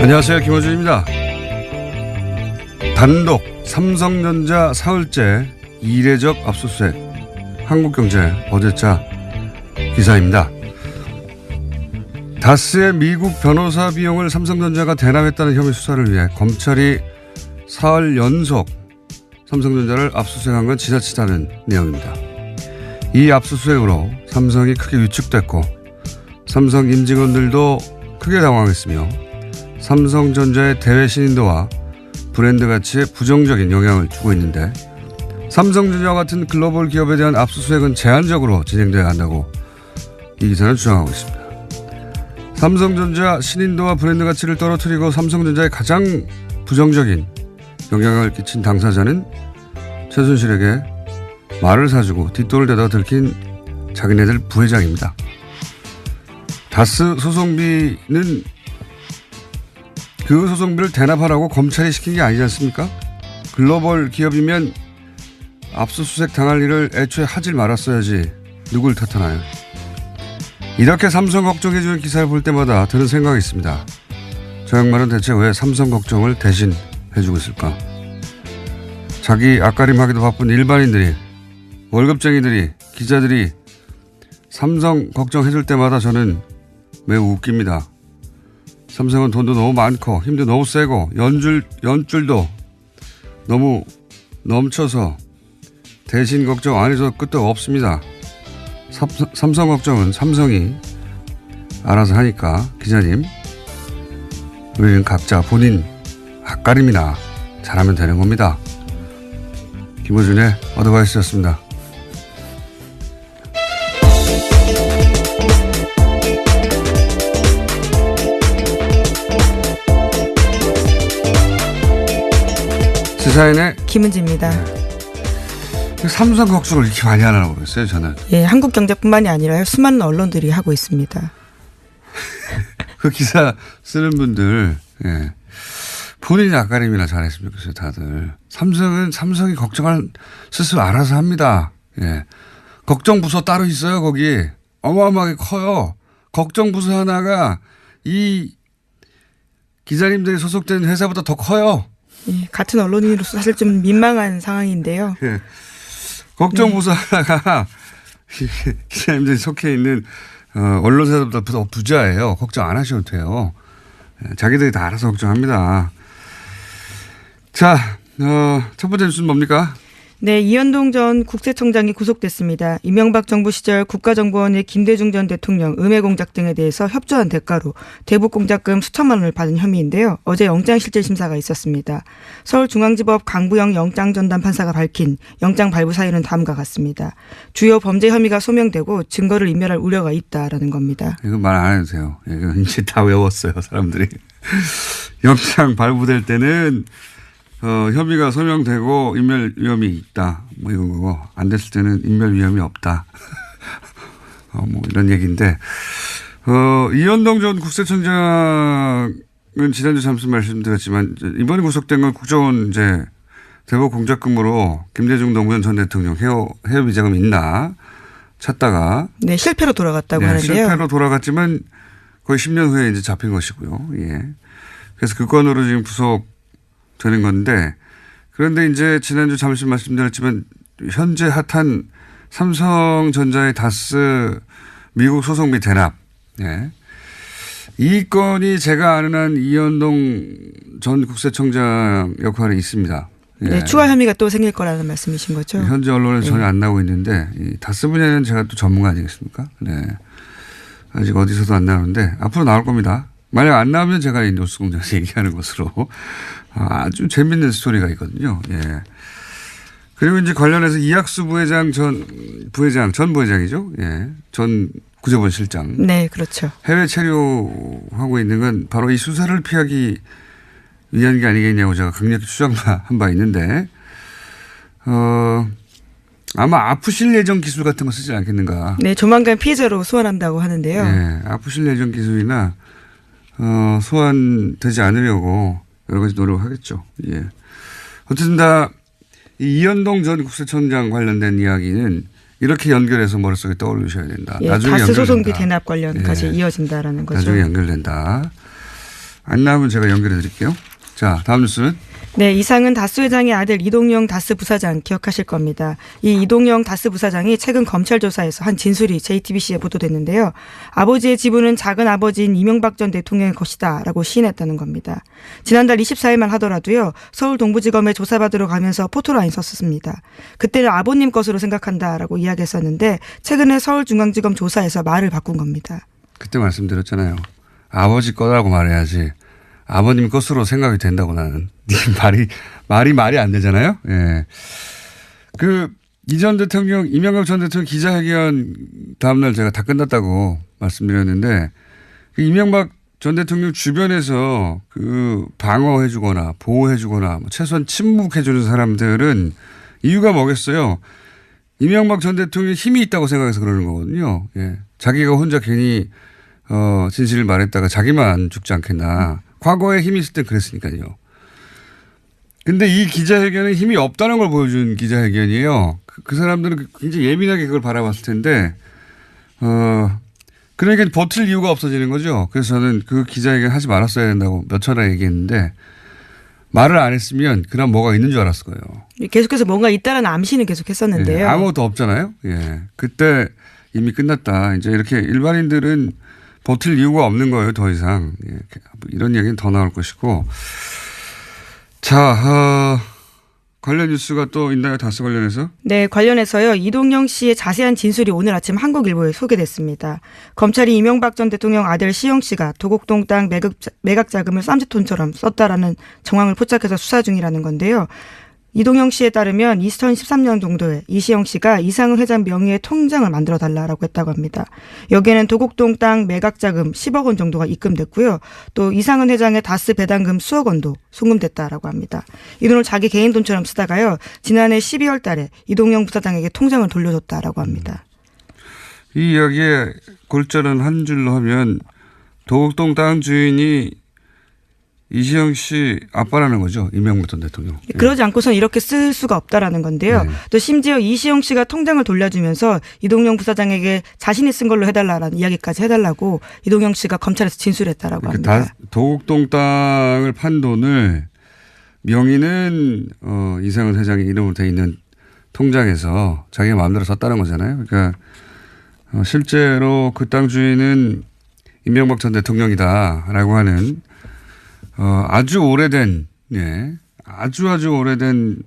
안녕하세요. 김호준입니다. 단독 삼성전자 사흘째 이례적 압수수색. 한국경제 어제자 기사입니다. 다스의 미국 변호사 비용을 삼성전자가 대납했다는 혐의 수사를 위해 검찰이 사흘 연속 삼성전자를 압수수색한 건 지나치다는 내용입니다. 이 압수수색으로 삼성이 크게 위축됐고 삼성 임직원들도 크게 당황했으며 삼성전자의 대외 신인도와 브랜드 가치에 부정적인 영향을 주고 있는데 삼성전자와 같은 글로벌 기업에 대한 압수수색은 제한적으로 진행돼야 한다고 이 기사는 주장하고 있습니다. 삼성전자 신인도와 브랜드 가치를 떨어뜨리고 삼성전자에 가장 부정적인 영향을 끼친 당사자는 최순실에게 말을 사주고 뒷돈을 대다 들킨 자기네들 부회장입니다. 다스 소송비는 그 소송비를 대납하라고 검찰이 시킨 게 아니지 않습니까? 글로벌 기업이면 압수수색 당할 일을 애초에 하질 말았어야지 누굴 탓하나요? 이렇게 삼성 걱정해주는 기사를 볼 때마다 드는 생각이 있습니다. 저 양반은 대체 왜 삼성 걱정을 대신 해주고 있을까? 자기 앞가림하기도 바쁜 일반인들이, 월급쟁이들이, 기자들이 삼성 걱정해줄 때마다 저는 매우 웃깁니다. 삼성은 돈도 너무 많고 힘도 너무 세고 연줄도 너무 넘쳐서 대신 걱정 안 해도 끝도 없습니다. 삼성 걱정은 삼성이 알아서 하니까 기자님, 우리는 각자 본인 앞가림이나 잘하면 되는 겁니다. 김호준의 어드바이스였습니다. 시사인의 김은지입니다. 삼성 걱정을 이렇게 많이 하나 모르겠어요, 저는. 예, 한국경제뿐만이 아니라 수많은 언론들이 하고 있습니다. 그 기사 쓰는 분들, 예. 본인이 앞가림이나 잘했으면 좋겠어요, 다들. 삼성이 걱정할 스스로 알아서 합니다. 예. 걱정 부서 따로 있어요, 거기. 어마어마하게 커요. 걱정 부서 하나가 이 기자님들이 소속된 회사보다 더 커요. 예, 같은 언론인으로서 사실 좀 민망한 상황인데요. 예. 걱정부서 하나가 기자님들이 속해 있는 언론사보다 더 부자예요. 걱정 안 하셔도 돼요. 예, 자기들이 다 알아서 걱정합니다. 자, 첫 번째 뉴스는 뭡니까? 네, 이현동 전 국세청장이 구속됐습니다. 이명박 정부 시절 국가정보원의 김대중 전 대통령 음해 공작 등에 대해서 협조한 대가로 대북 공작금 수천만 원을 받은 혐의인데요. 어제 영장실질심사가 있었습니다. 서울중앙지법 강부영 영장전담 판사가 밝힌 영장 발부 사유는 다음과 같습니다. 주요 범죄 혐의가 소명되고 증거를 인멸할 우려가 있다라는 겁니다. 이거 말 안 해도 돼요. 이거 이제 다 외웠어요, 사람들이. 영장 발부될 때는 혐의가 소명되고 인멸 위험이 있다. 뭐 이런 거고, 안 됐을 때는 인멸 위험이 없다. 뭐 이런 얘기인데, 이현동 전 국세청장은 지난주 잠시 말씀드렸지만, 이번에 구속된 건 국정원 이제 대북 공작금으로 김대중 노무현 전 대통령 해외 비자금 있나 찾다가. 네, 실패로 돌아갔다고 하는데요. 실패로 돌아갔지만 거의 10년 후에 이제 잡힌 것이고요. 예. 그래서 그 건으로 지금 되는 건데, 그런데 이제 지난주 잠시 말씀드렸지만 현재 핫한 삼성전자의 다스 미국 소송비 대납. 예. 이 건이 제가 아는 한 이현동 전 국세청장 역할이 있습니다. 예. 네, 추가 혐의가 또 생길 거라는 말씀이신 거죠? 현재 언론에 전혀 안 나오고 있는데 이 다스 분야는 제가 또 전문가 아니겠습니까? 네. 아직 어디서도 안 나오는데 앞으로 나올 겁니다. 만약 안 나오면 제가 이 뉴스공장에서 얘기하는 것으로 아주 재밌는 스토리가 있거든요. 예. 그리고 이제 관련해서 이학수 전 부회장이죠. 예. 전 구제본 실장. 네, 그렇죠. 해외 체류하고 있는 건 바로 이 수사를 피하기 위한 게 아니겠냐고 제가 강력히 주장한 바 있는데, 아마 아프실 예정 기술 같은 거 쓰지 않겠는가. 네, 조만간 피해자로 소환한다고 하는데요. 네, 아프실 예정 기술이나 소환되지 않으려고 여러 가지 노력을 하겠죠. 예. 어쨌든 다 이현동 전 국세청장 관련된 이야기는 이렇게 연결해서 머릿속에 떠올리셔야 된다. 예, 나중에 다스 연결된다. 소송비 대납 관련까지 예. 이어진다라는 거죠. 나중에 연결된다. 안 나오면 제가 연결해 드릴게요. 자, 다음 뉴스는? 네, 이상은 다스 회장의 아들 이동영 다스 부사장 기억하실 겁니다. 이 이동영 다스 부사장이 최근 검찰 조사에서 한 진술이 JTBC에 보도됐는데요. 아버지의 지분은 작은 아버지인 이명박 전 대통령의 것이다라고 시인했다는 겁니다. 지난달 24일만 하더라도요. 서울 동부지검에 조사받으러 가면서 포토라인 썼습니다. 그때는 아버님 것으로 생각한다라고 이야기했었는데 최근에 서울중앙지검 조사에서 말을 바꾼 겁니다. 그때 말씀드렸잖아요. 아버지 거라고 말해야지. 아버님 것으로 생각이 된다고 나는. 말이 안 되잖아요. 예. 이 전 대통령, 이명박 전 대통령 기자회견 다음날 제가 다 끝났다고 말씀드렸는데 이명박 전 대통령 주변에서 방어해주거나 보호해주거나 최소한 침묵해주는 사람들은 이유가 뭐겠어요? 이명박 전 대통령이 힘이 있다고 생각해서 그러는 거거든요. 예. 자기가 혼자 괜히 진실을 말했다가 자기만 죽지 않겠나. 과거에 힘이 있을 땐 그랬으니까요. 근데 이 기자회견은 힘이 없다는 걸 보여준 기자회견이에요. 그 사람들은 굉장히 예민하게 그걸 바라봤을 텐데, 그러니까 버틸 이유가 없어지는 거죠. 그래서 저는 그 기자회견 하지 말았어야 된다고 몇 차례 얘기했는데, 말을 안 했으면 그럼 뭐가 있는 줄 알았을 거예요. 계속해서 뭔가 있다라는 암시는 계속 했었는데요. 예, 아무것도 없잖아요. 예. 그때 이미 끝났다. 이제 이렇게 일반인들은 버틸 이유가 없는 거예요. 더 이상. 예, 이런 얘기는 더 나올 것이고. 자, 관련 뉴스가 또 있나요? 다스 관련해서? 네, 관련해서요. 이동영 씨의 자세한 진술이 오늘 아침 한국일보에 소개됐습니다. 검찰이 이명박 전 대통령 아들 시영 씨가 도곡동 땅 매각 자금을 쌈짓돈처럼 썼다라는 정황을 포착해서 수사 중이라는 건데요. 이동영 씨에 따르면 2013년 정도에 이시영 씨가 이상은 회장 명의의 통장을 만들어 달라고 했다고 합니다. 여기에는 도곡동 땅 매각 자금 10억 원 정도가 입금됐고요. 또 이상은 회장의 다스 배당금 수억 원도 송금됐다라고 합니다. 이 돈을 자기 개인 돈처럼 쓰다가요. 지난해 12월 달에 이동영 부사장에게 통장을 돌려줬다라고 합니다. 이 이야기의 골자는 한 줄로 하면 도곡동 땅 주인이 이시영 씨 아빠라는 거죠. 이명박 전 대통령. 그러지 않고선 이렇게 쓸 수가 없다라는 건데요. 네. 또 심지어 이시영 씨가 통장을 돌려주면서 이동영 부사장에게 자신이 쓴 걸로 해달라는 이야기까지 해달라고 이동영 씨가 검찰에서 진술했다라고 합니다. 도곡동 땅을 판 돈을 명의는 이상은 회장의 이름으로 돼 있는 통장에서 자기가 마음대로 썼다는 거잖아요. 그러니까 실제로 그 땅 주인은 이명박 전 대통령이다라고 하는 아주 오래된, 예, 아주 오래된,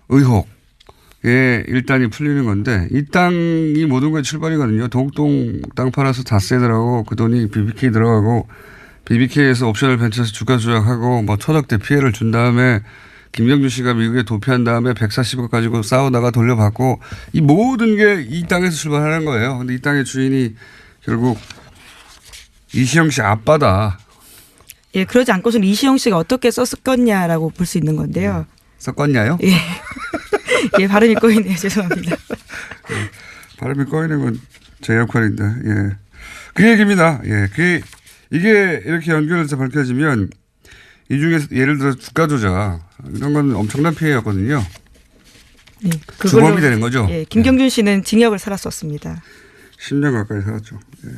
의혹에 일단이 풀리는 건데, 이 땅이 모든 게 출발이거든요. 도곡동 땅 팔아서 다스에 들어가고, 그 돈이 BBK 들어가고, BBK에서 옵션을 벤처해서 주가 조작하고, 천억대 피해를 준 다음에, 김경준 씨가 미국에 도피한 다음에 140억 가지고 싸우다가 돌려받고, 이 모든 게 이 땅에서 출발하는 거예요. 근데 이 땅의 주인이 결국 이시영 씨 아빠다. 예, 그러지 않고서는 이시영 씨가 어떻게 썼겠냐라고 볼 수 있는 건데요. 썼겠냐요? 예. 예, 발음이 꼬이네요. 죄송합니다. 예, 발음이 꼬이는 건 제 역할인데, 예. 그 얘기입니다. 예. 이게 이렇게 연결해서 밝혀지면 이 중에서 예를 들어 주가 조작, 이런 건 엄청난 피해였거든요. 네, 주범이 되는 거죠. 예, 김경준 씨는 징역을 살았었습니다. 10년 가까이 살았죠. 예.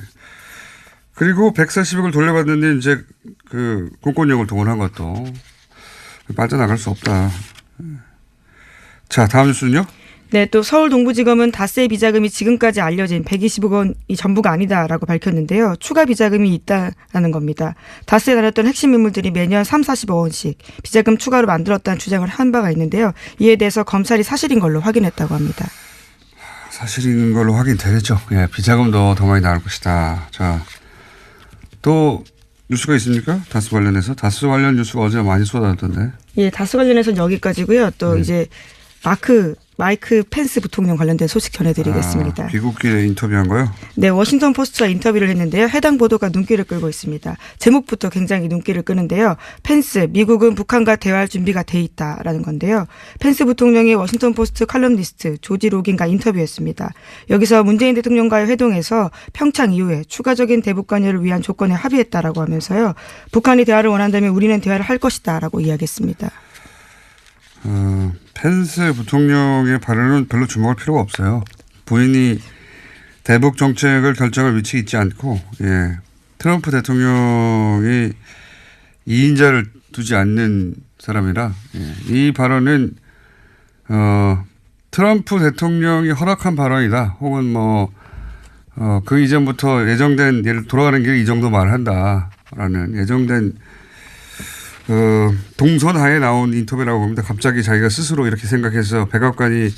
그리고 140억을 돌려받는데 이제 공권력을 동원한 것도 빠져나갈 수 없다. 자, 다음 뉴스는요? 네, 또 서울 동부지검은 다스의 비자금이 지금까지 알려진 120억 원이 전부가 아니다라고 밝혔는데요. 추가 비자금이 있다라는 겁니다. 다스에 다녔던 핵심 인물들이 매년 30-40억 원씩 비자금 추가로 만들었다는 주장을 한 바가 있는데요. 이에 대해서 검찰이 사실인 걸로 확인했다고 합니다. 사실인 걸로 확인되겠죠. 예, 비자금도 더 많이 나올 것이다. 자, 또 뉴스가 있습니까? 다스 관련해서? 다스 관련 뉴스가 어제 많이 쏟아졌던데. 예, 다스 관련해서는 여기까지고요. 또 이제 마이크 펜스 부통령 관련된 소식 전해드리겠습니다. 귀국길에 인터뷰한 거요? 네, 워싱턴 포스트와 인터뷰를 했는데요. 해당 보도가 눈길을 끌고 있습니다. 제목부터 굉장히 눈길을 끄는데요. 펜스, 미국은 북한과 대화할 준비가 돼 있다라는 건데요. 펜스 부통령이 워싱턴 포스트 칼럼니스트 조지 로긴과 인터뷰했습니다. 여기서 문재인 대통령과의 회동에서 평창 이후에 추가적인 대북 관여를 위한 조건에 합의했다라고 하면서요. 북한이 대화를 원한다면 우리는 대화를 할 것이다라고 이야기했습니다. 펜스 부통령의 발언은 별로 주목할 필요가 없어요. 부인이 대북 정책을 결정할 위치에 있지 않고, 예, 트럼프 대통령이 2인자를 두지 않는 사람이라 이 발언은 트럼프 대통령이 허락한 발언이다. 혹은 그 이전부터 예정된 예를 돌아가는 길에 이 정도 말을 한다라는 예정된 동선하에 나온 인터뷰라고 봅니다. 갑자기 자기가 스스로 이렇게 생각해서 백악관이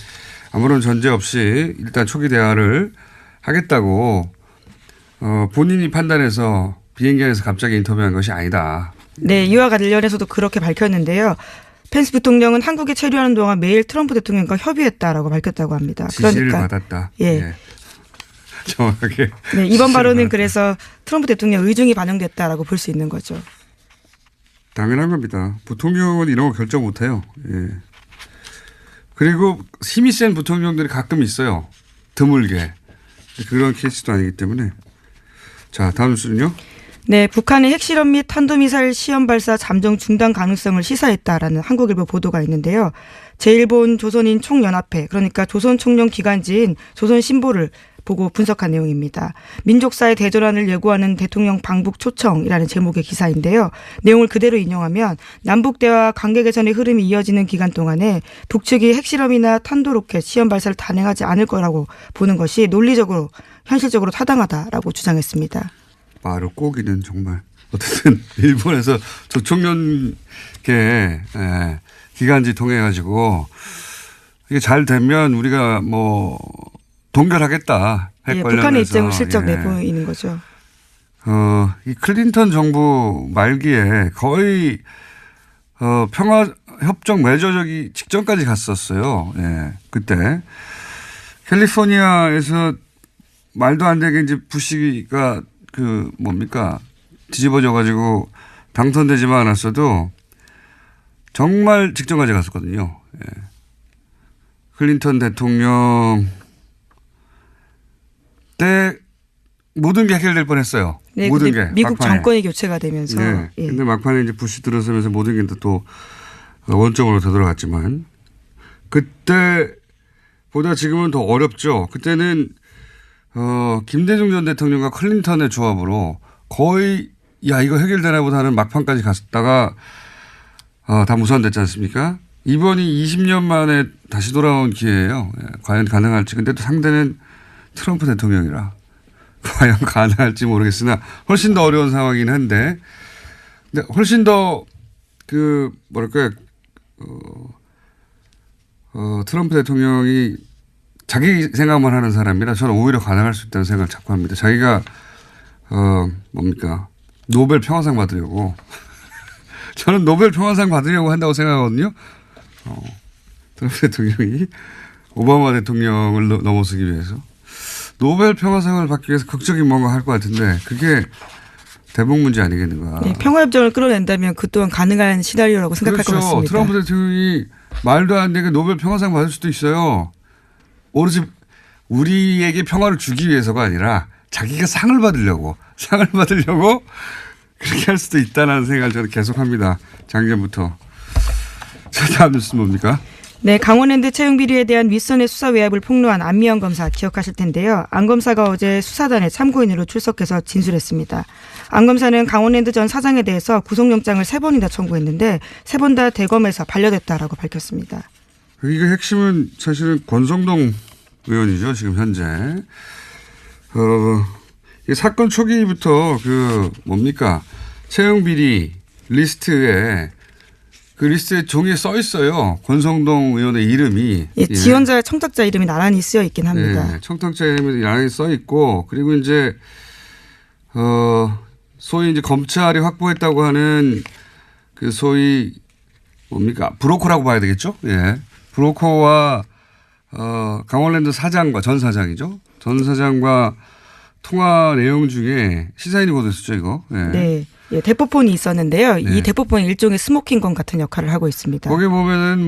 아무런 전제 없이 일단 초기 대화를 하겠다고 본인이 판단해서 비행기 안에서 갑자기 인터뷰한 것이 아니다. 네, 이와 관련해서도 그렇게 밝혔는데요. 펜스 부통령은 한국에 체류하는 동안 매일 트럼프 대통령과 협의했다라고 밝혔다고 합니다. 지시를 받았다. 예. 정확하게. 네, 이번 발언은 그래서 트럼프 대통령 의중이 반영됐다라고 볼 수 있는 거죠. 당연한 겁니다. 부통령은 이런 거 결정 못해요. 예. 그리고 힘이 센 부통령들이 가끔 있어요. 드물게. 그런 케이스도 아니기 때문에. 자, 다음 뉴스는요. 네, 북한의 핵실험 및 탄도미사일 시험 발사 잠정 중단 가능성을 시사했다라는 한국일보 보도가 있는데요. 제1본 조선인 총연합회, 그러니까 조선총련 기간지인 조선신보를 보고 분석한 내용입니다. 민족사의 대전환을 예고하는 대통령 방북 초청이라는 제목의 기사인데요. 내용을 그대로 인용하면 남북대화 관계 개선의 흐름이 이어지는 기간 동안에 북측이 핵실험이나 탄도로켓 시험 발사를 단행하지 않을 거라고 보는 것이 논리적으로 현실적으로 타당하다라고 주장했습니다. 말을 꼬기는 정말. 어쨌든 일본에서 조총련계 기간지 통해 가지고 이게 잘 되면 우리가 동결하겠다. 핵 관련해서. 북한의 입장을 슬쩍 내보이는 거죠. 이 클린턴 정부 말기에 거의 평화협정 맺어지기 직전까지 갔었어요. 예, 그때 캘리포니아에서 말도 안 되게 이제 부시가 뒤집어져 가지고 당선되지만 않았어도 정말 직전까지 갔었거든요. 예. 클린턴 대통령 때 모든 게 해결될 뻔했어요. 네, 모든 게 미국 막판에. 정권이 교체가 되면서. 네. 예. 근데 막판에 이제 부시 들어서면서 모든 게 또 원점으로 되돌아갔지만 그때보다 지금은 더 어렵죠. 그때는 김대중 전 대통령과 클린턴의 조합으로 거의 이거 해결되나 보다 하는 막판까지 갔다가 다 무산됐지 않습니까? 이번이 20년 만에 다시 돌아온 기회예요. 과연 가능할지. 근데 또 상대는 트럼프 대통령이라 과연 가능할지 모르겠으나 훨씬 더 어려운 상황이긴 한데 근데 훨씬 더 트럼프 대통령이 자기 생각만 하는 사람이라 저는 오히려 가능할 수 있다는 생각을 자꾸 합니다. 자기가 노벨 평화상 받으려고 저는 노벨 평화상 받으려고 한다고 생각하거든요. 트럼프 대통령이 오바마 대통령을 넘어서기 위해서 노벨 평화상을 받기 위해서 극적인 뭔가 할 것 같은데 그게 대북 문제 아니겠는가. 네, 평화협정을 끌어낸다면 그 또한 가능한 시나리오라고 생각할 것 같습니다. 트럼프 대통령이 말도 안 되게 노벨 평화상 받을 수도 있어요. 오로지 우리에게 평화를 주기 위해서가 아니라 자기가 상을 받으려고 그렇게 할 수도 있다는 생각을 저는 계속합니다. 작년부터. 자, 다음 뉴스 뭡니까? 네, 강원랜드 채용 비리에 대한 윗선의 수사 외압을 폭로한 안미영 검사 기억하실 텐데요. 안 검사가 어제 수사단에 참고인으로 출석해서 진술했습니다. 안 검사는 강원랜드 전 사장에 대해서 구속영장을 3번이나 청구했는데 3번 다 대검에서 반려됐다라고 밝혔습니다. 이게 핵심은 사실은 권성동 의원이죠. 지금 현재. 이 사건 초기부터 채용 비리 리스트에 그 리스트에 종이에 써 있어요. 권성동 의원의 이름이. 예, 지원자, 청탁자 이름이 나란히 쓰여 있긴 합니다. 예, 청탁자 이름이 나란히 써 있고 그리고 이제 소위 이제 검찰이 확보했다고 하는 그 소위 브로커라고 봐야 되겠죠? 예. 브로커와 강원랜드 사장과 전 사장이죠. 전 사장과 통화 내용 중에 시사인이 보도했었죠, 이거. 예. 네. 예, 대포폰이 있었는데요. 네. 이 대포폰이 일종의 스모킹건 같은 역할을 하고 있습니다. 거기 보면은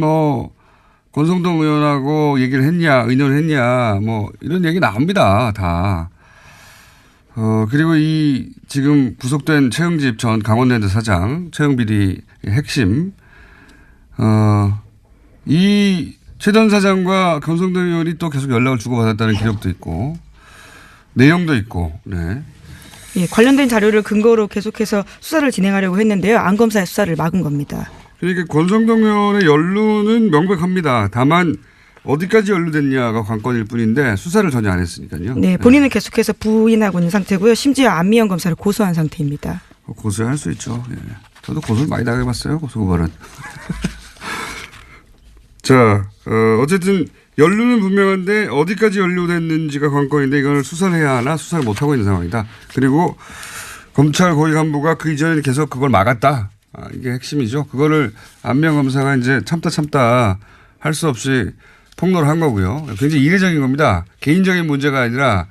권성동 의원하고 얘기를 했냐, 의논을 했냐, 이런 얘기 나옵니다, 다. 그리고 이 지금 구속된 최영집 전 강원랜드 사장, 채용 비리의 핵심, 이 최 전 사장과 권성동 의원이 또 계속 연락을 주고받았다는 기록도 있고, 내용도 있고, 네. 예, 관련된 자료를 근거로 계속해서 수사를 진행하려고 했는데요. 안 검사의 수사를 막은 겁니다. 그러니까 권성동 의원의 연루는 명백합니다. 다만 어디까지 연루됐냐가 관건일 뿐인데 수사를 전혀 안 했으니까요. 네, 본인은 계속해서 부인하고 있는 상태고요. 심지어 안미영 검사를 고소한 상태입니다. 고소할 수 있죠. 예. 저도 고소를 많이 당해봤어요. 고소고발은. 자, 어쨌든 연루는 분명한데 어디까지 연루됐는지가 관건인데 이걸 수사를 해야 하나 수사를 못하고 있는 상황이다. 그리고 검찰 고위 간부가 그 이전에 계속 그걸 막았다. 이게 핵심이죠. 그거를 안미영 검사가 이제 참다 할 수 없이 폭로를 한 거고요. 굉장히 이례적인 겁니다. 개인적인 문제가 아니라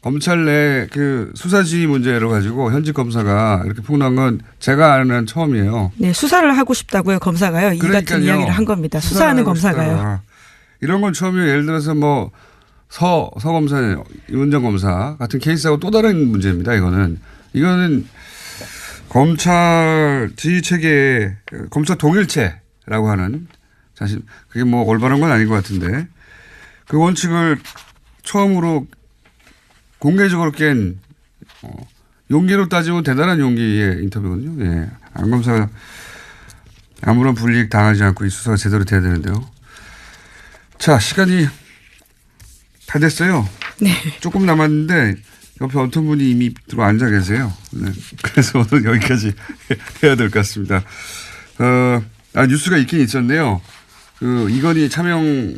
검찰 내 그 수사지휘 문제를 가지고 현직 검사가 이렇게 폭로한 건 제가 아는 한 처음이에요. 네, 수사를 하고 싶다고요. 검사가요. 이 같은 이야기를 한 겁니다. 수사하는 검사가요. 이런 건 처음이에요. 예를 들어서 뭐 서 검사, 이원정 검사 같은 케이스하고 또 다른 문제입니다. 이거는 검찰 지휘 체계, 검찰 동일체라고 하는 사실 그게 뭐 올바른 건 아닌 것 같은데 그 원칙을 처음으로 공개적으로 깬 용기로 따지면 대단한 용기의 인터뷰거든요. 예. 안 검사가 아무런 불이익 당하지 않고 이 수사가 제대로 돼야 되는데요. 자, 시간이 다 됐어요. 네. 조금 남았는데 옆에 어떤 분이 이미 들어 앉아 계세요. 네. 그래서 오늘 여기까지 해야 될 것 같습니다. 뉴스가 있긴 있었네요. 이건희 차명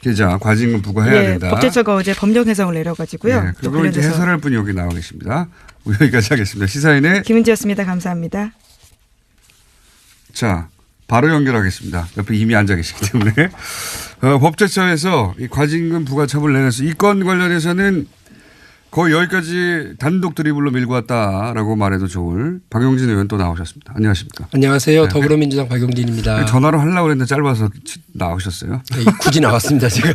계좌 과징금 부과해야 된다. 법제처가 어제 법령 해석을 내려가지고요. 네, 그걸 이제 해설할 분이 여기 나와 계십니다. 여기까지 하겠습니다. 시사인의 김은지였습니다. 감사합니다. 자, 바로 연결하겠습니다. 옆에 이미 앉아 계시기 때문에. 법제처에서 이 과징금 부과 처분을 내려서 이 건 관련해서는 거의 여기까지 단독 드리블로 밀고 왔다라고 말해도 좋을 박용진 의원 또 나오셨습니다. 안녕하십니까. 안녕하세요. 네. 더불어민주당 박용진입니다. 전화로 하려고 했는데 짧아서 나오셨어요. 네, 굳이 나왔습니다. 제가.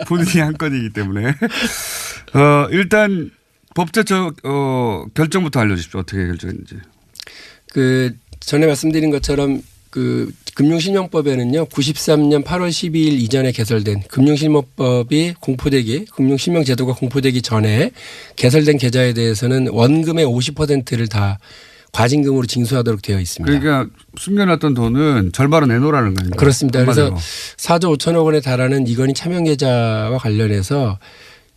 본인이 한 건이기 때문에. 일단 법제처 결정부터 알려주십시오. 어떻게 결정했는지. 전에 말씀드린 것처럼 금융실명법에는요, 93년 8월 12일 이전에 개설된 금융실명법이 금융실명제도가 공포되기 전에 개설된 계좌에 대해서는 원금의 50%를 다 과징금으로 징수하도록 되어 있습니다. 그러니까 숨겨놨던 돈은 절반은 내놓으라는 거예요. 그렇습니다. 그래서 4조 5천억 원에 달하는 이건희 차명계좌와 관련해서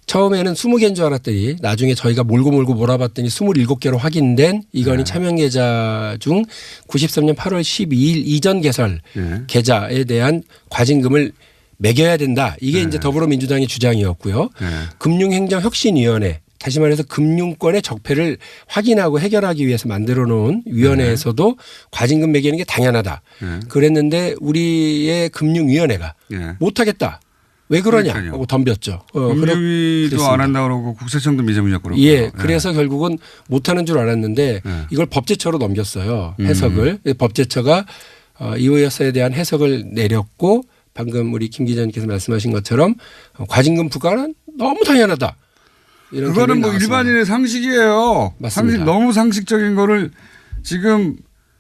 처음에는 20개인 줄 알았더니 나중에 저희가 몰고 몰아봤더니 27개로 확인된 이건희 차명계좌 중 93년 8월 12일 이전 개설 계좌에 대한 과징금을 매겨야 된다. 이게 이제 더불어민주당의 주장이었고요. 금융행정혁신위원회, 다시 말해서 금융권의 적폐를 확인하고 해결하기 위해서 만들어 놓은 위원회에서도 과징금 매기는 게 당연하다. 그랬는데 우리의 금융위원회가 못하겠다. 왜 그러냐 하고 덤볐죠. 금융위도 안 한다고 그러고 국세청도 미제문이었고 그러고. 예. 그래서 결국은 못하는 줄 알았는데 이걸 법제처로 넘겼어요. 해석을. 법제처가 이호여사에 대한 해석을 내렸고 방금 우리 김 기자님께서 말씀하신 것처럼 과징금 부과는 너무 당연하다. 이런 그거는 뭐 일반인의 상식이에요. 맞습니다. 너무 상식적인 거를 지금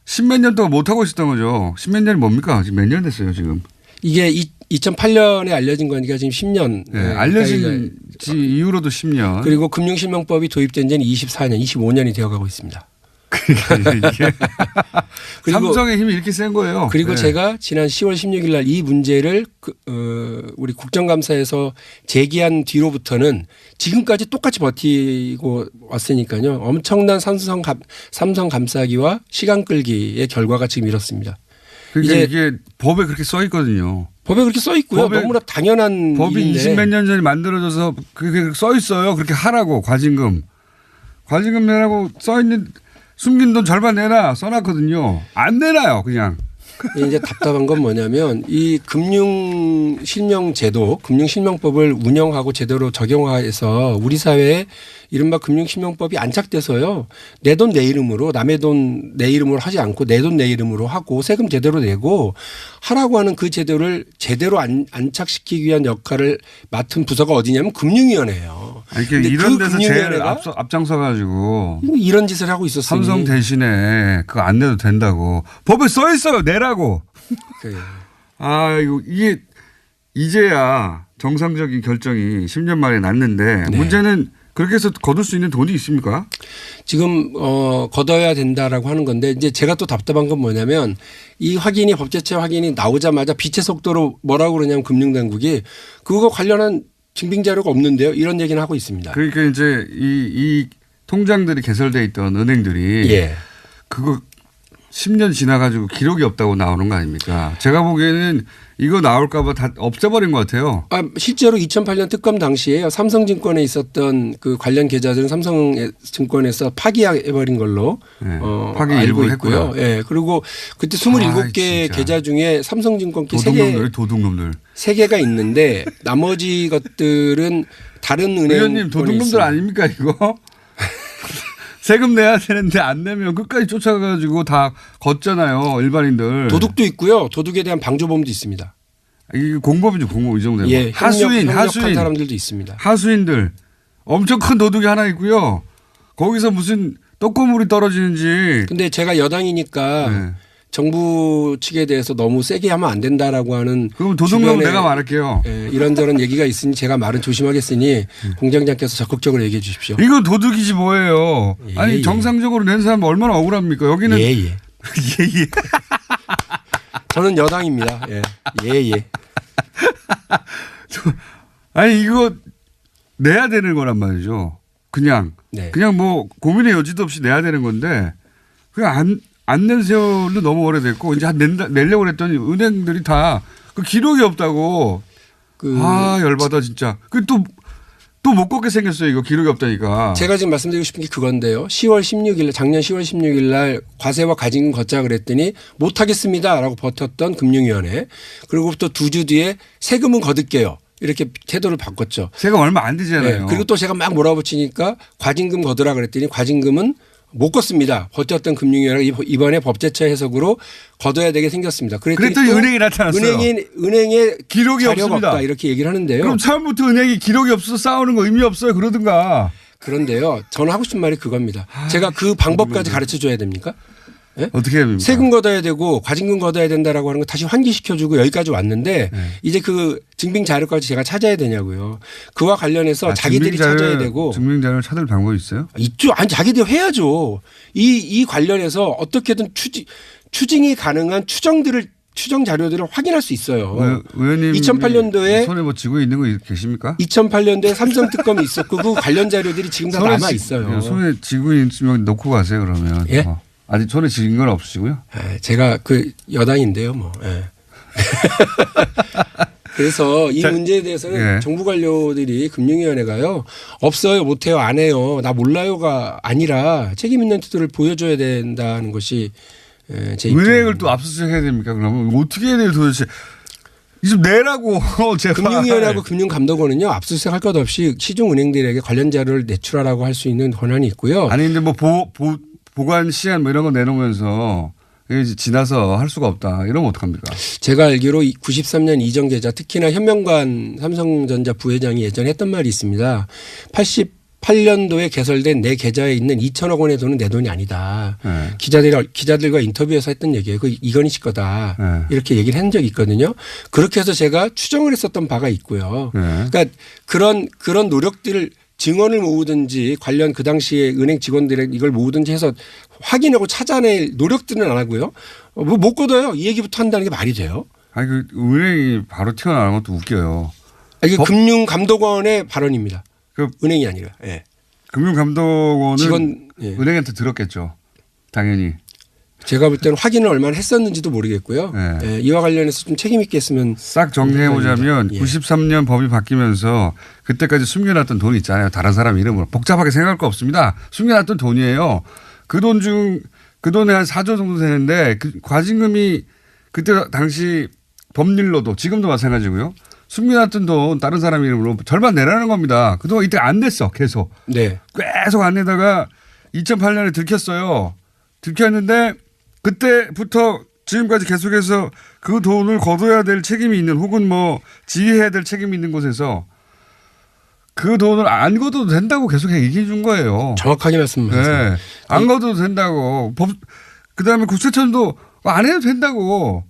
십몇 년 동안 못하고 있었던 거죠. 십몇 년이 뭡니까? 지금 몇 년 됐어요 지금. 이게 2008년에 알려진 거니까 지금 10년. 네, 알려진 지 이후로도 10년. 그리고 금융실명법이 도입된 지는 24년, 25년이 되어가고 있습니다. 이게 삼성의 힘이 이렇게 센 거예요. 그리고 제가 지난 10월 16일 날 이 문제를 우리 국정감사에서 제기한 뒤로부터는 지금까지 똑같이 버티고 왔으니까요. 엄청난 삼성 감싸기와 시간 끌기의 결과가 지금 이렇습니다. 그러니까 이게 법에 그렇게 써 있거든요. 법에 그렇게 써 있고요. 너무나 당연한 법이 일인데. 20몇 년 전에 만들어져서 그게 써 있어요. 그렇게 하라고 과징금 내라고 써 있는 숨긴 돈 절반 내라 써놨거든요. 안 내놔요 그냥. 이제 답답한 건 뭐냐면 이 금융실명제도, 금융실명법을 운영하고 제대로 적용해서 우리 사회에 이른바 금융실명법이 안착돼서요. 내 돈 내 이름으로 남의 돈 내 이름으로 하지 않고 내 돈 내 이름으로 하고 세금 제대로 내고 하라고 하는 그 제도를 제대로 안착시키기 위한 역할을 맡은 부서가 어디냐면 금융위원회예요. 아니, 이런 데서 제일 앞장서 가지고 이런 짓을 하고 있었어요. 삼성 대신에 그거 안 내도 된다고 법에 써 있어요. 내라고. 이게 이제야 정상적인 결정이 10년 만에 났는데 문제는 그렇게 해서 거둘 수 있는 돈이 있습니까? 지금 걷어야 된다라고 하는 건데 이제 제가 또 답답한 건 뭐냐면 이 확인이 법제처 확인이 나오자마자 빛의 속도로 뭐라고 그러냐면 금융당국이 그거 관련한 증빙 자료가 없는데요. 이런 얘기는 하고 있습니다. 그러니까 이제 이 통장들이 개설돼 있던 은행들이 예. 그거 10년 지나가지고 기록이 없다고 나오는 거 아닙니까? 제가 보기에는 이거 나올까 봐 다 없애버린 것 같아요. 실제로 2008년 특검 당시에요. 삼성증권에 있었던 그 관련 계좌들은 삼성증권에서 파기해버린 걸로 네, 파기 알고 일부 있고요. 했고요. 예. 그리고 그때 27개 계좌 중에 삼성증권 도둑놈들. 3개가 있는데 나머지 것들은 다른 은행. 의원님 도둑놈들 아닙니까 이거? 세금 내야 되는데 안 내면 끝까지 쫓아가지고 다 걷잖아요. 일반인들. 도둑도 있고요. 도둑에 대한 방조범도 있습니다. 이게 공범이죠. 공범 이 정도 되면. 예, 하수인 협력한 사람들도 있습니다. 하수인들. 엄청 큰 도둑이 하나 있고요. 거기서 무슨 떡고물이 떨어지는지. 근데 제가 여당이니까 네. 정부 측에 대해서 너무 세게 하면 안 된다라고 하는. 그럼 도둑놈 내가 말할게요. 예, 이런저런 얘기가 있으니 제가 말은 조심하겠으니 공장장께서 적극적으로 얘기해 주십시오. 이거 도둑이지 뭐예요. 예, 아니 예. 정상적으로 낸 사람 얼마나 억울합니까. 여기는. 예예. 예. 저는 여당입니다. 예예. 아니 이거 내야 되는 거란 말이죠. 그냥 뭐 고민의 여지도 없이 내야 되는 건데 그냥 안 낸 세월도 너무 오래됐고 이제 내려고 그랬더니 은행들이 다 그 기록이 없다고. 열받아 진짜. 또 못 걷게 생겼어요. 이거 기록이 없다니까. 제가 지금 말씀드리고 싶은 게 그건데요. 작년 10월 16일 날 과세와 가징금 걷자 그랬더니 못하겠습니다라고 버텼던 금융위원회. 그리고부터 2주 뒤에 세금은 거둘게요. 이렇게 태도를 바꿨죠. 세금 얼마 안 되잖아요. 네. 그리고 또 제가 막 몰아붙이니까 과징금 거두라 그랬더니 과징금은 못 걷습니다. 버텼던 금융위원회가 이번에 법제처 해석으로 거둬야 되게 생겼습니다. 그랬더니 은행이 나타났어요. 은행에 기록이 자료가 없습니다. 없다 이렇게 얘기를 하는데요. 그럼 처음부터 은행이 기록이 없어서 싸우는 거 의미 없어요. 그러든가. 그런데요. 저는 하고 싶은 말이 그겁니다. 제가 그 방법까지 가르쳐 줘야 됩니까? 네? 어떻게 해야 됩니까? 세금 걷어야 되고 과징금 걷어야 된다라고 하는 거 다시 환기시켜주고 여기까지 왔는데 이제 그 증빙 자료까지 제가 찾아야 되냐고요. 그와 관련해서 자기들이 찾아야 되고. 증빙 자료를 찾을 방법이 있어요? 있죠. 아니 자기들이 해야죠. 이 관련해서 어떻게든 추징이 가능한 추정 자료들을 확인할 수 있어요. 의원님 2008년도에 손에 뭐 쥐고 있는 거 계십니까? 2008년도에 삼성 특검이 있었고 그 관련 자료들이 지금 다 남아 있어요. 손에 쥐고 있으면 놓고 가세요 그러면. 예? 아직 손에 쥐인 건 없으시고요? 제가 그 여당인데요, 뭐. 예. 그래서 이 문제에 대해서는 정부 관료들이 금융위원회가요 없어요, 못해요, 안 해요, 나 몰라요가 아니라 책임 있는 태도를 보여줘야 된다는 것이 제 입장입니다. 은행을 또 압수수색 해야 됩니까? 그러면 어떻게 해야 돼요 도대체? 좀 내라고 제발. 금융위원회하고 금융감독원은요 압수수색 할 것 없이 시중은행들에게 관련 자료를 내출하라고 할 수 있는 권한이 있고요. 아니 근데 뭐 보관 시한 뭐 이런 거 내놓으면서 이제 지나서 할 수가 없다. 이러면 어떡합니까? 제가 알기로 93년 이전 계좌 특히나 현명관 삼성전자 부회장이 예전에 했던 말이 있습니다. 88년도에 개설된 내 계좌에 있는 2천억 원의 돈은 내 돈이 아니다. 네. 기자들과 인터뷰에서 했던 얘기예요. 그 이건희 씨 거다. 네. 이렇게 얘기를 한 적이 있거든요. 그렇게 해서 제가 추정을 했었던 바가 있고요. 네. 그러니까 그런 노력들을 증언을 모으든지 관련 그 당시에 은행 직원들의 이걸 모으든지 해서 확인하고 찾아낼 노력들은 안 하고요. 뭐 못 걷어요. 이 얘기부터 한다는 게 말이 돼요. 아니 그 은행이 바로 튀어나오는 것도 웃겨요. 이게 금융감독원의 발언입니다. 은행이 아니라. 예. 금융감독원은 은행한테 들었겠죠. 당연히. 제가 볼 때는 확인을 얼마나 했었는지도 모르겠고요. 예, 이와 관련해서 좀 책임 있게 했으면. 싹 정리해보자면 93년 법이 바뀌면서 그때까지 숨겨놨던 돈이 있잖아요. 다른 사람 이름으로. 복잡하게 생각할 거 없습니다. 숨겨놨던 돈이에요. 그 돈에 한 4조 정도 되는데 그 과징금이 그때 당시 법률로도 지금도 마찬가지고요. 숨겨놨던 돈 다른 사람 이름으로 절반 내라는 겁니다. 그동안 이때 안 냈어. 계속. 네. 계속 안 내다가 2008년에 들켰어요. 들켰는데 그때부터 지금까지 계속해서 그 돈을 거둬야 될 책임이 있는 혹은 뭐 지휘해야 될 책임이 있는 곳에서 그 돈을 안 거둬도 된다고 계속 얘기해 준 거예요. 정확하게 말씀하세요. 네. 안 거둬도 된다고. 그다음에 국세청도 안 해도 된다고.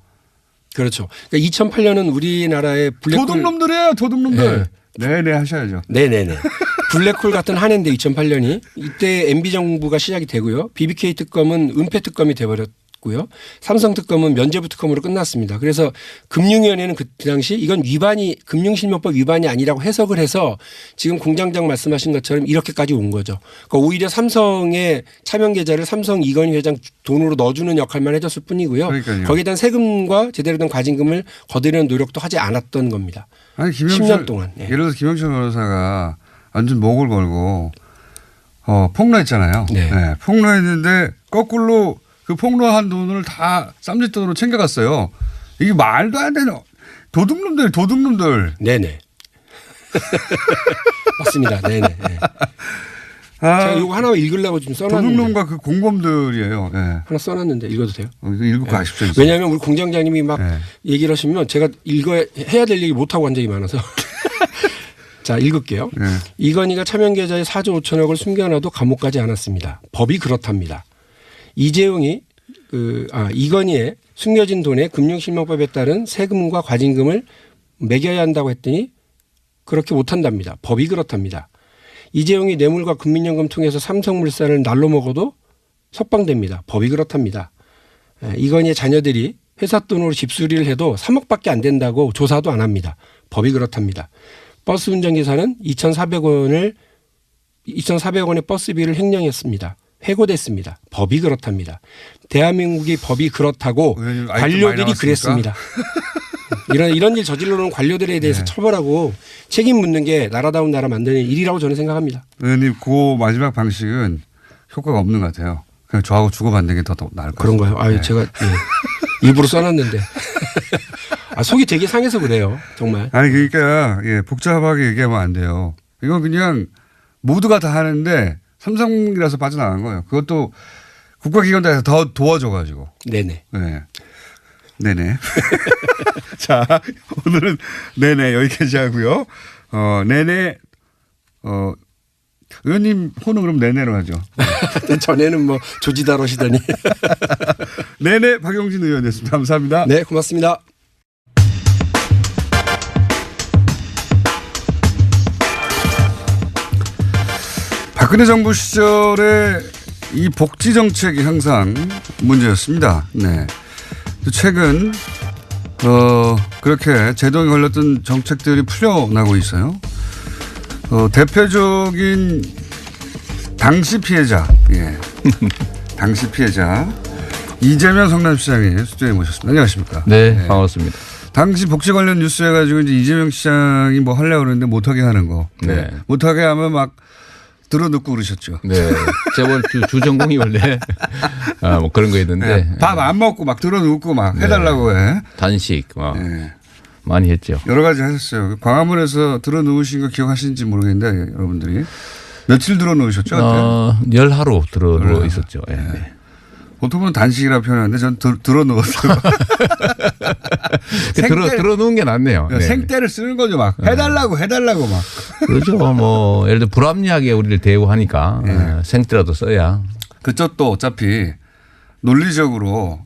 그렇죠. 그러니까 2008년은 우리나라의 도둑놈들이에요. 도둑놈들. 네네 하셔야죠. 네네네. 블랙홀 같은 한 해인데 2008년이 이때 MB 정부가 시작이 되고요. BBK 특검은 은폐 특검이 돼버렸고요. 삼성 특검은 면죄부 특검으로 끝났습니다. 그래서 금융위원회는 그 당시 이건 금융실명법 위반이 아니라고 해석을 해서 지금 공장장 말씀하신 것처럼 이렇게까지 온 거죠. 그러니까 오히려 삼성의 차명 계좌를 삼성 이건희 회장 돈으로 넣어주는 역할만 해줬을 뿐이고요. 그러니까요. 거기에 대한 세금과 제대로 된 과징금을 거두려는 노력도 하지 않았던 겁니다. 아니 10년 동안. 예. 예를 들어서 김영철 변호사가 완전 목을 걸고 폭로했잖아요. 네. 네, 폭로했는데 거꾸로 그 폭로한 돈을 다 쌈짓돈으로 챙겨갔어요. 이게 말도 안 되는 도둑놈들. 네네. 맞습니다. 네네. 네. 제가 이거 하나 읽으려고 지금 써놨는데. 도둑놈과 그 공범들이에요. 네. 하나 써놨는데 읽어도 돼요? 이거 읽을 거 아쉽죠. 이제. 왜냐하면 우리 공장장님이 막 네. 얘기를 하시면 제가 해야 될 얘기 못하고 한 적이 많아서. 자, 읽을게요. 네. 이건희가 차명계좌에 4조 5천억을 숨겨놔도 감옥 가지 않았습니다. 법이 그렇답니다. 이재용이 이건희의 숨겨진 돈에 금융실명법에 따른 세금과 과징금을 매겨야 한다고 했더니 그렇게 못한답니다. 법이 그렇답니다. 이재용이 뇌물과 국민연금 통해서 삼성물산을 날로 먹어도 석방됩니다. 법이 그렇답니다. 이건희의 자녀들이 회사 돈으로 집수리를 해도 3억밖에 안 된다고 조사도 안 합니다. 법이 그렇답니다. 버스 운전기사는 2,400원의 버스비를 횡령했습니다. 회고됐습니다. 법이 그렇답니다. 대한민국이 법이 그렇다고 관료들이 그랬습니다. 이런 일 저질러 놓은 관료들에 대해서 처벌하고 책임 묻는 게 나라다운 나라 만드는 일이라고 저는 생각합니다. 의원님 그 마지막 방식은 효과가 없는 것 같아요. 그냥 저하고 주고받는 게 더 나을 것 같아요. 그런가요? 아, 네. 제가 일부러 써놨는데 속이 되게 상해서 그래요. 정말. 아니 그러니까 복잡하게 얘기하면 안 돼요. 이건 그냥 모두가 다 하는데 삼성이라서 빠져나간 거예요. 그것도 국가기관에서 더 도와줘가지고. 네네. 네. 네네. 자, 오늘은 네네 여기까지 하고요. 네네. 의원님 호는 그럼 네네로 하죠. 전에는 뭐 조지다러시더니. 네네 박용진 의원이었습니다. 감사합니다. 네, 고맙습니다. 박근혜 정부 시절에 이 복지 정책이 항상 문제였습니다. 네. 최근 그렇게 제동에 걸렸던 정책들이 풀려나고 있어요. 대표적인 당시 피해자, 당시 피해자 이재명 성남시장이 스튜디오에 모셨습니다. 안녕하십니까? 네, 반갑습니다. 당시 복지 관련 뉴스 해가지고 이제 이재명 시장이 뭐 하려고 그러는데 못하게 하는 거. 네. 못하게 하면 막 들어눕고 그러셨죠. 네. 재벌 주전공이 원래 뭐 그런 거 있는데. 밥 안 먹고 막 들어눕고 막 해달라고 해. 단식 많이 했죠. 여러 가지 하셨어요. 광화문에서 들어누우신 거 기억하시는지 모르겠는데 여러분들이. 며칠 들어누우셨죠? 열하루 들어 있었죠. 네. 보통은 단식이라 표현하는데 전 들어누웠어요. 들어 누운 게 낫네요. 네. 생떼를 쓰는 거죠. 막 해달라고 막. 그렇죠. 뭐 예를 들어 불합리하게 우리를 대우하니까 생떼라도 써야. 그쪽도 어차피 논리적으로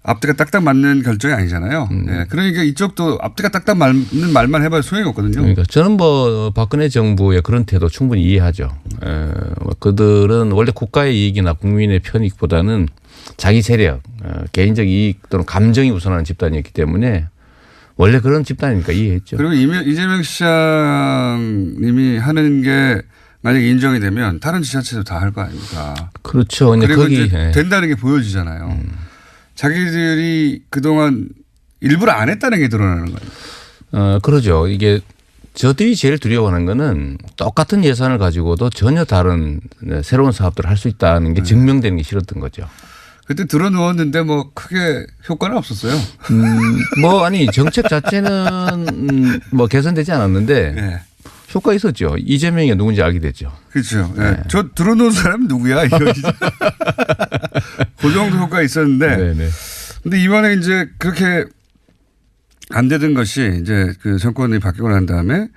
앞뒤가 딱딱 맞는 결정이 아니잖아요. 그러니까 이쪽도 앞뒤가 딱딱 맞는 말만 해봐야 소용이 없거든요. 그러니까 저는 뭐 박근혜 정부의 그런 태도 충분히 이해하죠. 그들은 원래 국가의 이익이나 국민의 편익보다는 자기 세력, 개인적 이익 또는 감정이 우선하는 집단이었기 때문에 원래 그런 집단이니까 이해했죠. 그리고 이재명 시장님이 하는 게 만약에 인정이 되면 다른 지자체도 다 할 거 아닙니까? 그렇죠. 그리고 거기 이제 된다는 게 보여지잖아요. 자기들이 그동안 일부러 안 했다는 게 드러나는 거예요. 그러죠. 이게 저들이 제일 두려워하는 거는 똑같은 예산을 가지고도 전혀 다른 새로운 사업들을 할 수 있다는 게 증명되는 게 싫었던 거죠. 그때 들어누웠는데 뭐 크게 효과는 없었어요. 아니 정책 자체는 뭐 개선되지 않았는데 효과 있었죠. 이재명이 누군지 알게 됐죠. 그렇죠. 저 들어놓은 사람 누구야? 이거 그 정도 효과 있었는데. 근데 이번에 이제 그렇게 안 되던 것이 이제 그 정권이 바뀌고 난 다음에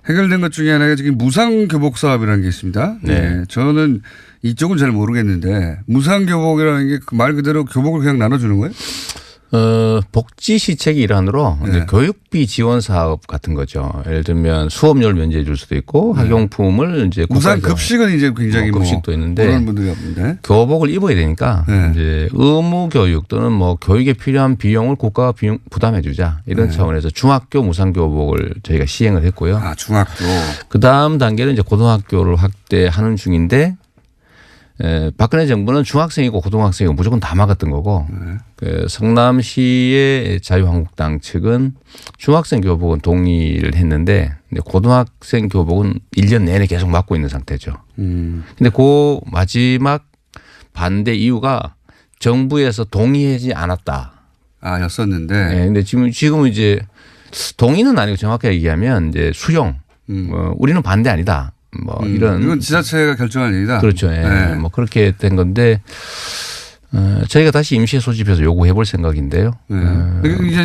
해결된 것 중에 하나가 지금 무상교복 사업이라는 게 있습니다. 저는 이쪽은 잘 모르겠는데 무상교복이라는 게 말 그대로 교복을 그냥 나눠주는 거예요? 복지 시책의 일환으로 네. 이제 교육비 지원 사업 같은 거죠. 예를 들면 수업료를 면제해 줄 수도 있고 학용품을 이제 무상 국가에서 급식은 이제 굉장히 급식도 있는데 그런 분들이 없는데. 교복을 입어야 되니까 네. 이제 의무 교육 또는 뭐 교육에 필요한 비용을 국가가 부담해 주자 이런 차원에서 중학교 무상 교복을 저희가 시행을 했고요. 아, 중학교. 그 다음 단계는 이제 고등학교를 확대하는 중인데 박근혜 정부는 중학생이고 고등학생이고 무조건 다 막았던 거고 그 성남시의 자유한국당 측은 중학생 교복은 동의를 했는데 고등학생 교복은 1년 내내 계속 막고 있는 상태죠. 근데 그 마지막 반대 이유가 정부에서 동의하지 않았다. 아, 였었는데. 네, 근데 지금은 이제 동의는 아니고 정확하게 얘기하면 이제 수용. 우리는 반대 아니다. 뭐 이런. 이건 지자체가 결정할 일이다. 그렇죠. 예. 네. 뭐 그렇게 된 건데 저희가 다시 임시에 소집해서 요구해 볼 생각인데요.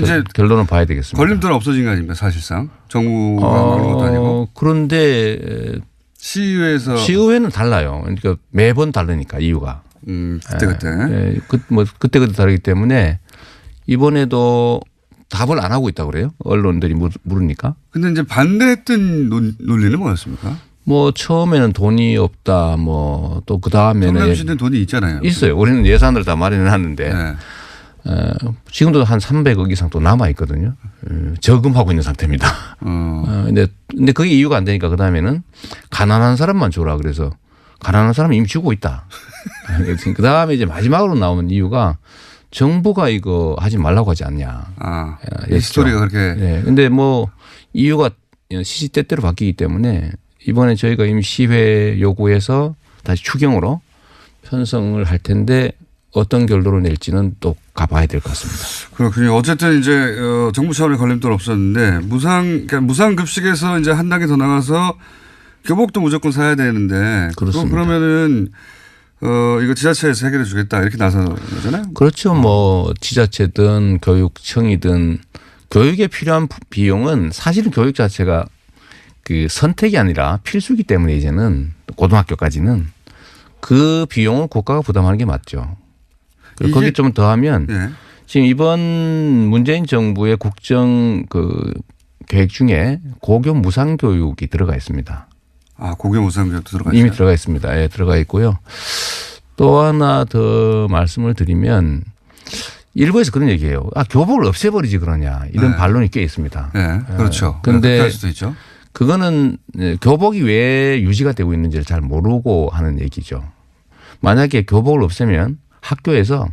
이제 결론은 봐야 되겠습니다. 걸림돌 없어진 거 아닙니까 사실상 정부가 그런 것도 아니고 그런데 시의회는 달라요. 그러니까 매번 다르니까 이유가. 그때. 뭐 그때 다르기 때문에 이번에도 답을 안 하고 있다고 그래요. 언론들이 물으니까. 근데 이제 반대했던 논리는 뭐였습니까? 뭐 처음에는 돈이 없다. 뭐 또 그 다음에는 성남시는 돈이 있잖아요. 있어요. 우리는 예산을 다 마련해 놨는데 네. 지금도 한 300억 이상 또 남아 있거든요. 저금하고 있는 상태입니다. 근데 그게 이유가 안 되니까 그 다음에는 가난한 사람만 줘라. 그래서 가난한 사람 이미 주고 있다. 그 다음에 이제 마지막으로 나오는 이유가 정부가 이거 하지 말라고 하지 않냐. 아, 이 스토리가 그렇게. 네. 근데 뭐 이유가 시시때때로 바뀌기 때문에 이번에 저희가 임시회 요구해서 다시 추경으로 편성을 할 텐데 어떤 결론을 낼지는 또 가봐야 될 것 같습니다. 그렇군요. 어쨌든 이제 정부 차원의 걸림돌 없었는데 그러니까 무상 급식에서 이제 한 단계 더 나가서 교복도 무조건 사야 되는데. 그렇습니다. 그러면은 이거 지자체에서 해결해 주겠다 이렇게 나서는 거잖아요. 그렇죠. 뭐 지자체든 교육청이든 교육에 필요한 비용은 사실은 교육 자체가 그 선택이 아니라 필수기 때문에 이제는 고등학교까지는 그 비용을 국가가 부담하는 게 맞죠. 거기 좀 더하면 네. 지금 이번 문재인 정부의 국정 그 계획 중에 고교 무상 교육이 들어가 있습니다. 아, 고교 무상 교육도 들어가 있어요? 이미 들어가 있습니다. 예, 들어가 있고요. 또 하나 더 말씀을 드리면 일부에서 그런 얘기예요. 아, 교복을 없애버리지 그러냐 이런 반론이 꽤 있습니다. 네, 그렇죠. 그런데 할 수도 있죠. 그거는 교복이 왜 유지가 되고 있는지를 잘 모르고 하는 얘기죠. 만약에 교복을 없애면 학교에서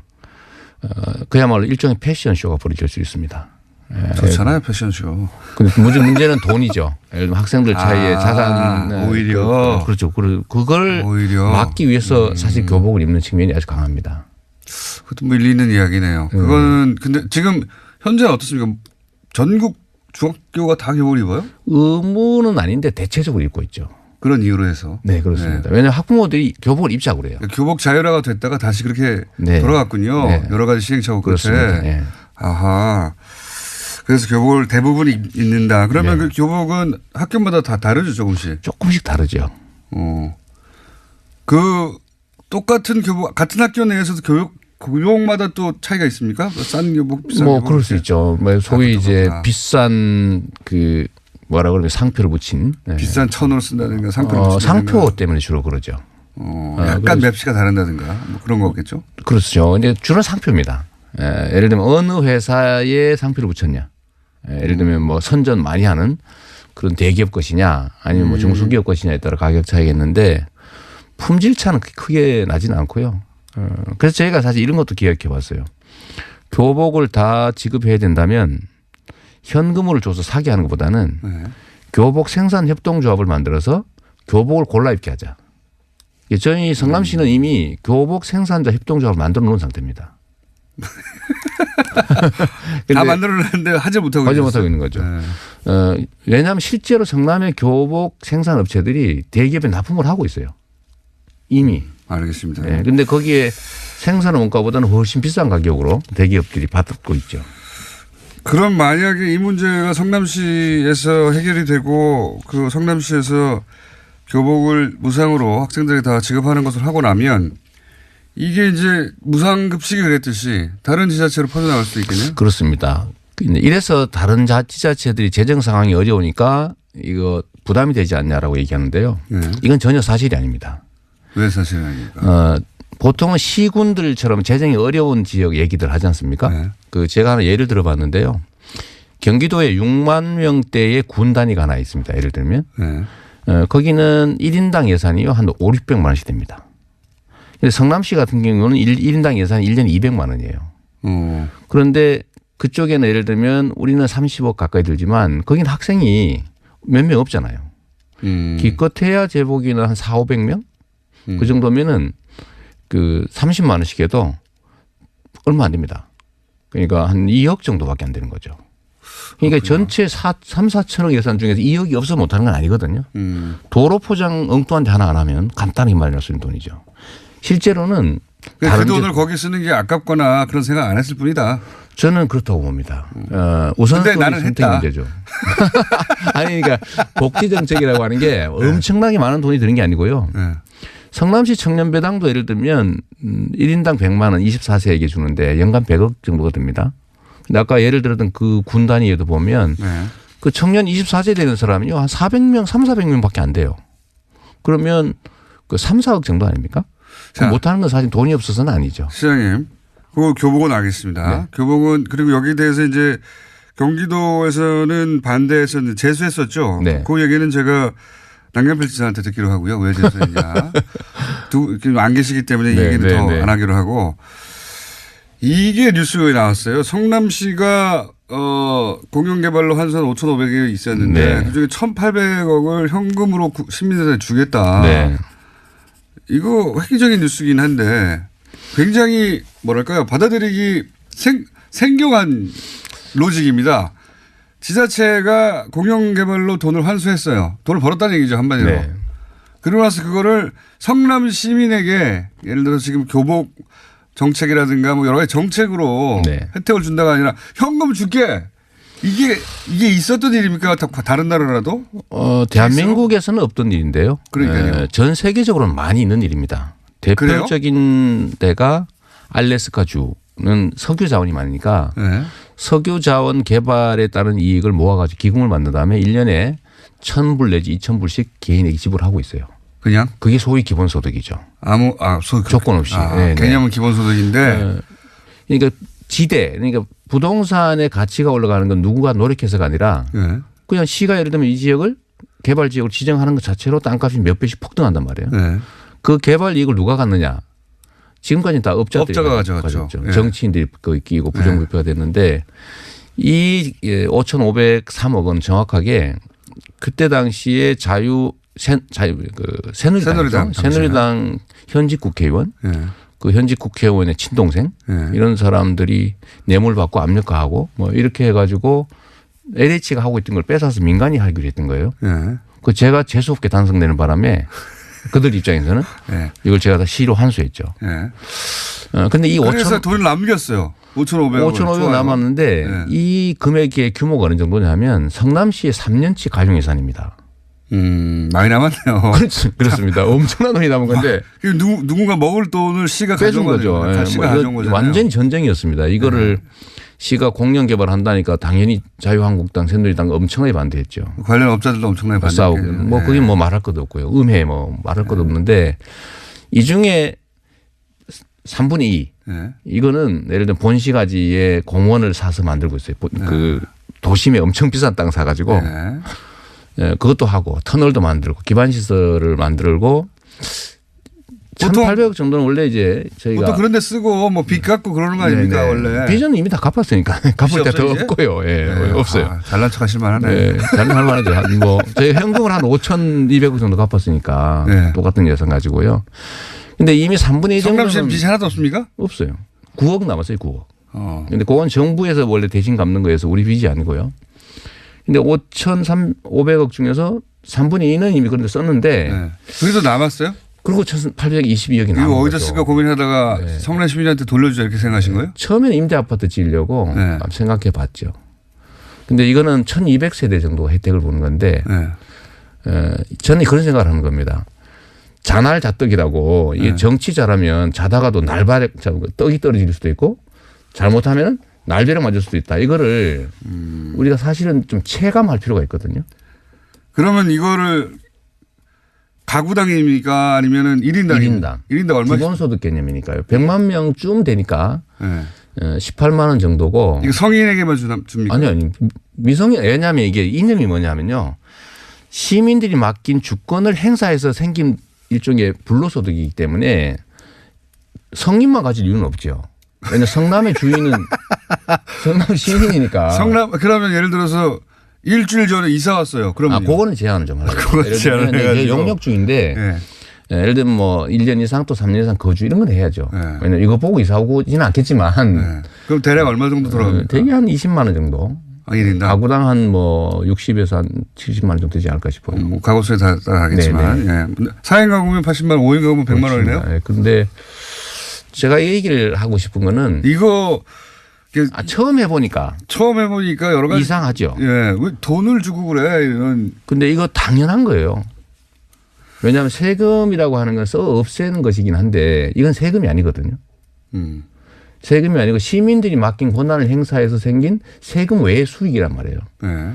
그야말로 일종의 패션쇼가 벌어질 수 있습니다. 좋잖아요, 패션쇼. 근데 문제는 돈이죠. 예를 들면 학생들 사이에 자산 오히려 그렇죠. 그걸 오히려 막기 위해서 사실 교복을 입는 측면이 아주 강합니다. 그것도 뭐 일리 있는 이야기네요. 그거는 근데 지금 현재 어떻습니까? 전국 중학교가 다 교복을 입어요? 의무는 아닌데 대체적으로 입고 있죠. 그런 이유로 해서. 네, 그렇습니다. 왜냐하면 학부모들이 교복을 입자고 그래요. 교복 자율화가 됐다가 다시 그렇게 네. 돌아갔군요. 네. 여러 가지 시행착오 끝에. 그렇습니다. 네. 아하. 그래서 교복을 대부분 입는다. 그러면 네. 그 교복은 학교마다 다 다르죠, 조금씩. 조금씩 다르죠. 그 똑같은 교복, 같은 학교 내에서도 교복마다 또 차이가 있습니까? 싼 교복, 비싼 뭐 교복. 그럴 수 있죠. 뭐 소위 이제 그렇구나. 비싼 그 뭐라 그러면 상표를 붙인 네. 비싼 천으로 쓴다든가 상표를 붙인다든가. 상표 때문에 주로 그러죠. 약간 그래서- 맵시가 다른다든가 뭐 그런 거겠죠. 그렇죠. 이제 주로 상표입니다. 예를 들면 어느 회사에 상표를 붙였냐. 예를 들면 뭐 선전 많이 하는 그런 대기업 것이냐 아니면 뭐 중소기업 것이냐에 따라 가격 차이겠는데 품질 차는 크게 나지는 않고요. 그래서 저희가 사실 이런 것도 기억해 봤어요. 교복을 다 지급해야 된다면 현금으로 줘서 사게 하는 것보다는 네. 교복 생산 협동조합을 만들어서 교복을 골라 입게 하자. 저희 성남시는 이미 교복 생산자 협동조합을 만들어 놓은 상태입니다. 다 만들어놨는데 하지 못하고 하지 있어요. 못하고 있는 거죠. 네. 왜냐하면 실제로 성남의 교복 생산 업체들이 대기업에 납품을 하고 있어요. 이미. 알겠습니다. 그런데 거기에 생산 원가보다는 훨씬 비싼 가격으로 대기업들이 받고 있죠. 그럼 만약에 이 문제가 성남시에서 해결이 되고 그 성남시에서 교복을 무상으로 학생들이 다 지급하는 것을 하고 나면 이게 이제 무상급식이 그랬듯이 다른 지자체로 퍼져나갈 수도 있겠네요. 그렇습니다. 이래서 다른 지자체들이 재정 상황이 어려우니까 이거 부담이 되지 않냐라고 얘기하는데요. 네. 이건 전혀 사실이 아닙니다. 왜 사실은 아닙니까? 보통은 시군들처럼 재정이 어려운 지역 얘기들 하지 않습니까? 네. 그 제가 하나 예를 들어봤는데요. 경기도에 6만 명대의 군 단위가 하나 있습니다. 예를 들면 네. 거기는 1인당 예산이요 한 5, 600만 원씩 됩니다. 근데 성남시 같은 경우는 1인당 예산이 1년에 200만 원이에요. 그런데 그쪽에는 예를 들면 우리는 30억 가까이 들지만 거기는 학생이 몇 명 없잖아요. 기껏해야 제복이는 한 4, 500명? 그 정도면은 그 30만 원씩 해도 얼마 안 됩니다. 그러니까 한 2억 정도밖에 안 되는 거죠. 그러니까 전체 3, 4천억 예산 중에서 2억이 없어 못하는 건 아니거든요. 도로 포장 엉뚱한 데 하나 안 하면 간단하게 마련할 수 있는 돈이죠. 실제로는 그 돈을 거기 쓰는 게 아깝거나 그런 생각 안 했을 뿐이다. 저는 그렇다고 봅니다. 우선순위 나는 선택 했다. 문제죠. 아니 그러니까 복지 정책이라고 하는 게 엄청나게 많은 돈이 드는 게 아니고요. 네. 성남시 청년배당도 예를 들면 1인당 100만 원 24세에게 주는데 연간 100억 정도가 됩니다. 근데 아까 예를 들었던 그 군 단위에도 보면 네. 그 청년 24세 되는 사람이요 한 400명, 400명밖에 안 돼요. 그러면 그 3, 4억 정도 아닙니까? 못하는 건 사실 돈이 없어서는 아니죠. 시장님, 그 교복은 알겠습니다. 네. 교복은 그리고 여기에 대해서 이제 경기도에서는 반대해서 재수했었죠. 네. 그 얘기는 제가 남경필 지사한테 듣기로 하고요. 왜 재수했냐. 안 계시기 때문에 네, 얘기는 네, 더 네. 안 하기로 하고 이게 뉴스에 나왔어요. 성남시가 공영개발로 환수한 5,500이 있었는데 네. 그중에 1,800억을 현금으로 시민들한테 주겠다. 네. 이거 획기적인 뉴스긴 한데 굉장히 뭐랄까요. 받아들이기 생경한 로직입니다. 지자체가 공영개발로 돈을 환수했어요. 돈을 벌었다는 얘기죠. 한마디로. 네. 그러고 나서 그거를 성남 시민에게 예를 들어서 지금 교복 정책이라든가 뭐 여러 가지 정책으로 네. 혜택을 준다가 아니라 현금 줄게. 이게 있었던 일입니까? 다른 나라라도? 대한민국에서는 없던 일인데요. 그러니까요. 전 세계적으로는 많이 있는 일입니다. 대표적인 데가 알래스카주는 석유 자원이 많으니까 네. 석유 자원 개발에 따른 이익을 모아가지고 기금을 만든 다음에 1년에 1,000불 내지 2,000불씩 개인에게 지불하고 있어요. 그냥? 그게 소위 기본소득이죠. 조건 없이. 네, 개념은 기본소득인데. 그러니까 지대, 그러니까 부동산의 가치가 올라가는 건 누구가 노력해서가 아니라 네. 그냥 시가 예를 들면 이 지역을 개발 지역으로 지정하는 것 자체로 땅값이 몇 배씩 폭등한단 말이에요. 네. 그 개발 이익을 누가 갖느냐. 지금까지는 다 업자가 가져갔죠. 네. 정치인들이 거기 끼고 부정부패가 됐는데 이 5,503억 원 정확하게 그때 당시에 새누리당 현직 국회의원 네. 그 현직 국회의원의 친동생 네. 이런 사람들이 뇌물 받고 압력가하고 뭐 이렇게 해가지고 LH가 하고 있던 걸 뺏어서 민간이 하기로 했던 거예요. 네. 그 제가 재수없게 당선되는 바람에 그들 입장에서는 네. 이걸 제가 다 시로 환수했죠. 네. 근데 이 그래서 돈을 남겼어요. 5,500 남았는데 네. 이 금액의 규모가 어느 정도냐면 성남시의 3년치 가용 예산입니다. 많이 남았네요. 그렇습니다. 엄청난 돈이 남은 건데 누군가 먹을 돈을 시가 빼준 가져온 거죠. 시가 가져온 거잖아요. 완전히 전쟁이었습니다. 이거를 시가 공영 개발한다니까 당연히 자유한국당, 새누리당 엄청나게 반대했죠. 관련 업자들도 엄청나게 싸우고 반대했겠네요. 뭐 그게 뭐 말할 것도 없고요. 음해 뭐 말할 것도 없는데 이 중에 3분의 2 네. 이거는 예를 들면 본시가지에 공원을 사서 만들고 있어요. 그 도심에 엄청 비싼 땅 사가지고 네. 그것도 하고 터널도 만들고 기반시설을 만들고 1,800억 정도는 원래 이제 저희가 보통 그런 데 쓰고 뭐 빚 갚고 그러는 거 아닙니까 원래. 빚은 이미 다 갚았으니까 갚을 때 더 없고요. 예, 없어요. 잘난 척 하실 만하네. 네, 잘할 만하죠. 뭐 저희 현금을 한 5,200억 정도 갚았으니까 네. 똑같은 예산 가지고요. 근데 이미 3분의 2 정도는 성남시는 빚이 하나도 없습니까? 없어요. 9억 남았어요. 9억. 근데 그건 정부에서 원래 대신 갚는 거여서 우리 빚이 아니고요. 근데 5,500억 중에서 3분의 2는 이미 그런데 썼는데 네. 그래도 남았어요? 그리고 1,822억이 남은 이거 어디다 거죠. 쓸까 고민하다가 네. 성남 시민한테 돌려주자 이렇게 생각하신 거예요? 처음에는 임대 아파트 지으려고 네. 생각해 봤죠. 근데 이거는 1,200세대 정도 혜택을 보는 건데 네. 저는 그런 생각을 하는 겁니다. 자날자떡이라고 이게 네. 정치 잘하면 자다가도 날바닥 떡이 떨어질 수도 있고 잘못하면 날벼락 맞을 수도 있다. 이거를 우리가 사실은 좀 체감할 필요가 있거든요. 그러면 이거를 가구당입니까 아니면은 1인당? 1인당 얼마? 기본소득 개념이니까요. 100만 명쯤 되니까 네. 18만 원 정도고. 이거 성인에게만 줍니까? 아니 미성년. 왜냐하면 이게 이념이 뭐냐면요. 시민들이 맡긴 주권을 행사해서 생긴 일종의 불로소득이기 때문에 성인만 가질 이유는 없죠. 왜냐하면 성남의 주인은 성남 시민이니까. 그러면 예를 들어서 일주일 전에 이사 왔어요. 그러면 그거는 제한을 좀 하려고. 그건 예를 제한을 들면 이게 해가지고. 용역주인데 네. 예를 들면 뭐 1년 이상 또 3년 이상 거주 이런 건 해야죠. 네. 왜냐면 이거 보고 이사 오지는 않겠지만 네. 그럼 대략 얼마 정도 들어갑니까? 되게 한 20만 원 정도. 1인당? 가구당 한 뭐 60에서 한 70만 원 정도 되지 않을까 싶어요. 뭐 가구수에 따라가겠지만. 예. 4인 가구면 80만 원, 5인 가구면 100만 원이네요. 그런데 제가 이 얘기를 하고 싶은 거는 이거 처음 해보니까 처음 해보니까 여러 가지 이상하죠. 예, 왜 돈을 주고 그래 이런. 근데 이거 당연한 거예요. 왜냐하면 세금이라고 하는 건 써 없애는 것이긴 한데 이건 세금이 아니거든요. 세금이 아니고 시민들이 맡긴 권한을 행사해서 생긴 세금 외의 수익이란 말이에요. 네.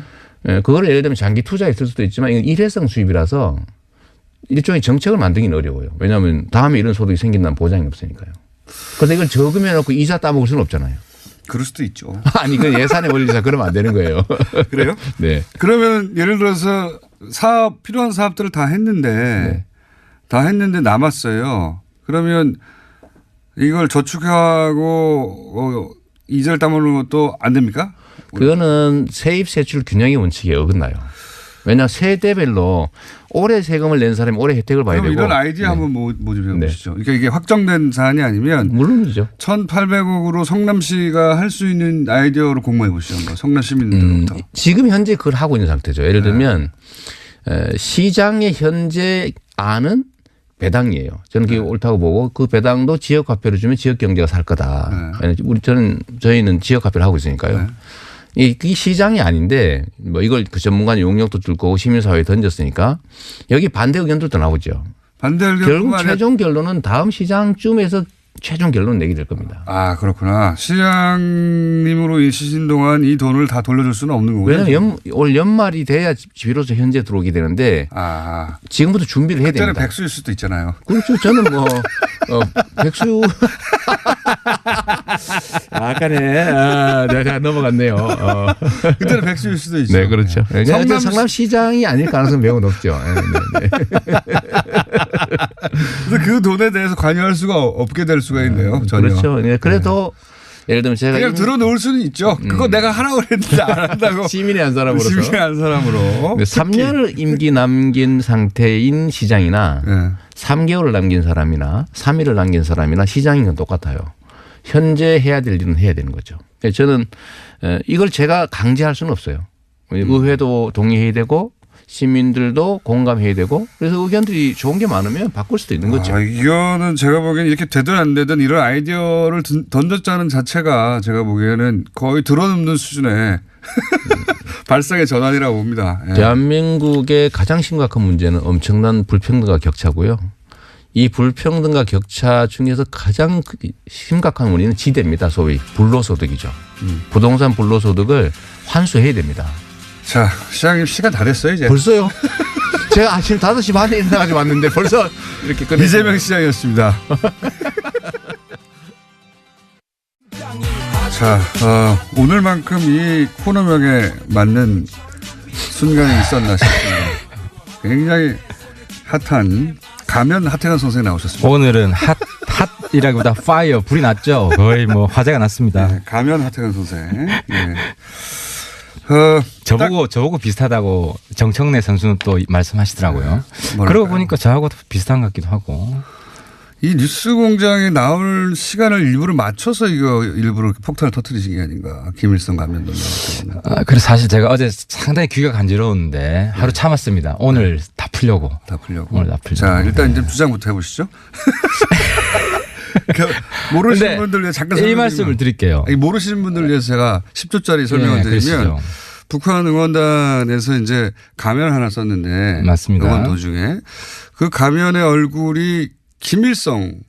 예, 그걸 예를 들면 장기 투자했을 수도 있지만 이건 일회성 수입이라서 일종의 정책을 만들기는 어려워요. 왜냐하면 다음에 이런 소득이 생긴다는 보장이 없으니까요. 그래서 이걸 저금해 놓고 이자 따먹을 수는 없잖아요. 그럴 수도 있죠. 아니 그 예산의 원리상 그러면 안 되는 거예요. 그래요? 네. 그러면 예를 들어서 필요한 사업들을 다 했는데 남았어요. 그러면 이걸 저축하고 이자를 따먹는 것도 안 됩니까? 그거는 세입 세출 균형의 원칙에 어긋나요. 왜냐하면 세대별로 올해 세금을 낸 사람이 올해 혜택을 봐야 그럼 되고. 이런 아이디어 한번 모집해 네. 보시죠. 그러니까 이게 확정된 사안이 아니면 물론이죠. 1,800억으로 성남시가 할 수 있는 아이디어로 공모해 보시죠. 성남 시민들부터. 지금 현재 그걸 하고 있는 상태죠. 예를 들면 시장의 현재 안은 배당이에요. 저는 그게 옳다고 보고 그 배당도 지역 화폐로 주면 지역 경제가 살 거다. 저희는 지역 화폐를 하고 있으니까요. 이 시장이 아닌데 뭐 이걸 그 전문가는 용역도 줄 거고 시민사회에 던졌으니까 여기 반대 의견들도 나오죠. 반대 의견 결국 최종 결론은 다음 시장쯤에서 최종 결론을 내게 될 겁니다. 아 그렇구나. 시장님으로 있으신 동안 이 돈을 다 돌려줄 수는 없는 거군요. 왜냐하면 올 연말이 돼야 비로소 현재 들어오게 되는데 지금부터 준비를 해야 됩니다. 그때는 백수일 수도 있잖아요. 그렇죠. 저는 뭐 백수. 아까네. 내가 넘어갔네요. 그때는 백수일 수도 있죠. 네, 그렇죠. 성남시장이 아닐 가능성은 매우 높죠. 네. 그래서 그 돈에 대해서 관여할 수가 없게 될 수가 있네요. 전혀. 그렇죠. 네, 그래도 예를 들면 제가 그냥 들어놓을 수는 있죠. 그거 내가 하라고 그랬는데 안 한다고. 시민의 한 사람으로서. 시민의 한 사람으로. 3년을 임기 남긴 상태인 시장이나 3개월을 남긴 사람이나 3일을 남긴 사람이나 시장인 건 똑같아요. 현재 해야 될 일은 해야 되는 거죠. 저는 이걸 제가 강제할 수는 없어요. 의회도 동의해야 되고 시민들도 공감해야 되고 그래서 의견들이 좋은 게 많으면 바꿀 수도 있는 거죠. 이거는 제가 보기에는 이렇게 되든 안 되든 이런 아이디어를 던졌자는 자체가 제가 보기에는 거의 들어눕는 수준의 발상의 전환이라고 봅니다. 예. 대한민국의 가장 심각한 문제는 엄청난 불평등과 격차고요. 이 불평등과 격차 중에서 가장 심각한 원인은 지대입니다. 소위 불로소득이죠. 부동산 불로소득을 환수해야 됩니다. 자, 시장님 시간 다 됐어요 이제. 벌써요? 제가 아침 5시 반에 일어나가지고 왔는데 벌써 이렇게 끝냈어요. 이재명 시장이었습니다. 자, 오늘만큼 이 코너명에 맞는 순간이 있었나 싶습니다. 굉장히 핫한 가면 하태관 선생님 나오셨습니다. 오늘은 핫이라기보다 파이어 불이 났죠. 거의 뭐 화제가 났습니다. 네, 가면 하태관 선생. 네. 저보고 비슷하다고 정청래 선수는 또 말씀하시더라고요. 그러고 보니까 저하고 비슷한 것 같기도 하고. 이 뉴스공장에 나올 시간을 일부러 맞춰서 일부러 폭탄을 터뜨리신 게 아닌가. 김일성 감면도. 그래서 사실 제가 어제 상당히 귀가 간지러웠는데 하루 참았습니다. 오늘 다 풀려고. 오늘 다 풀려고. 자, 일단 이제 주장부터 해보시죠. 모르시는 분들 위해 잠깐 이 말씀을 드릴게요. 모르시는 분들 위해서 제가 10초짜리 설명을 드리면 북한 응원단에서 이제 가면 하나 썼는데. 맞습니다. 응원 도중에. 그 가면의 얼굴이 김일성이다.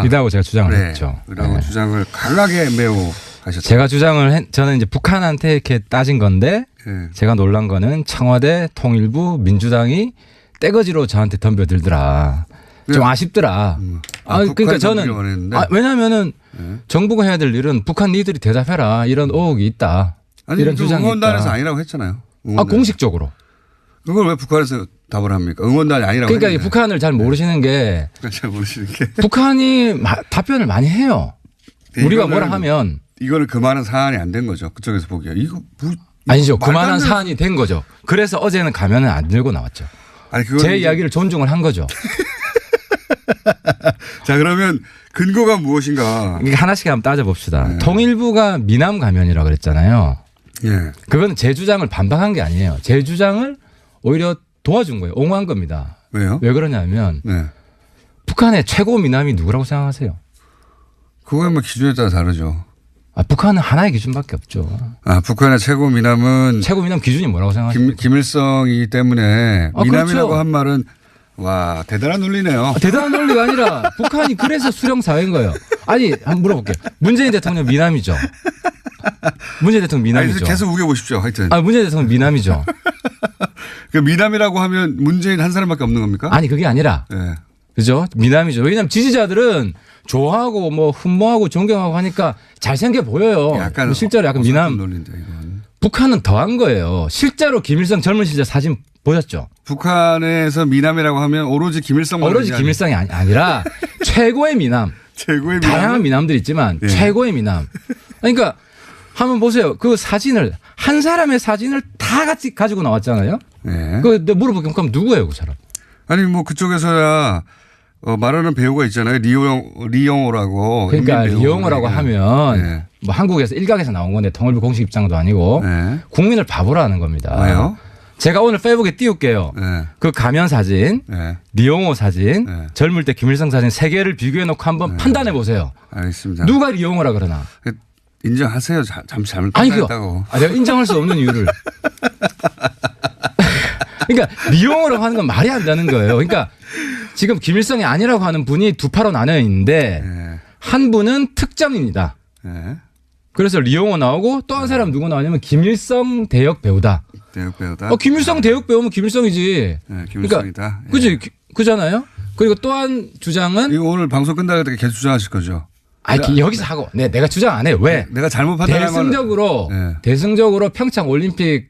이다고 제가 주장을 네. 했죠. 라고 네. 주장을 강하게 매우 하셨죠. 제가 저는 이제 북한한테 이렇게 따진 건데 네. 제가 놀란 거는 청와대, 통일부, 민주당이 떼거지로 저한테 덤벼들더라. 좀 네. 아쉽더라. 그러니까 북한이 저는 덤비려고 했는데. 왜냐하면은 네. 정부가 해야 될 일은 북한 니들이 대답해라. 이런 의혹이 있다. 아니, 이런 그 주장이 응원단에서 있다. 아니라고 했잖아요. 응원단. 공식적으로. 그걸 왜 북한에서 답을 합니까? 응원단이 아니라고 그러니까 이 했는데. 북한을 잘 모르시는 게 잘 모르시는 게. 북한이 답변을 많이 해요. 우리가 뭐라 이거는- 하면 이거는 그만한 사안이 안 된 거죠. 그쪽에서 보기에. 이거 아니죠. 말도 안 그만한 되는- 사안이 된 거죠. 그래서 어제는 가면은 안 들고 나왔죠. 아니, 그건 제 이제- 이야기를 존중을 한 거죠. 자, 그러면 근거가 무엇인가? 이게 하나씩 한번 따져봅시다. 네. 통일부가 미남 가면이라고 그랬잖아요. 예. 그건 제 주장을 반박한 게 아니에요. 제 주장을 오히려 도와준 거예요. 옹호한 겁니다. 왜요? 왜 그러냐면 네. 북한의 최고 미남이 누구라고 생각하세요? 그거는 뭐 기준에 따라 다르죠. 북한은 하나의 기준밖에 없죠. 북한의 최고 미남은 최고 미남 기준이 뭐라고 생각하세요? 김일성이기 때문에 아, 미남이라고 그렇죠. 한 말은 와, 대단한 논리네요. 대단한 논리가 아니라 북한이 그래서 수령 사회인 거예요. 아니, 한번 물어볼게요. 문재인 대통령 미남이죠. 문재인 대통령 아니, 미남이죠. 계속 우겨보십시오. 하여튼. 문재인 대통령 미남이죠. 그 미남이라고 하면 문재인 한 사람밖에 없는 겁니까? 아니, 그게 아니라. 네. 그죠? 미남이죠. 왜냐하면 지지자들은 좋아하고 뭐 흠모하고 존경하고 하니까 잘생겨 보여요. 약간 실제로 약간 미남. 논리인데 이건. 북한은 더한 거예요. 실제로 김일성 젊은 시절 사진 보셨죠? 북한에서 미남이라고 하면 오로지 김일성만 오로지 김일성이 아니라 최고의 미남. 최고의 미남. 다양한 미남들이 있지만 네. 최고의 미남. 그러니까 한번 보세요. 그 사진을 한 사람의 사진을 다 같이 가지고 나왔잖아요. 네. 내가 물어볼게요. 그럼 누구예요, 그 사람? 아니 뭐 그쪽에서야 말하는 배우가 있잖아요. 리영호라고. 그러니까 리용호라고 하면 네. 뭐 한국에서 일각에서 나온 건데 통일부 공식 입장도 아니고 네. 국민을 바보로 하는 겁니다. 왜요? 제가 오늘 페이북에 띄울게요. 네. 그 가면 사진, 네. 리용호 사진, 네. 젊을 때 김일성 사진 세 개를 비교해 놓고 한번 판단해 보세요. 알겠습니다. 누가 리용호라 그러나? 인정하세요. 잠시 잘못 아니 그거 판단했다고. 내가 인정할 수 없는 이유를. 그러니까 리용호라고 하는 건 말이 안 되는 거예요. 그러니까 지금 김일성이 아니라고 하는 분이 두 파로 나뉘어 있는데 네. 한 분은 특정인이다. 네. 그래서 리용호 나오고 또 한 사람 누구 나오냐면 김일성 대역 배우다. 대역 배우다. 김일성 대역 배우면 김일성이지. 네, 김일성이다. 그러니까, 그지? 그잖아요. 그리고 또 한 주장은 이거 오늘 방송 끝날 때 계속 주장하실 거죠? 여기서 하고 내가 주장 안 해요. 왜? 내가 잘못 판단한 건 대승적으로 평창 올림픽이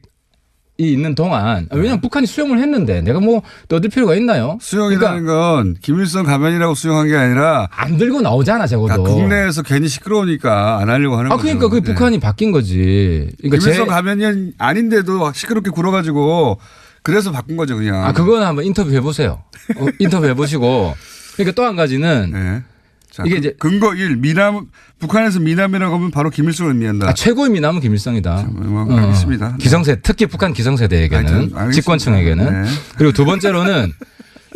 있는 동안 왜냐하면 북한이 수용을 했는데 내가 뭐 떠들 필요가 있나요? 수용이라는 그러니까 건 김일성 가면이라고 수용한 게 아니라 안 들고 나오잖아 적어도. 국내에서 괜히 시끄러우니까 안 하려고 하는 거죠. 그러니까 그 북한이 바뀐 거지. 그러니까 김일성 가면이 아닌데도 시끄럽게 굴어가지고 그래서 바꾼 거죠 그냥. 그거는 한번 인터뷰 해보세요. 인터뷰 해보시고. 그러니까 또 한 가지는 네. 자, 이게 이제 근거 1. 북한에서 미남이라고 하면 바로 김일성을 의미한다. 최고의 미남은 김일성이다. 알겠습니다. 기성세 특히 북한 기성세대에게는 알겠습니다. 집권층에게는 네. 그리고 두 번째로는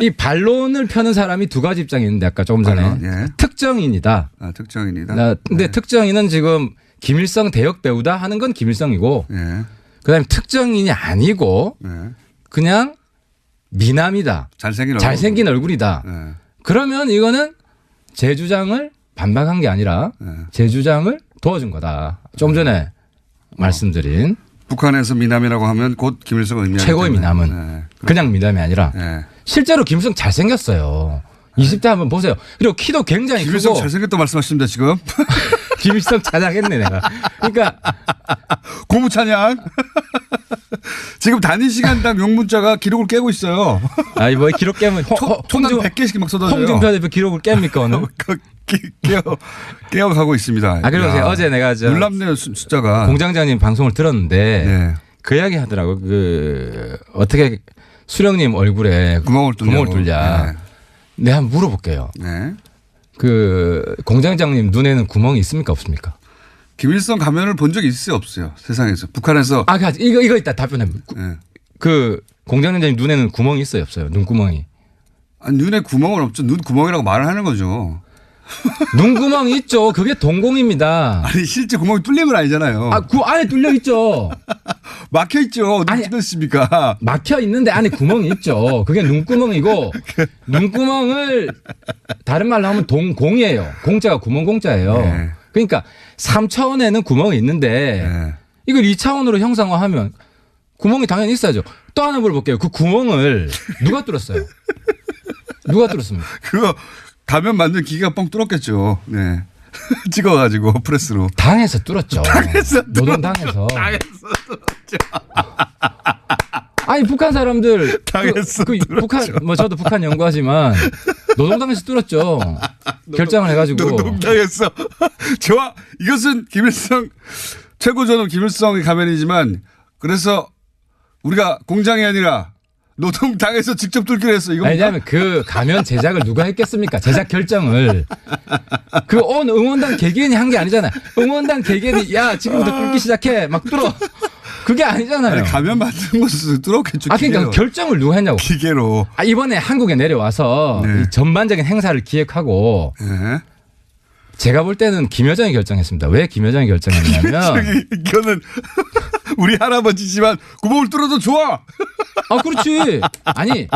이 반론을 펴는 사람이 두 가지 입장이 있는데 아까 조금 전에 예. 특정인이다. 특정인이다. 근데 특정인은 지금 김일성 대역 배우다 하는 건 김일성이고 예. 그다음에 특정인이 아니고 예. 그냥 미남이다. 잘생긴 얼굴이다. 예. 그러면 이거는 제 주장을 반박한 게 아니라 제 주장을 도와준 거다. 좀 전에 말씀드린 북한에서 미남이라고 하면 곧 김일성을 의미하기 최고의 때문에. 미남은 그냥 미남이 아니라 실제로 김일성 잘생겼어요. 20대 한번 보세요. 그리고 키도 굉장히 김일성 크고. 잘생겼다고 말씀하십니다 지금. 김일성 찬양했네 내가. 그러니까 고무찬양. 지금 단위 시간당 용문자가 기록을 깨고 있어요. 뭐 기록 깨면 총당 100개씩 막 쏟아져요. 홍준표 대표 기록을 깹니까 오늘? 깨어가고 있습니다. 그리고 어제 내가 놀랍네요 숫자가. 공장장님 방송을 들었는데 네. 그 이야기 하더라고. 어떻게 수령님 얼굴에 구멍을 뚫냐. 네. 내가 한번 물어볼게요. 네. 공장장님 눈에는 구멍이 있습니까 없습니까? 김일성 가면을 본 적이 있어요 없어요 세상에서 북한에서. 이거 있다 답변해. 네. 공장장님 눈에는 구멍이 있어요 없어요? 눈구멍이. 눈에 구멍은 없죠. 눈 구멍이라고 말을 하는 거죠. 눈구멍이 있죠. 그게 동공입니다. 실제 구멍이 뚫린 건 아니잖아요. 그 안에 뚫려 있죠. 막혀 있죠. 어디 아니, 찍었습니까? 막혀 있는데 안에 구멍이 있죠. 그게 눈구멍이고 눈구멍을 다른 말로 하면 공이에요. 공자가 구멍 공자예요. 네. 그러니까 3차원에는 구멍이 있는데 네. 이걸 2차원으로 형상화하면 구멍이 당연히 있어야죠. 또 하나 물어볼게요. 그 구멍을 누가 뚫었어요? 누가 뚫었습니까? 그거 가면 만든 기계가 뻥 뚫었겠죠. 네. 찍어가지고 프레스로. 당에서 뚫었죠. 당에서 노동당에서. 당에서 아니 북한 사람들 당에서 북한 뭐 저도 북한 연구하지만 노동당에서 뚫었죠. 결정을 해가지고. 노동당에서 좋아. 이것은 김일성 최고전업 김일성의 가면이지만 그래서 우리가 공장이 아니라 노동당에서 직접 뚫기로 했어. 이거. 왜냐하면 그 가면 제작을 누가 했겠습니까? 제작 결정을. 그 온 응원단 개개인이 한 게 아니잖아요. 응원단 개개인이 야 지금부터 뚫기 시작해 막 뚫어. 그게 아니잖아요. 아니, 가면 만든 것을 뚫었겠죠. 그러니까 기계로. 결정을 누가 했냐고. 기계로. 이번에 한국에 내려와서 네. 이 전반적인 행사를 기획하고 네. 제가 볼 때는 김여정이 결정했습니다. 왜 김여정이 결정했냐면 이거는 우리 할아버지지만 구멍을 뚫어도 좋아. 그렇지. 아니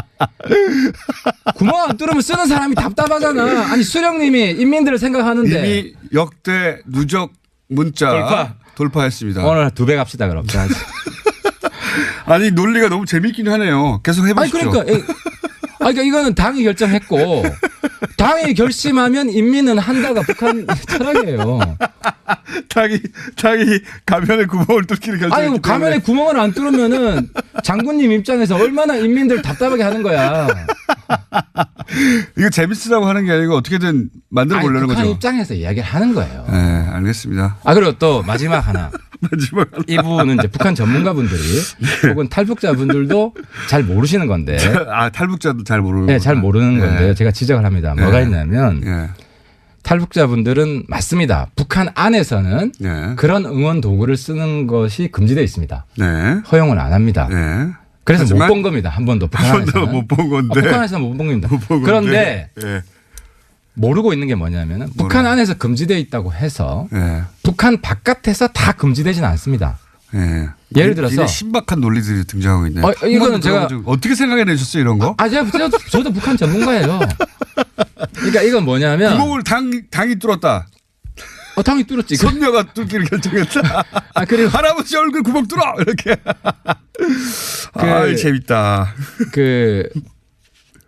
구멍 안 뚫으면 쓰는 사람이 답답하잖아. 아니 수령님이 인민들을 생각하는데 이미 역대 누적 문자 돌파했습니다. 오늘 2배 갑시다 그럼. 아니 논리가 너무 재밌긴 하네요. 계속 해보시죠. 그러니까 이거는 당이 결정했고 당이 결심하면 인민은 한다가 북한 철학이에요. 당이 가면에 구멍을 뚫기를 결정했기 아니 가면에 때문에. 구멍을 안 뚫으면은 장군님 입장에서 얼마나 인민들 답답하게 하는 거야. 이거 재밌으라고 하는 게 아니고 어떻게든 만들어 보려는 북한 거죠. 입장에서 이야기를 하는 거예요. 네, 알겠습니다. 그리고 또 마지막 하나. 마지막 이 부분은 이제 북한 전문가분들이 혹은 탈북자분들도 잘 모르시는 건데. 탈북자도 잘 모르는 네, 잘 모르는 거구나. 건데 네. 제가 지적을 합니다. 뭐가 있냐면 네. 탈북자분들은 맞습니다. 북한 안에서는 네. 그런 응원 도구를 쓰는 것이 금지되어 있습니다. 네. 허용을 안 합니다. 네. 그래서 못 하지만 본 겁니다. 한 번도 북한 한 번도 안에서는. 못 본 건데. 북한 안에서는 못 본 겁니다. 못 본 건데. 그런데 네. 모르고 있는 게 뭐냐면 북한 안에서 금지되어 있다고 해서 네. 북한 바깥에서 다 금지되지는 않습니다. 네. 예를 들어서 굉장히 신박한 논리들이 등장하고 있네요. 이거는 제가 어떻게 생각해내셨어요 이런 거? 저도 북한 전문가예요. 그러니까 이건 뭐냐면 구멍을 당이 뚫었다. 당이 뚫었지. 손녀가 뚫기를 결정했다. 그리고 할아버지 얼굴 구멍 뚫어 이렇게. 재밌다.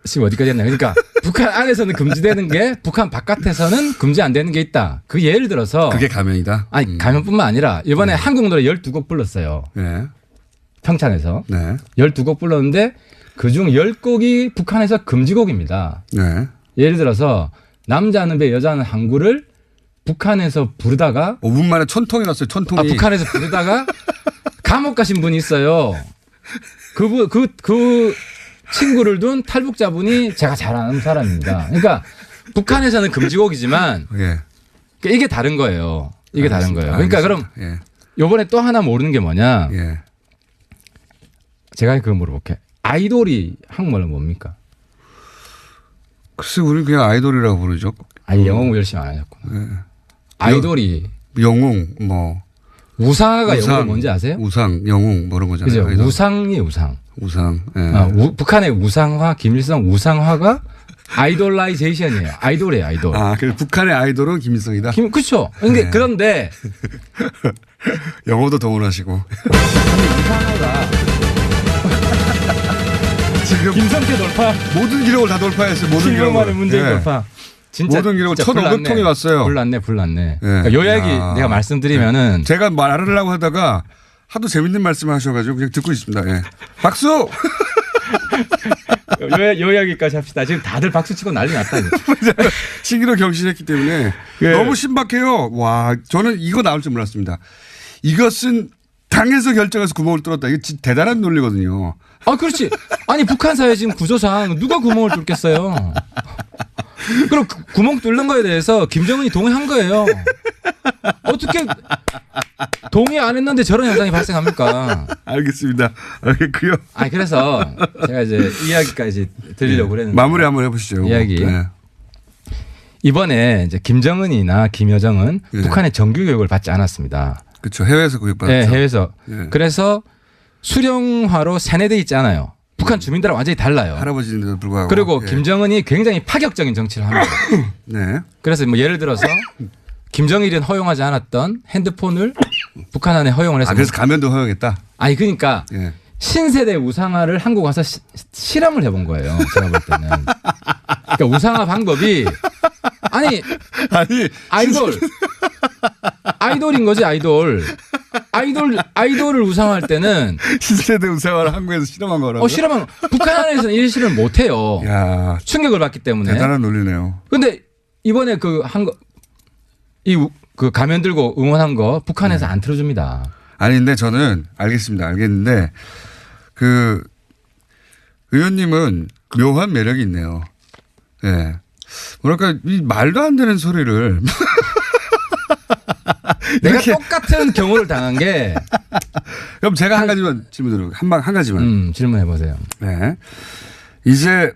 지금 어디까지 했나요? 그러니까 북한 안에서는 금지되는 게 북한 바깥에서는 금지 안 되는 게 있다. 그 예를 들어서 그게 가면이다. 가면뿐만 아니라 이번에 한국 노래 12곡 불렀어요. 네. 평창에서. 네. 12곡 불렀는데 그중 10곡이 북한에서 금지곡입니다. 네. 예를 들어서 남자는 배 여자는 항구를 북한에서 부르다가 5분 만에 천통이 났어요. 천통이. 북한에서 부르다가 감옥 가신 분이 있어요. 그 친구를 둔 탈북자분이 제가 잘 아는 사람입니다. 그러니까 북한에서는 금지곡이지만 예. 이게 다른 거예요. 이게 다른 거예요. 그러니까 알겠습니다. 그럼 요번에 또 하나 모르는 게 뭐냐. 예. 제가 그거 물어볼게요. 아이돌이 한국말로 뭡니까? 글쎄 우리는 그냥 아이돌이라고 부르죠. 영어 공부 열심히 안 하셨구나. 예. 아이돌이 영웅 뭐. 우상화가 영어로 뭔지 아세요? 우상, 영웅 뭐 이런 거잖아요. 그죠. 아이돌. 우상이 우상. 우상. 예. 북한의 우상화, 김일성 우상화가 아이돌라이제이션이에요. 아이돌이에요, 아이돌. 그래서 북한의 아이돌은 김일성이다. 그렇죠. 네. 그런데 영어도 동원하시고. 우상화가 지금 김성태 돌파. 모든 기록을 다 돌파했어요. 모든 기록을. 7년 만에 문재인 예. 돌파. 진짜 모든 기록을 진짜 1,500통이 왔어요. 불났네. 예. 그러니까 요약이 내가 말씀드리면은 제가 말하려고 하다가 하도 재밌는 말씀을 하셔가지고 그냥 듣고 있습니다. 예. 박수! 요약이까지 합시다. 지금 다들 박수 치고 난리 났다. 신기로 경신했기 때문에 너무 신박해요. 와, 저는 이거 나올 줄 몰랐습니다. 이것은 당에서 결정해서 구멍을 뚫었다. 이거 진짜 대단한 논리거든요. 그렇지. 아니 북한 사회 지금 구조상 누가 구멍을 뚫겠어요. 그럼 구멍 뚫는 거에 대해서 김정은이 동의한 거예요. 어떻게 동의 안 했는데 저런 현상이 발생합니까? 알겠습니다. 알겠고요. 그래서 제가 이제 이야기까지 드리려고 그랬는데 마무리 한번 해보시죠. 이야기. 네. 이번에 이제 김정은이나 김여정은 네. 북한의 정규 교육을 받지 않았습니다. 그렇죠. 해외에서 교육받았죠. 네, 해외에서. 네. 그래서 수령화로 세뇌돼 있지 않아요. 북한 주민들하고 완전히 달라요. 할아버지인데도 불구하고. 그리고 예. 김정은이 굉장히 파격적인 정치를 합니다. 네. 그래서 뭐 예를 들어서 김정일은 허용하지 않았던 핸드폰을 북한안에 허용을 해서 그래서 가면도 허용했다. 아니 그러니까 예. 신세대 우상화를 한국 와서 실험을 해본 거예요. 제가 볼 때는. 그러니까 우상화 방법이 아니 아이돌인 거지 아이돌을 우상화할 때는 신세대 우상화를 한국에서 실험한 거라고. 실험은 북한 안에서는 이 실험을 못 해요. 야, 충격을 받기 때문에. 대단한 논리네요. 근데 이번에 그 가면 들고 응원한 거 북한에서 안 틀어줍니다. 아니 근데 저는 알겠는데 그 의원님은 묘한 매력이 있네요. 예. 뭐랄까 이 말도 안 되는 소리를 내가 똑같은 경우를 당한 게 그럼 제가 한 가지만 질문 드려볼게요. 한 가지만. 질문해 보세요. 네. 이제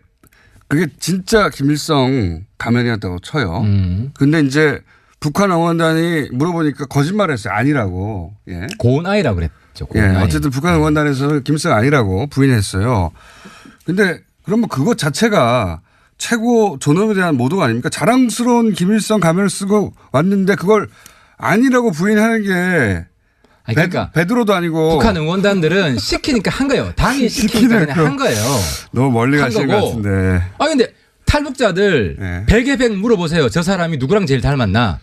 그게 진짜 김일성 가면이었다고 쳐요. 근데 이제 북한 응원단이 물어보니까 거짓말했어요. 아니라고. 예. 고운 아이라고 그랬죠. 예. 어쨌든 북한 응원단에서는 김일성 아니라고 부인했어요. 근데 그러면 그것 자체가 최고 존엄에 대한 모독 아닙니까? 자랑스러운 김일성 가면을 쓰고 왔는데 그걸 아니라고 부인하는 게 그러니까 베드로도 아니고 북한 응원단들은 시키니까 한 거예요. 당이 시키니까 그냥 한 거예요. 너무 멀리 가시는 것 같은데. 근데 탈북자들 네. 100에 100 물어보세요. 저 사람이 누구랑 제일 닮았나?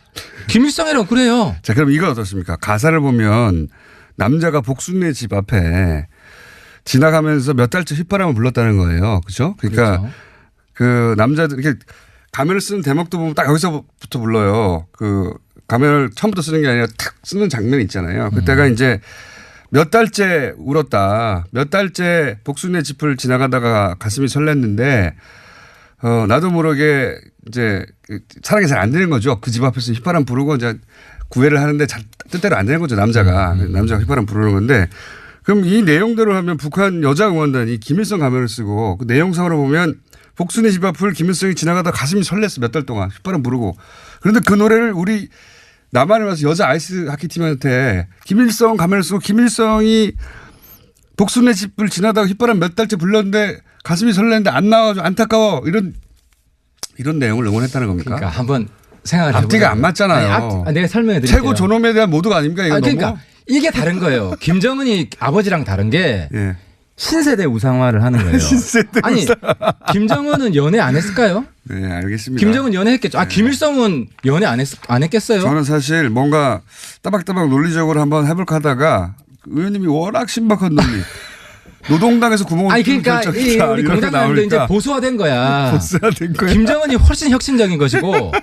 김일성이라고 그래요. 자, 그럼 이건 어떻습니까? 가사를 보면 남자가 복순네 집 앞에 지나가면서 몇 달째 휘파람을 불렀다는 거예요. 그렇죠? 그러니까 그렇죠. 그 남자들 이렇게 가면을 쓰는 대목도 보면 딱 여기서부터 불러요. 그 가면을 처음부터 쓰는 게 아니라 탁 쓰는 장면이 있잖아요. 그때가 이제 몇 달째 울었다. 몇 달째 복순네 집을 지나가다가 가슴이 설렜는데 나도 모르게 이제 사랑이 잘 안 되는 거죠. 그 집 앞에서 휘파람 부르고 이제 구애를 하는데 뜻대로 안 되는 거죠. 남자가 휘파람 부르는 건데 그럼 이 내용대로 하면 북한 여자 응원단이 김일성 가면을 쓰고 그 내용상으로 보면 복순의 집 앞을 김일성이 지나가다 가슴이 설렜어. 몇 달 동안 휘파람 부르고. 그런데 그 노래를 우리 남한에 와서 여자 아이스 하키 팀한테 김일성 가면을 쓰고 김일성이 복순의 집을 지나다가 휘파람 몇 달째 불렀는데 가슴이 설레는데 안 나와가지고 안타까워 이런 내용을 응원했다는 겁니까? 그러니까 한번 생각을 해보세요. 앞뒤가 안 맞잖아요. 내가 설명해 드릴게요. 최고 존엄에 대한 모두가 아닙니까? 이거 그러니까 너무? 이게 다른 거예요. 김정은이 아버지랑 다른 게 예. 신세대 우상화를 하는 거예요. 신세대 아니 김정은은 연애 안 했을까요? 네, 알겠습니다. 김정은 연애했겠죠. 김일성은 연애 안 했겠어요? 저는 사실 뭔가 따박따박 논리적으로 한번 해볼까 하다가 의원님이 워낙 신박한 논리. 노동당에서 구멍을 뚫는 그러니까 결정이다. 우리 이렇게 공장장도 이제 나오니까 보수화된 거야. 보수화된 거야. 김정은이 훨씬 혁신적인 것이고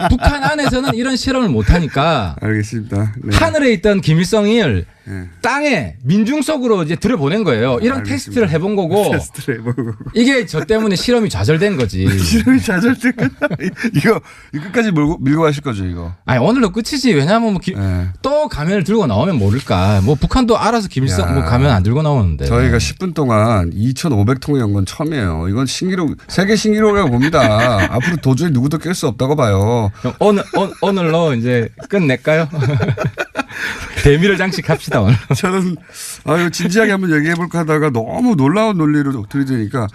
북한 안에서는 이런 실험을 못 하니까 알겠습니다. 네. 하늘에 있던 김일성을 네. 땅에 민중 속으로 이제 들여보낸 거예요. 이런 알겠습니다. 테스트를 해본 거고 테스트를 해보고. 이게 저 때문에 실험이 좌절된 거지. 실험이 좌절된 거 이거 끝까지 밀고 가실 거죠 이거. 아니 오늘로 끝이지. 왜냐하면 뭐 네. 또 가면을 들고 나오면 모를까. 뭐 북한도 알아서 김일성 뭐 가면 안 들고 나오는데. 저희가 10분 동안 2,500통의 연건 처음이에요. 이건 신기록 세계 신기록이라고 봅니다. 앞으로 도저히 누구도 깰 수 없다고 봐요. 오늘로 이제 끝낼까요? 대미를 장식합시다 오늘. 저는 진지하게 한번 얘기해 볼까 하다가 너무 놀라운 논리로 들이대니까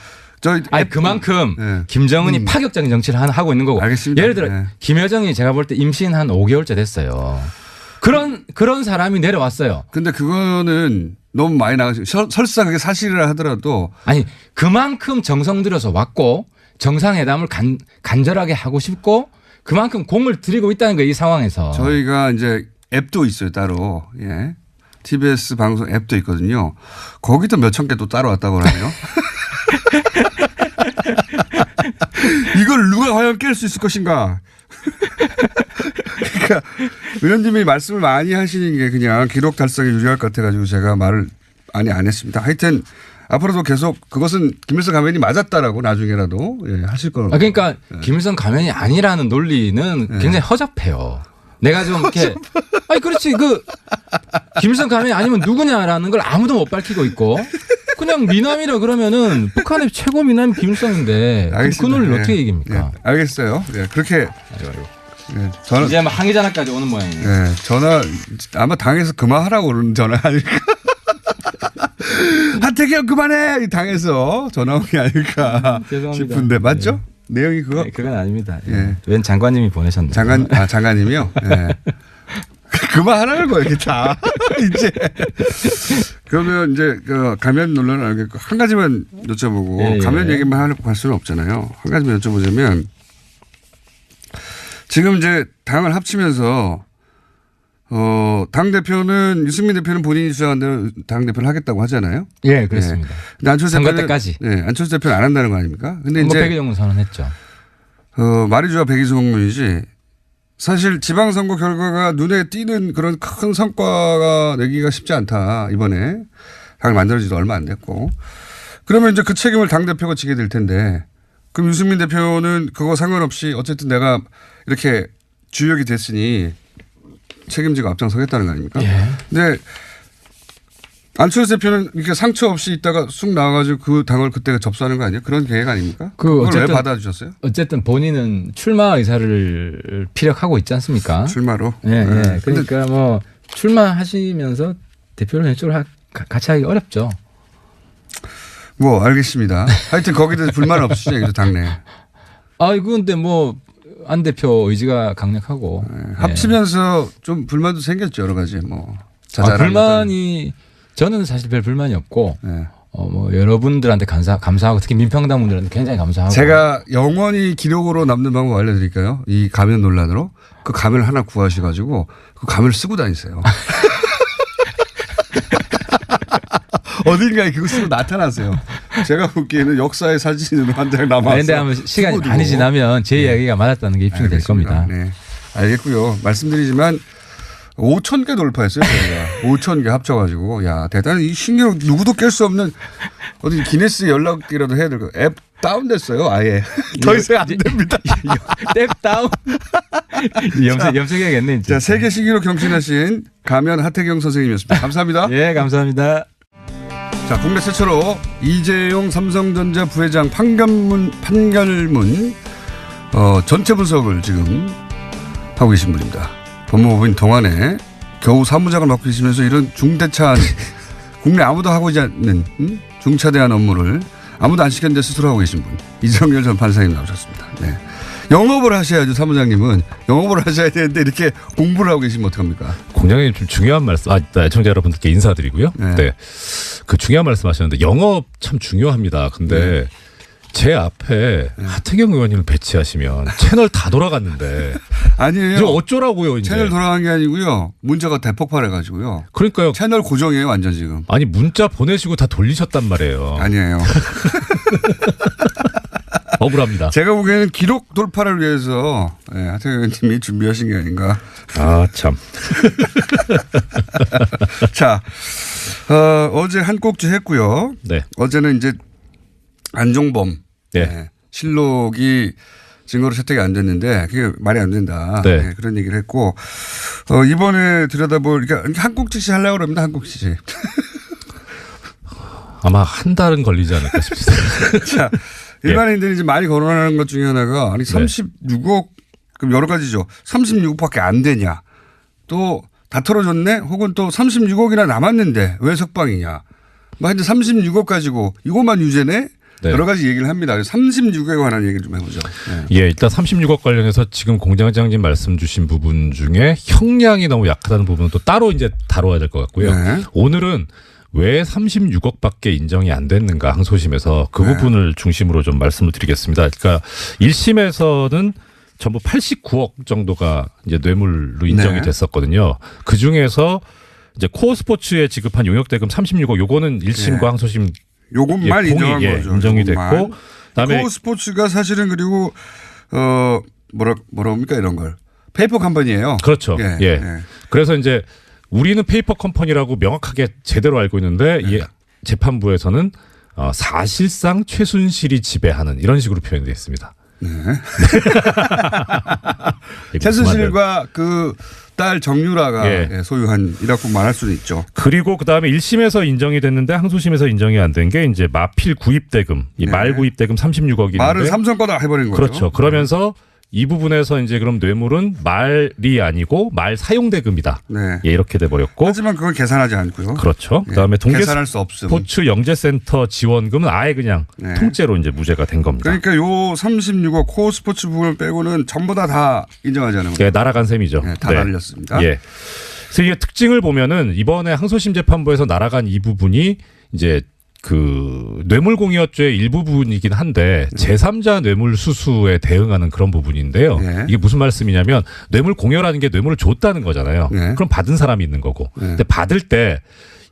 그만큼 네. 김정은이 파격적인 정치를 하고 있는 거고. 알겠습니다. 예를 들어 네. 김여정이 제가 볼 때 임신 한 5개월째 됐어요. 그런 사람이 내려왔어요. 근데 그거는 너무 많이 나가죠. 설사 그게 사실이라 하더라도 아니 그만큼 정성 들여서 왔고 정상회담을 간절하게 하고 싶고 그만큼 공을 들이고 있다는 거예요. 이 상황에서. 저희가 이제 앱도 있어요 따로. 예. TBS 방송 앱도 있거든요. 거기도 몇천 개 또 따로 왔다고 하네요. 이걸 누가 과연 깰 수 있을 것인가. 그러니까 의원님이 말씀을 많이 하시는 게 그냥 기록 달성에 유리할 것 같아가지고 제가 말을 많이 안 했습니다. 하여튼 앞으로도 계속 그것은 김일성 가면이 맞았다라고 나중에라도 하실 거라고. 그러니까 김일성 가면이 아니라는 논리는 굉장히 허접해요. 내가 좀 이렇게 그렇지 김일성 가면이 아니면 누구냐라는 걸 아무도 못 밝히고 있고 그냥 미남이라 그러면은 북한의 최고 미남이 김일성인데 그 논리를 어떻게 얘기합니까? 알겠어요. 그렇게 저는 이제 막 항의 전화까지 오는 모양이에요. 전화 아마 당에서 그만하라고 그러는 전화 아닐까. 하태경 그만해 당해서 전화 온 게 아닐까 죄송합니다. 싶은데 맞죠? 네. 내용이 그거? 네, 그건 아닙니다. 예. 웬 장관님이 보내셨나요? 장관님이요? 예. 그만하라는 거예요, 이게 다. 이제. 그러면 이제 그 가면 논란을 알겠고 한 가지만 여쭤보고 예, 예. 가면 얘기만 하려고 할 수는 없잖아요. 한 가지만 여쭤보자면 지금 이제 당을 합치면서 당대표는 유승민 대표는 본인이 주장한 대로 당대표를 하겠다고 하잖아요. 예, 그렇습니다. 근데 안철수 선거 대표는 때까지. 네, 안철수 대표는 안 한다는 거 아닙니까? 근데 선거 이제 폐기정문 선언했죠. 말이 좋아 백이성문이지 사실 지방선거 결과가 눈에 띄는 그런 큰 성과가 내기가 쉽지 않다. 이번에 당을 만들어지도 얼마 안 됐고 그러면 이제 그 책임을 당대표가 지게 될 텐데 그럼 유승민 대표는 그거 상관없이 어쨌든 내가 이렇게 주역이 됐으니 책임지고 앞장서겠다는 거 아닙니까? 예. 근데 안철수 대표는 이렇게 상처 없이 있다가 쑥 나와가지고 그 당을 그때 접수하는 거 아니에요? 그런 계획 아닙니까? 그걸 왜 받아주셨어요? 어쨌든 본인은 출마 의사를 피력하고 있지 않습니까? 출마로. 예, 예. 그러니까 뭐 출마하시면서 대표를 왼쪽으로 같이 하기 어렵죠. 뭐 알겠습니다. 하여튼 거기에 대해서 불만 없으시죠? 여기서 당내. 근데 뭐 안 대표 의지가 강력하고 합치면서 좀 불만도 생겼죠. 여러 가지 뭐. 불만이 저는 사실 별 불만이 없고 네. 뭐 여러분들한테 감사하고 특히 민평당 분들한테 굉장히 감사하고 제가 영원히 기록으로 남는 방법 알려드릴까요? 이 가면 논란으로 그 가면을 하나 구하셔가지고 그 가면을 쓰고 다니세요. 어딘가에 그거 쓰고 나타나세요. 제가 보기에는 역사의 사진으로 한 장 남았어요. 그런데 아마 시간이 많이 지나면 제 이야기가 맞았다는 게 입증이 될 겁니다. 네. 알겠고요. 말씀드리지만 5,000개 돌파했어요. 저희가. 5,000개 합쳐가지고. 야, 대단히 이 신기록 누구도 깰 수 없는 어디 기네스 연락이라도 해야 될 거. 앱 다운됐어요. 아예. 더 이상 안 됩니다. 탭 다운. 염색해야겠네. 이제. 자, 세계 신기록 경신하신 가면 하태경 선생님이었습니다. 감사합니다. 예, 감사합니다. 자, 국내 최초로 이재용 삼성전자 부회장 판결문 전체 분석을 지금 하고 계신 분입니다. 법무부인 동안에 겨우 사무장을 맡고 계시면서 이런 중대차한 국내 아무도 하고 있지 않는 중차대한 업무를 아무도 안 시켰는데 스스로 하고 계신 분 이정열 전 판사님 나오셨습니다. 네. 영업을 하셔야죠. 사무장님은 영업을 하셔야 되는데 이렇게 공부를 하고 계시면 어떡합니까? 공장님 좀 중요한 말씀, 애청자 여러분들께 인사드리고요. 네. 네. 그 중요한 말씀 하셨는데 영업 참 중요합니다. 근데 제 앞에 하태경 의원님을 배치하시면 채널 다 돌아갔는데 아니에요. 이제 어쩌라고요, 이제. 채널 돌아간 게 아니고요. 문자가 대폭발해가지고요. 그러니까요. 채널 고정이에요. 완전 지금. 아니 문자 보내시고 다 돌리셨단 말이에요. 아니에요. 억울합니다. 제가 보기에는 기록 돌파를 위해서 하태경 의원님이 준비하신 게 아닌가. 아 참. 자, 어제 한 꼭지 했고요. 네. 어제는 이제 안종범 네. 실록이 증거로 채택이 안 됐는데 그게 말이 안 된다. 네. 네, 그런 얘기를 했고 이번에 들여다볼 그러니까 한 꼭지씩 하려고 합니다. 한 꼭지씩. 아마 한 달은 걸리지 않을까 싶습니다. 자, 일반인들이 이제 많이 거론하는 것 중에 하나가 아니 36억 그럼 여러 가지죠. 36억밖에 안 되냐. 또 다 털어줬네. 혹은 또 36억이나 남았는데 왜 석방이냐. 뭐 하여튼 36억 가지고 이것만 유죄네. 네. 여러 가지 얘기를 합니다. 36억에 관한 얘기를 좀 해보죠. 네. 예, 일단 36억 관련해서 지금 공장장님 말씀 주신 부분 중에 형량이 너무 약하다는 부분은 또 따로 이제 다뤄야 될 것 같고요. 네. 오늘은 왜 36억밖에 인정이 안 됐는가 항소심에서 그 부분을 중심으로 좀 말씀을 드리겠습니다. 그러니까 1심에서는 전부 89억 정도가 이제 뇌물로 인정이 됐었거든요. 그 중에서 이제 코어 스포츠에 지급한 용역 대금 36억 요거는 1심과 항소심 요것만 인정한 거죠. 인정이 요것만. 됐고 그다음에 코어 스포츠가 사실은 그리고 뭐랍니까 이런 걸 페이퍼 컴퍼니예요. 그렇죠. 예. 예. 예. 그래서 이제 우리는 페이퍼 컴퍼니라고 명확하게 제대로 알고 있는데 이 재판부에서는 사실상 최순실이 지배하는 이런 식으로 표현되어 있습니다. 네. 최순실과 그 딸 정유라가 소유한 이라고 말할 수는 있죠. 그리고 그다음에 1심에서 인정이 됐는데 항소심에서 인정이 안 된 게 이제 마필 구입 대금, 이 말 구입 대금 36억인데 말은 삼성 거다 해버린 거죠. 그렇죠. 그러면서 이 부분에서 이제 그럼 뇌물은 말이 아니고 말 사용대금이다. 네. 예, 이렇게 돼 버렸고. 하지만 그걸 계산하지 않고요. 그렇죠. 예. 그다음에 동계 계산할 수 없음. 스포츠 영재센터 지원금은 아예 그냥 네. 통째로 이제 무죄가 된 겁니다. 그러니까 요 36억 코어 스포츠 부분을 빼고는 전부 다 인정하지 않은 거예요. 예, 날아간 셈이죠. 네, 다 날렸습니다. 예. 그래서 이게 특징을 보면은 이번에 항소심 재판부에서 날아간 이 부분이 이제 그 뇌물공여죄의 일부분이긴 한데 제3자 뇌물수수에 대응하는 그런 부분인데요. 네. 이게 무슨 말씀이냐면 뇌물공여라는 게 뇌물을 줬다는 거잖아요. 네. 그럼 받은 사람이 있는 거고. 근데 받을 때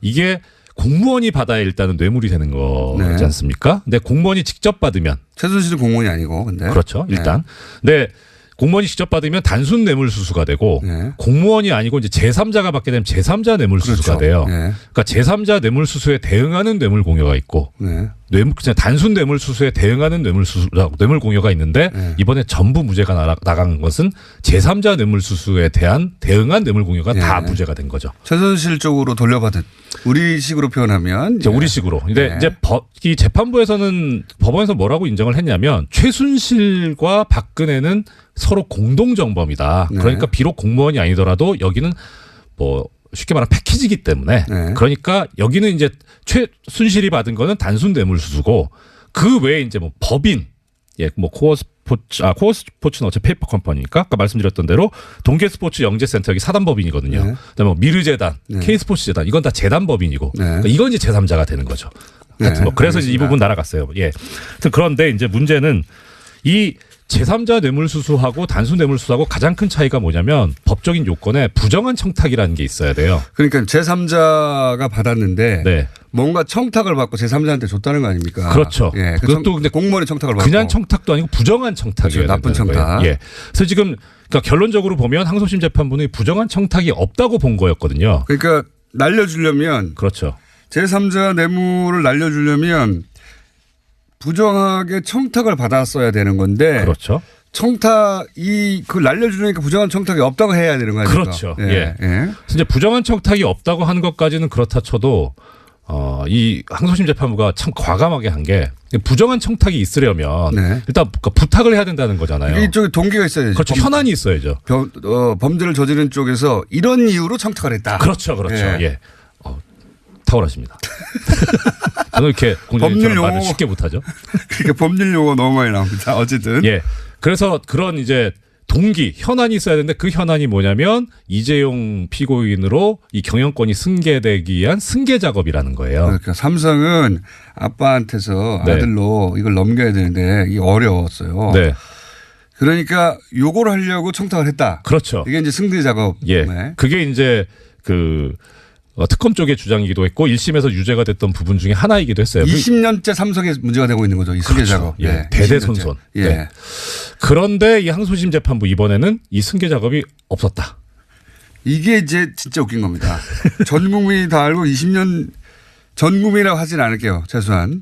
이게 공무원이 받아야 일단은 뇌물이 되는 거지 네. 않습니까? 근데 공무원이 직접 받으면 최순실은 공무원이 아니고 근데 그렇죠. 일단. 근데 공무원이 직접 받으면 단순 뇌물수수가 되고 네. 공무원이 아니고 이제 제3자가 받게 되면 제3자 뇌물수수가 그렇죠. 돼요. 네. 그러니까 제3자 뇌물수수에 대응하는 뇌물공여가 있고 네. 그냥 단순 뇌물수수에 대응하는 뇌물공여가 있는데 네. 이번에 전부 무죄가 나간 것은 제3자 뇌물수수에 대한 대응한 뇌물공여가 네. 다 무죄가 된 거죠. 최순실 쪽으로 돌려받은 우리식으로 표현하면 이제 우리식으로. 근데 네. 이제 이 재판부에서는 법원에서 뭐라고 인정을 했냐면 최순실과 박근혜는 서로 공동정범이다. 네. 그러니까 비록 공무원이 아니더라도 여기는 뭐 쉽게 말하면 패키지이기 때문에 네. 그러니까 여기는 이제 최순실이 받은 거는 단순 뇌물수수고 그 외에 이제 뭐 법인 뭐 코어 스포츠는 어차피 페이퍼 컴퍼니니까 아까 말씀드렸던 대로 동계스포츠 영재센터 여기 사단법인이거든요. 네. 그다음에 뭐 미르재단, 네. K스포츠재단 이건 다 재단법인이고 네. 그러니까 이건 이제 제3자가 되는 거죠. 하여튼 뭐 그래서 이제 이 알겠습니다. 부분 날아갔어요. 예. 하여튼 그런데 이제 문제는 이 제3자 뇌물수수하고 단순 뇌물수수하고 가장 큰 차이가 뭐냐면 법적인 요건에 부정한 청탁이라는 게 있어야 돼요. 그러니까 제3자가 받았는데 네. 뭔가 청탁을 받고 제3자한테 줬다는 거 아닙니까? 그렇죠. 예. 그것도 근데 공무원이 청탁을 받고 그냥 청탁도 아니고 부정한 청탁이에요. 그렇죠. 나쁜 청탁. 예. 그래서 지금 그러니까 결론적으로 보면 항소심 재판부는 부정한 청탁이 없다고 본 거였거든요. 그러니까 날려주려면 그렇죠. 제3자 뇌물을 날려주려면 부정하게 청탁을 받았어야 되는 건데 그렇죠. 청탁이 그걸 날려주니까 부정한 청탁이 없다고 해야 되는 거 아닙니까? 그렇죠. 예. 예. 예. 이제 부정한 청탁이 없다고 하는 것까지는 그렇다 쳐도 이 항소심 재판부가 참 과감하게 한 게 부정한 청탁이 있으려면 네. 일단 부탁을 해야 된다는 거잖아요. 이쪽에 동기가 있어야죠. 그렇죠. 현안이 있어야죠. 범죄를 저지른 쪽에서 이런 이유로 청탁을 했다. 그렇죠. 그렇죠. 예. 예. 탁월하십니다. 저는 이렇게 공정위처럼 법률 말을 용어. 쉽게 못하죠. 그러니까 법률 용어 너무 많이 나옵니다. 어쨌든. 예. 그래서 그런 이제 동기, 현안이 있어야 되는데 그 현안이 뭐냐면 이재용 피고인으로 이 경영권이 승계되기 위한 승계 작업이라는 거예요. 그러니까 삼성은 아빠한테서 네. 아들로 이걸 넘겨야 되는데 이게 어려웠어요. 네. 그러니까 요걸 하려고 청탁을 했다. 그렇죠. 이게 이제 승계 작업. 예. 네. 그게 이제 특검 쪽의 주장이기도 했고 1심에서 유죄가 됐던 부분 중에 하나이기도 했어요. 20년째 삼성에 문제가 되고 있는 거죠. 이 승계 그렇죠. 작업. 예. 네. 대대손손. 20년째. 예. 네. 그런데 이 항소심 재판부 이번에는 이 승계 작업이 없었다. 이게 이제 진짜 웃긴 겁니다. 전 국민이 다 알고 20년 전 국민이라고 하진 않을게요. 최소한.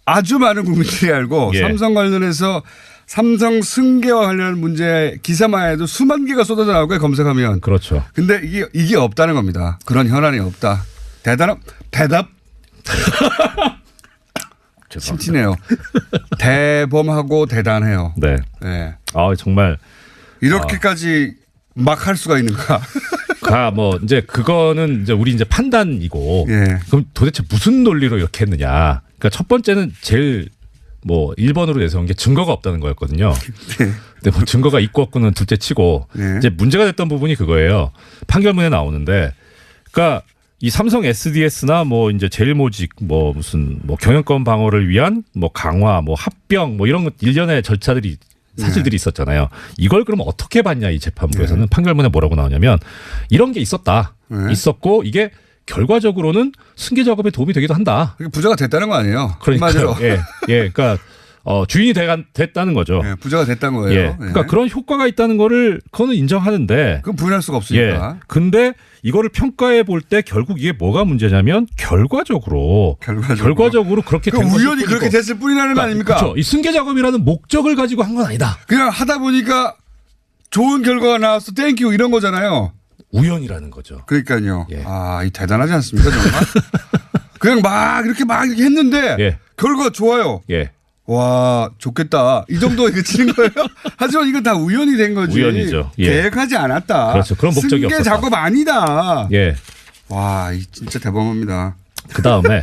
아주 많은 국민들이 알고 예. 삼성 관련해서 삼성 승계와 관련한 문제 기사만 해도 수만 개가 쏟아져 나오고 검색하면. 그렇죠. 근데 이게 없다는 겁니다. 그런 현안이 없다. 대답. 심치네요. 대범하고 대단해요. 네. 네. 정말 이렇게까지 막 할 수가 있는가. 뭐 이제 그거는 이제 우리 이제 판단이고 예. 그럼 도대체 무슨 논리로 이렇게 했느냐. 그러니까 첫 번째는 제일 뭐 1번으로 내세운 게 증거가 없다는 거였거든요. 근데 뭐 증거가 있고 없고는 둘째 치고 네. 이제 문제가 됐던 부분이 그거예요. 판결문에 나오는데 그러니까 이 삼성 SDS나 뭐 이제 제일모직 뭐 무슨 뭐 경영권 방어를 위한 뭐 강화 뭐 합병 뭐 이런 것 일련의 절차들이 사실들이 있었잖아요. 이걸 그럼 어떻게 봤냐 이 재판부에서는 판결문에 뭐라고 나오냐면 이런 게 있었다. 있었고 이게 결과적으로는 승계 작업에 도움이 되기도 한다. 그게 부자가 됐다는 거 아니에요? 그러니까요. 한마디로. 예. 그러니까 주인이 됐다는 거죠. 예, 부자가 됐다는 거예요. 예. 그러니까 예. 그런 효과가 있다는 거를 그거는 인정하는데 그건 부인할 수가 없으니까. 예. 근데 이거를 평가해 볼 때 결국 이게 뭐가 문제냐면 결과적으로 그렇게 된 것일 우연히 그렇게 뿐이고. 됐을 뿐이라는 거 아닙니까? 그렇죠. 이 승계 작업이라는 목적을 가지고 한 건 아니다. 그냥 하다 보니까 좋은 결과가 나왔어. 땡큐 이런 거잖아요. 우연이라는 거죠. 그러니까요. 예. 이 대단하지 않습니까 정말? 그냥 막 이렇게 했는데 예. 결과가 좋아요. 예. 와, 좋겠다. 이 정도에 그치는 거예요? 하지만 이건 다 우연이 된 거지. 우연이죠. 예. 계획하지 않았다. 그렇죠. 그런 목적이 승계 없었다. 작업 아니다. 예. 와, 이 진짜 대범합니다. 그 다음에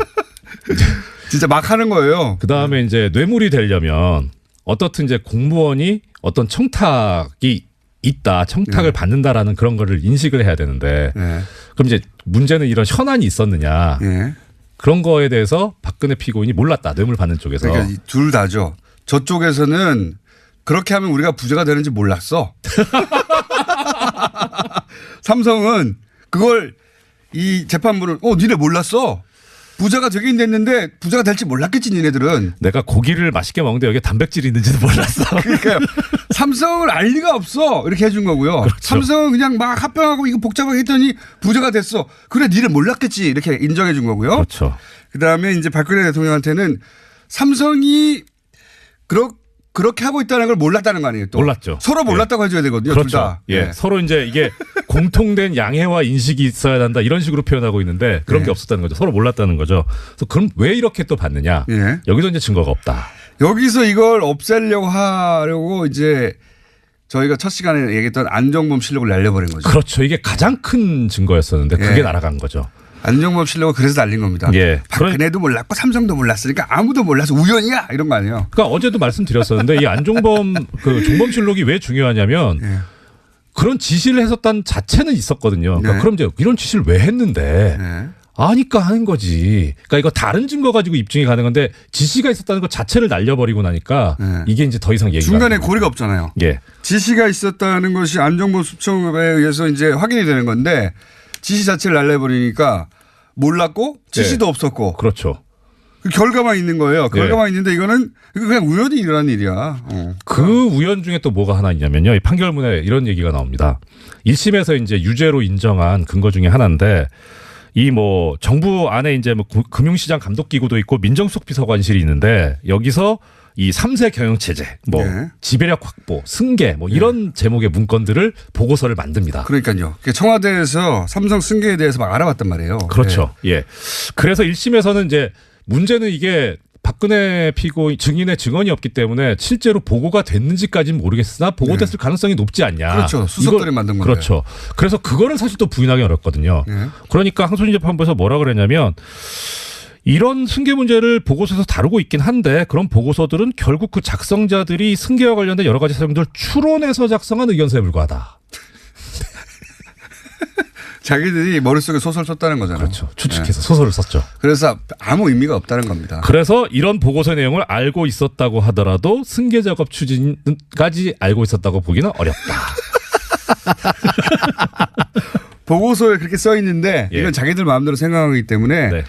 진짜 막 하는 거예요. 이제 뇌물이 되려면 어떻든 이제 공무원이 어떤 청탁이 있다, 청탁을 받는다라는 그런 거를 인식을 해야 되는데 네. 그럼 이제 문제는 이런 현안이 있었느냐 예. 그런 거에 대해서 박근혜 피고인이 몰랐다, 뇌물 받는 쪽에서. 그러니까 둘 다죠. 저쪽에서는 그렇게 하면 우리가 부자가 되는지 몰랐어. 삼성은 그걸 이 재판부는 니네 몰랐어. 부자가 되긴 됐는데 부자가 될지 몰랐겠지 니네들은. 내가 고기를 맛있게 먹는데 여기에 단백질이 있는지도 몰랐어. 그러니까요. 삼성을 알 리가 없어. 이렇게 해준 거고요. 그렇죠. 삼성은 그냥 막 합병하고 이거 복잡하게 했더니 부자가 됐어. 그래 니네 몰랐겠지. 이렇게 인정해 준 거고요. 그렇죠. 그다음에 이제 박근혜 대통령한테는 삼성이 그렇게 하고 있다는 걸 몰랐다는 거 아니에요. 또. 몰랐죠. 서로 몰랐다고 해줘야 되거든요. 둘 그렇죠. 다. 예. 네. 서로 이제 이게 공통된 양해와 인식이 있어야 한다 이런 식으로 표현하고 있는데 그런 게 없었다는 거죠. 서로 몰랐다는 거죠. 그래서 그럼 왜 이렇게 또 받느냐? 예. 여기서 이제 증거가 없다. 여기서 이걸 없애려고 하려고 이제 저희가 첫 시간에 얘기했던 안종범 실록을 날려버린 거죠. 그렇죠. 이게 가장 큰 증거였었는데 그게 예. 날아간 거죠. 안종범 실록을 그래서 날린 겁니다. 예. 박근혜도 몰랐고 삼성도 몰랐으니까 아무도 몰라서 우연이야 이런 거 아니에요. 그러니까 어제도 말씀드렸었는데 이 안종범 종범실록이 왜 중요하냐면 예. 그런 지시를 했었다는 자체는 있었거든요. 그러니까 네. 그럼 이제 이런 지시를 왜 했는데 네. 아니까 하는 거지. 그러니까 이거 다른 증거 가지고 입증이 가능한데 지시가 있었다는 것 자체를 날려버리고 나니까 네. 이게 이제 더 이상 얘기가 중간에 안 돼요. 고리가 없잖아요. 예. 지시가 있었다는 것이 안종범 수첩에 의해서 이제 확인이 되는 건데 지시 자체를 날려버리니까 몰랐고 지시도 네. 없었고 그렇죠. 그 결과만 있는 거예요. 네. 결과만 있는데 이거는 그냥 우연히 일어난 일이야. 그 우연 중에 또 뭐가 하나 있냐면요. 이 판결문에 이런 얘기가 나옵니다. 1심에서 이제 유죄로 인정한 근거 중에 하나인데 이 뭐 정부 안에 이제 뭐 금융시장 감독기구도 있고 민정수석비서관실이 있는데 여기서 이 3세 경영체제, 뭐 네. 지배력 확보, 승계 뭐 이런 제목의 문건들을 보고서를 만듭니다. 그러니까요. 청와대에서 삼성 승계에 대해서 막 알아봤단 말이에요. 그렇죠. 예. 그래서 1심에서는 이제 문제는 이게 박근혜 피고인 증인의 증언이 없기 때문에 실제로 보고가 됐는지까지는 모르겠으나 보고됐을 가능성이 높지 않냐. 그렇죠. 수석들이 만든 건데. 그렇죠. 그래서 그거를 사실 또 부인하기 어렵거든요. 네. 그러니까 항소심 재판부에서 뭐라 그랬냐면 이런 승계 문제를 보고서에서 다루고 있긴 한데 그런 보고서들은 결국 그 작성자들이 승계와 관련된 여러 가지 사정들을 추론해서 작성한 의견서에 불과하다. 자기들이 머릿속에 소설 썼다는 거잖아요. 그렇죠. 추측해서 소설을 썼죠. 그래서 아무 의미가 없다는 겁니다. 그래서 이런 보고서 내용을 알고 있었다고 하더라도 승계 작업 추진까지 알고 있었다고 보기는 어렵다. 보고서에 그렇게 써 있는데 예. 이건 자기들 마음대로 생각하기 때문에 네.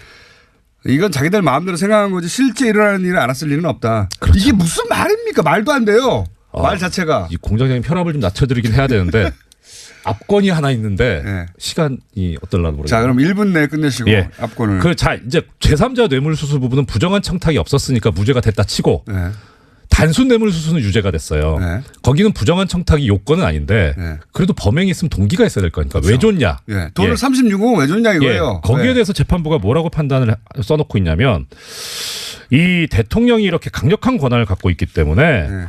이건 자기들 마음대로 생각한 거지 실제 일어나는 일을 알았을 리는 없다. 그렇죠. 이게 무슨 말입니까? 말도 안 돼요. 말 자체가. 이 공장장님 혈압을 좀 낮춰드리긴 해야 되는데 압권이 하나 있는데 네. 시간이 어떨라도 모르겠어요. 자, 그럼 1분 내에 끝내시고 예. 압권을. 이제 제3자 뇌물수수 부분은 부정한 청탁이 없었으니까 무죄가 됐다 치고 네. 단순 뇌물수수는 유죄가 됐어요. 네. 거기는 부정한 청탁이 요건은 아닌데 네. 그래도 범행이 있으면 동기가 있어야 될 거니까 왜 줬냐. 예. 돈을 예. 36억 왜 줬냐 이거예요. 거기에 네. 대해서 재판부가 뭐라고 판단을 써놓고 있냐면 이 대통령이 이렇게 강력한 권한을 갖고 있기 때문에 네.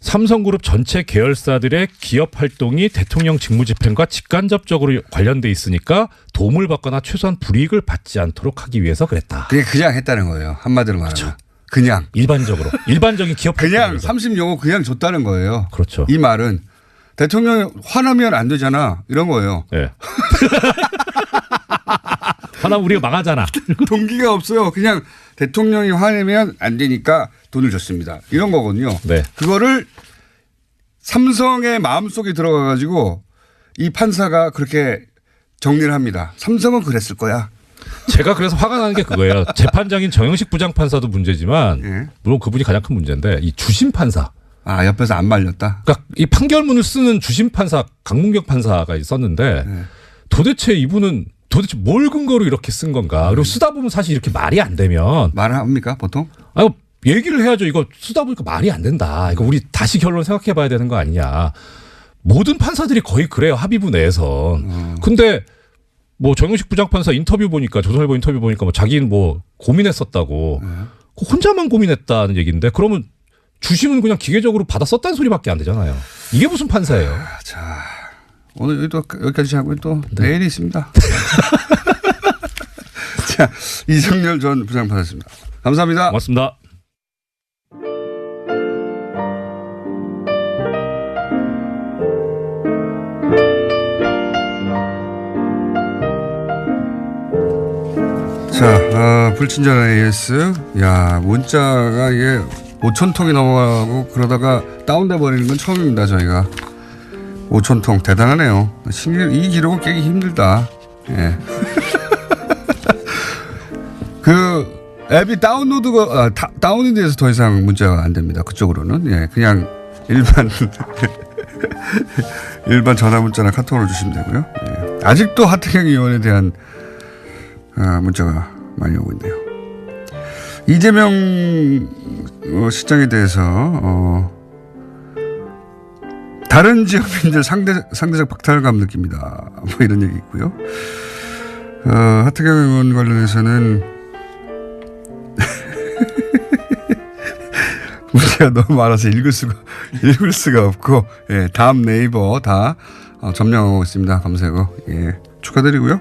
삼성그룹 전체 계열사들의 기업 활동이 대통령 직무집행과 직간접적으로 관련돼 있으니까 도움을 받거나 최소한 불이익을 받지 않도록 하기 위해서 그랬다. 그게 그냥 했다는 거예요. 한마디로 말하면. 그냥. 일반적인 기업 그냥 활동에서. 36억 그냥 줬다는 거예요. 그렇죠. 이 말은 대통령이 화나면 안 되잖아. 이런 거예요. 예. 하나 우리가 망하잖아. 동기가 없어요. 그냥 대통령이 화내면 안 되니까 돈을 줬습니다. 이런 거거든요. 네. 그거를 삼성의 마음속에 들어가 가지고 이 판사가 그렇게 정리를 합니다. 삼성은 그랬을 거야. 제가 그래서 화가 나는 게 그거예요. 재판장인 정영식 부장판사도 문제지만 예. 물론 그분이 가장 큰 문제인데 이 주심판사. 아, 옆에서 안 말렸다. 그러니까 이 판결문을 쓰는 주심판사 강문경 판사가 있었는데 네. 도대체 이분은 도대체 뭘 근거로 이렇게 쓴 건가. 그리고 쓰다 보면 사실 이렇게 말이 안 되면 말을 합니까 보통? 얘기를 해야죠. 이거 쓰다 보니까 말이 안 된다. 이거 우리 다시 결론 생각해 봐야 되는 거 아니냐. 모든 판사들이 거의 그래요. 합의부 내에선. 근데 뭐 정영식 부장판사 인터뷰 보니까 조선일보 인터뷰 보니까 뭐 자기는 뭐 고민했었다고. 혼자만 고민했다는 얘기인데 그러면 주심은 그냥 기계적으로 받아 썼다는 소리밖에 안 되잖아요. 이게 무슨 판사예요? 자, 오늘 또 여기까지 하고 또 내일이 있습니다. 자, 이성열 전 부장판사였습니다. 감사합니다. 고맙습니다. 자, 불친절 AS. 야, 문자가 이게 5,000통이 넘어가고 그러다가 다운돼 버리는 건 처음입니다, 저희가. 5,000통. 대단하네요. 이 기록을 깨기 힘들다. 예. 그 앱이 다운이 돼서 더 이상 문자가 안 됩니다. 그쪽으로는. 예, 그냥 일반 전화 문자나 카톡으로 주시면 되고요. 예. 아직도 하태경 의원에 대한 문자가 많이 오고 있네요. 이재명 시장에 대해서 다른 지역민들 상대적 박탈감 느낍니다. 뭐 이런 얘기 있고요. 하태경 의원 관련해서는 문제가 너무 많아서 읽을 수가 없고, 예, 다음 네이버 다 점령하고 있습니다. 검색어. 예, 축하드리고요.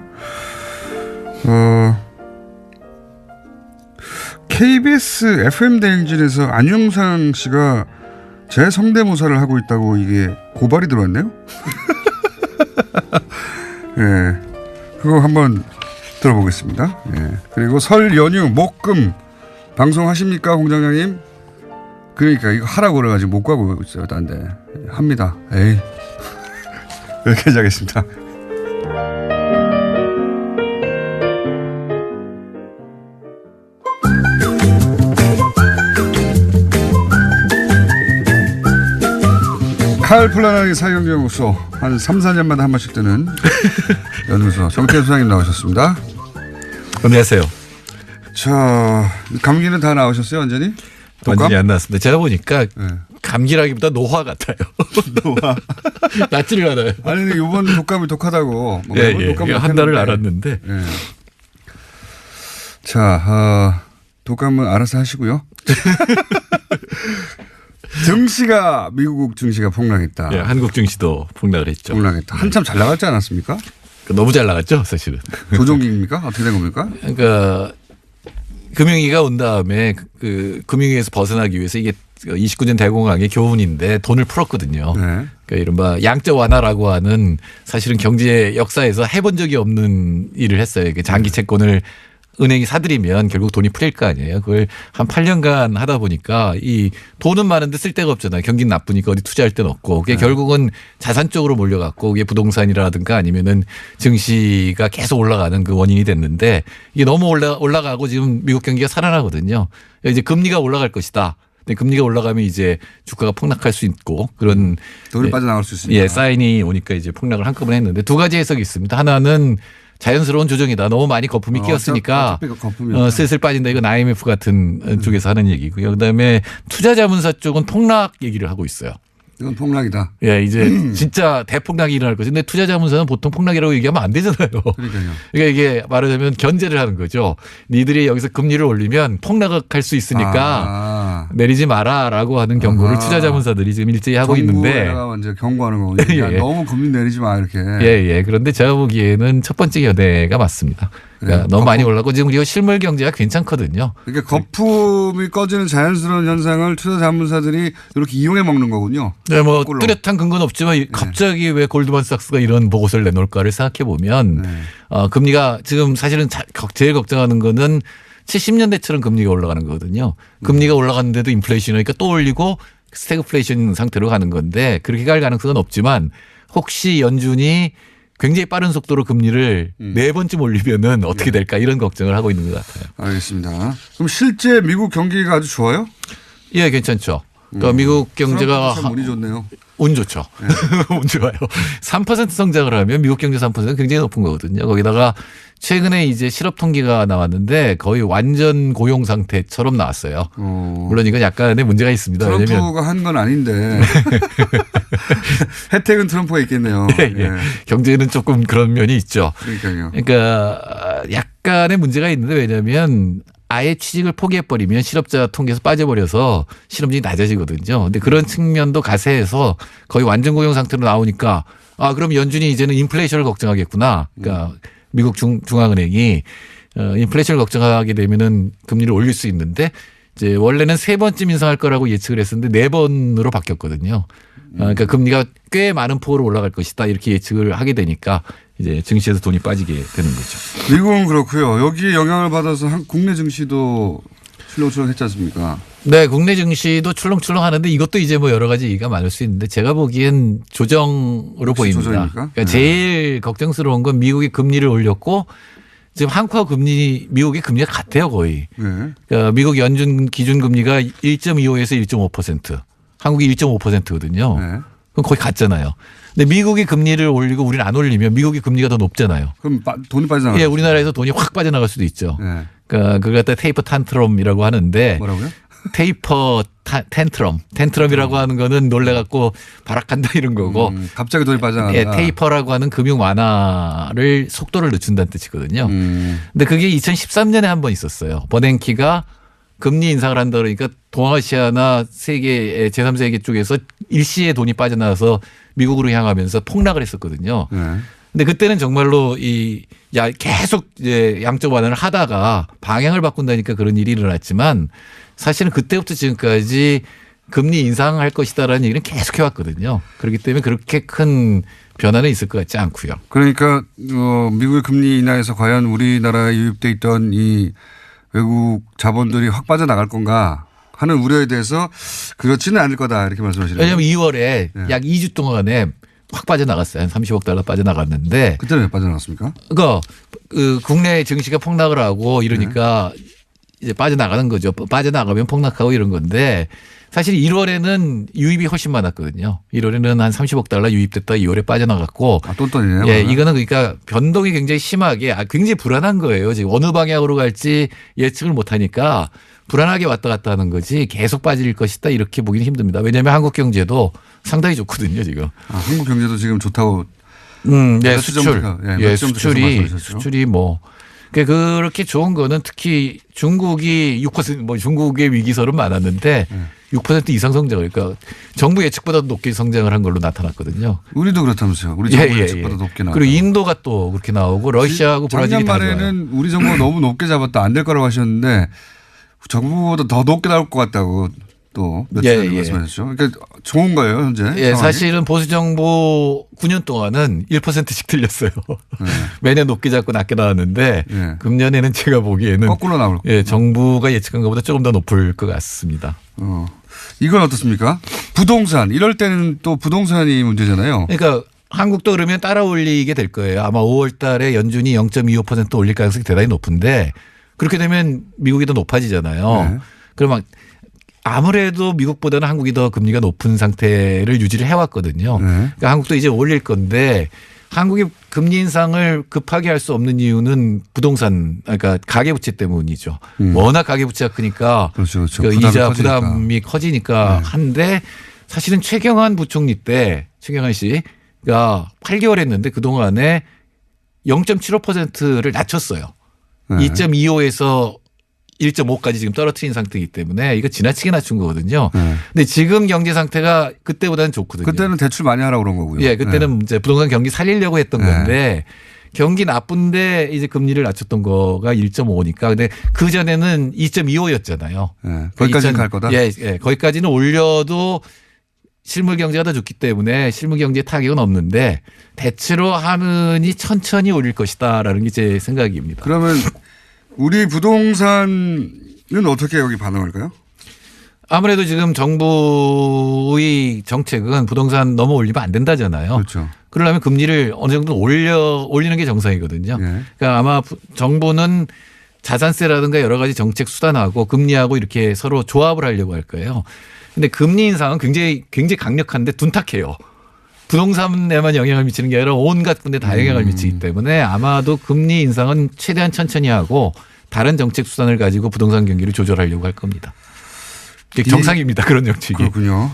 KBS FM 대행진에서 안영상 씨가 제 성대모사를 하고 있다고 이게 고발이 들어왔네요. 예, 그거 한번 들어보겠습니다. 예, 그리고 설 연휴 목금 방송하십니까, 공장장님? 그러니까 이거 하라고 그래가지고 못 가고 있어요. 딴 데 합니다. 에이. 여기까지 하겠습니다. 칼 플라나리 사형연구소 한 3, 4년마다 한 번씩 뜨는 연구소 정태현 소장님 나오셨습니다. 안녕하세요. 자, 감기는 다 나오셨어요, 완전히? 완전히 안 나왔습니다. 제가 보니까 네. 감기라기보다 노화 같아요. 노화. 낯질 받아요. 아니, 근데 이번 독감이 독하다고. 뭐 예, 예. 한 달을 알았는데. 예. 자, 독감은 알아서 하시고요. 증시가 미국 증시가 폭락했다. 예, 한국 증시도 폭락을 했죠. 폭락했다. 한참 잘 나갔지 않았습니까? 너무 잘 나갔죠, 사실은. 조종기입니까? 어떻게 된 겁니까? 그러니까 금융위기가 온 다음에 그 금융위기에서 벗어나기 위해서 이게 29년 대공황의 교훈인데 돈을 풀었거든요. 네. 그러니까 이른바 양적 완화라고 하는 사실은 경제 역사에서 해본 적이 없는 일을 했어요. 장기 채권을 은행이 사들이면 결국 돈이 풀릴 거 아니에요. 그걸 한 8년간 하다 보니까 이 돈은 많은데 쓸 데가 없잖아요. 경기는 나쁘니까 어디 투자할 데는 없고. 그게 결국은 자산 쪽으로 몰려갔고 그게 부동산이라든가 아니면은 증시가 계속 올라가는 그 원인이 됐는데 이게 너무 올라가고 지금 미국 경기가 살아나거든요. 이제 금리가 올라갈 것이다. 근데 금리가 올라가면 이제 주가가 폭락할 수 있고 그런 돈이 빠져나갈 수 있습니다. 예, 사인이 오니까 이제 폭락을 한꺼번에 했는데 두 가지 해석이 있습니다. 하나는 자연스러운 조정이다. 너무 많이 거품이 끼었으니까 슬슬 빠진다. 이건 IMF 같은 쪽에서 하는 얘기고요. 그다음에 투자자문사 쪽은 폭락 얘기를 하고 있어요. 이건 폭락이다. 예, 이제 진짜 대폭락이 일어날 거죠. 근데 투자자문사는 보통 폭락이라고 얘기하면 안 되잖아요. 그러니까요. 그러니까 이게 말하자면 견제를 하는 거죠. 니들이 여기서 금리를 올리면 폭락할 수 있으니까 내리지 마라라고 하는 경고를 투자자문사들이 지금 일제히 하고 있는데. 정부가 이제 경고하는 거군요. 예. 너무 금리 내리지 마 이렇게. 예. 그런데 제가 보기에는 첫 번째 견해가 맞습니다. 그러니까 너무 많이 올랐고 지금 우리가 실물 경제가 괜찮거든요. 그러니까 거품이 꺼지는 자연스러운 현상을 투자자문사들이 이렇게 이용해 먹는 거군요. 네, 뭐 뚜렷한 근거는 없지만 갑자기 왜 골드만삭스가 이런 보고서를 내놓을까를 생각해 보면 금리가 지금 사실은 제일 걱정하는 거는 70년대처럼 금리가 올라가는 거거든요. 금리가 올라갔는데도 인플레이션이니까 또 올리고 스태그플레이션 상태로 가는 건데 그렇게 갈 가능성은 없지만 혹시 연준이 굉장히 빠른 속도로 금리를 네 번쯤 올리면은 어떻게 될까 이런 걱정을 하고 있는 것 같아요. 알겠습니다. 그럼 실제 미국 경기가 아주 좋아요? 예, 괜찮죠. 그러니까 미국 경제가 참 운이 좋네요. 운 좋죠. 네. 운 좋아요. 3% 성장을 하면 미국 경제 3%는 굉장히 높은 거거든요. 거기다가 최근에 이제 실업 통계가 나왔는데 거의 완전 고용 상태처럼 나왔어요. 물론 이건 약간의 문제가 있습니다. 트럼프가 한 건 아닌데 혜택은 트럼프가 있겠네요. 예. 경제는 조금 그런 면이 있죠. 그러니까요. 그러니까 약간의 문제가 있는데 왜냐하면 아예 취직을 포기해버리면 실업자 통계에서 빠져버려서 실업률이 낮아지거든요. 근데 그런 측면도 가세해서 거의 완전 고용 상태로 나오니까 그럼 연준이 이제는 인플레이션을 걱정하겠구나. 그러니까 미국 중앙은행이 인플레이션을 걱정하게 되면은 금리를 올릴 수 있는데 이제 원래는 3번쯤 인상할 거라고 예측을 했었는데 4번으로 바뀌었거든요. 그러니까 금리가 꽤 많은 폭으로 올라갈 것이다 이렇게 예측을 하게 되니까 이제 증시에서 돈이 빠지게 되는 거죠. 미국은 그렇고요. 여기에 영향을 받아서 국내 증시도 출렁출렁했지 않습니까? 네, 국내 증시도 출렁출렁 하는데 이것도 이제 뭐 여러 가지 얘기가 많을 수 있는데 제가 보기엔 조정으로 보입니다. 조정입니까? 그러니까 제일 걱정스러운 건 미국이 금리를 올렸고 지금 한국하고 금리, 미국의 금리가 같아요, 거의. 네. 그러니까 미국 연준 기준 금리가 1.25에서 1.5%, 한국이 1.5%거든요. 네. 그럼 거의 같잖아요. 근데 미국이 금리를 올리고 우리는 안 올리면 미국이 금리가 더 높잖아요. 그럼 돈이 빠져나가요? 예, 우리나라에서 돈이 확 빠져나갈 수도 있죠. 네. 그러니까 그걸 갖다 테이퍼 탄트럼이라고 하는데 뭐라고요? 테이퍼 텐트럼이라고 하는 거는 놀래갖고 발악한다 이런 거고 갑자기 돈이 빠져나간다. 예, 테이퍼라고 하는 금융 완화를 속도를 늦춘다는 뜻이거든요. 근데 그게 2013년에 한 번 있었어요. 버냉키가 금리 인상을 한다 그러니까 동아시아나 세계 제3세계 쪽에서 일시에 돈이 빠져나와서 미국으로 향하면서 폭락을 했었거든요. 네. 근데 그때는 정말로 계속 이제 양적 완화를 하다가 방향을 바꾼다니까 그런 일이 일어났지만 사실은 그때부터 지금까지 금리 인상할 것이다라는 얘기는 계속 해왔거든요. 그렇기 때문에 그렇게 큰 변화는 있을 것 같지 않고요. 그러니까 미국의 금리 인하에서 과연 우리나라에 유입돼 있던 이 외국 자본들이 확 빠져나갈 건가 하는 우려에 대해서 그렇지는 않을 거다 이렇게 말씀하시는 거예요. 왜냐하면 2월에 약 2주 동안에 확 빠져나갔어요. 한 30억 달러 빠져나갔는데. 그때는 왜 빠져나갔습니까? 그 국내 증시가 폭락을 하고 이러니까 이제 빠져나가는 거죠. 빠져나가면 폭락하고 이런 건데 사실 1월에는 유입이 훨씬 많았거든요. 1월에는 한 30억 달러 유입됐다 2월에 빠져나갔고. 똔똔이네요. 예, 이거는 그러니까 변동이 굉장히 심하게 굉장히 불안한 거예요. 지금 어느 방향으로 갈지 예측을 못 하니까 불안하게 왔다 갔다 하는 거지 계속 빠질 것이다 이렇게 보기는 힘듭니다. 왜냐하면 한국 경제도 상당히 좋거든요, 지금. 한국 경제도 지금 좋다고. 네, 수출이 뭐. 그렇게 좋은 거는 특히 중국이 6% 중국의 위기설은 많았는데 6% 이상 성장을 그러니까 정부 예측보다 높게 성장을 한 걸로 나타났거든요. 우리도 그렇다면서요. 우리 정부 예측보다 높게 나오고. 그리고 인도가 또 그렇게 나오고 러시아하고 브라질이 다 좋아요. 작년 말에는 우리 정부가 너무 높게 잡았다 안 될 거라고 하셨는데 정부보다 더 높게 나올 것 같다고 또 며칠 전에 말씀하셨죠. 그러니까 좋은 거예요 현재. 예, 사실은 보수 정부 9년 동안은 1%씩 틀렸어요. 매년 높게 잡고 낮게 나왔는데 금년에는 제가 보기에는 거꾸로 나올 거예요. 예, 정부가 예측한 것보다 조금 더 높을 것 같습니다. 이건 어떻습니까? 부동산 이럴 때는 또 부동산이 문제잖아요. 그러니까 한국도 그러면 따라 올리게 될 거예요. 아마 5월 달에 연준이 0.25% 올릴 가능성이 대단히 높은데 그렇게 되면 미국이 더 높아지잖아요. 그러면 아무래도 미국보다는 한국이 더 금리가 높은 상태를 유지를 해왔거든요. 그러니까 한국도 이제 올릴 건데 한국이 금리 인상을 급하게 할 수 없는 이유는 부동산, 그러니까 가계부채 때문이죠. 워낙 가계부채가 크니까 그렇죠. 그 이자 부담이 커지니까 한데 사실은 최경환 부총리 때 최경환 씨가 8개월 했는데 그동안에 0.75%를 낮췄어요. 2.25에서 1.5까지 지금 떨어뜨린 상태이기 때문에 이거 지나치게 낮춘 거거든요. 근데 지금 경제 상태가 그때보다는 좋거든요. 그때는 대출 많이 하라고 그런 거고요. 예, 그때는 이제 부동산 경기 살리려고 했던 건데 경기 나쁜데 이제 금리를 낮췄던 거가 1.5니까 근데 그 전에는 2.25였잖아요. 거기까지는 갈 거다. 예, 거기까지는 올려도 실물 경제가 더 좋기 때문에 실물 경제 타격은 없는데 대체로 하느니 천천히 올릴 것이다라는 게 제 생각입니다. 그러면 우리 부동산은 어떻게 여기 반응할까요? 아무래도 지금 정부의 정책은 부동산 너무 올리면 안 된다잖아요. 그렇죠. 그러려면 금리를 어느 정도 올리는 게 정상이거든요. 그러니까 아마 정부는 자산세라든가 여러 가지 정책 수단하고 금리하고 이렇게 서로 조합을 하려고 할 거예요. 근데 금리 인상은 굉장히 강력한데 둔탁해요. 부동산에만 영향을 미치는 게 아니라 온갖 군데 다 영향을 미치기 때문에 아마도 금리 인상은 최대한 천천히 하고 다른 정책 수단을 가지고 부동산 경기를 조절하려고 할 겁니다. 정상입니다. 그런 정책이. 그렇군요.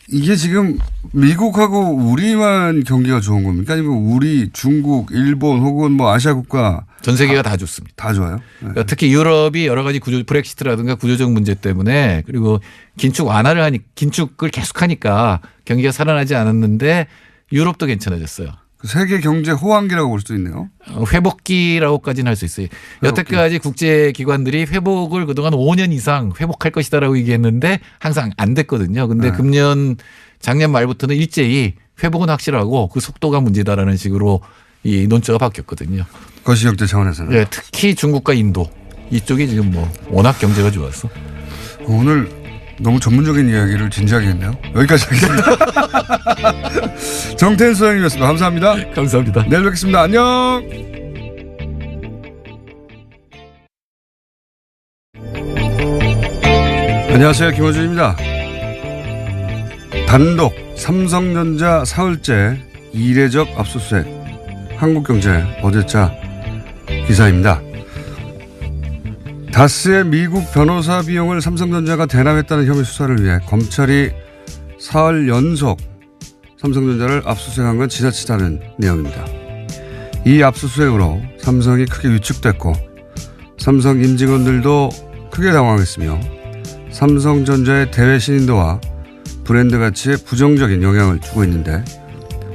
이게 지금 미국하고 우리만 경기가 좋은 겁니까? 아니면 우리, 중국, 일본 혹은 뭐 아시아 국가 전 세계가 다 좋습니다. 다 좋아요. 네. 그러니까 특히 유럽이 여러 가지 브렉시트라든가 구조적 문제 때문에 그리고 긴축을 계속하니까 경기가 살아나지 않았는데 유럽도 괜찮아졌어요. 세계 경제 호황기라고 볼 수도 있네요. 회복기라고까지는 할 수 있어요. 여태까지 국제 기관들이 회복을 그동안 5년 이상 회복할 것이다라고 얘기했는데 항상 안 됐거든요. 근데 작년 말부터는 일제히 회복은 확실하고 그 속도가 문제다라는 식으로 이 논조가 바뀌었거든요. 거시경제 차원에서는. 네, 특히 중국과 인도 이쪽이 지금 뭐 워낙 경제가 좋았어. 오늘 너무 전문적인 이야기를 진지하게 했네요. 여기까지 하겠습니다. 정태인 소장님이었습니다. 감사합니다. 감사합니다. 내일 뵙겠습니다. 안녕. 안녕하세요. 김호준입니다. 단독 삼성전자 사흘째 이례적 압수수색. 한국경제 어제자 기사입니다. 다스의 미국 변호사 비용을 삼성전자가 대납했다는 혐의 수사를 위해 검찰이 사흘 연속 삼성전자를 압수수색한 건 지나치다는 내용입니다. 이 압수수색으로 삼성이 크게 위축됐고 삼성 임직원들도 크게 당황했으며 삼성전자의 대외 신인도와 브랜드 가치에 부정적인 영향을 주고 있는데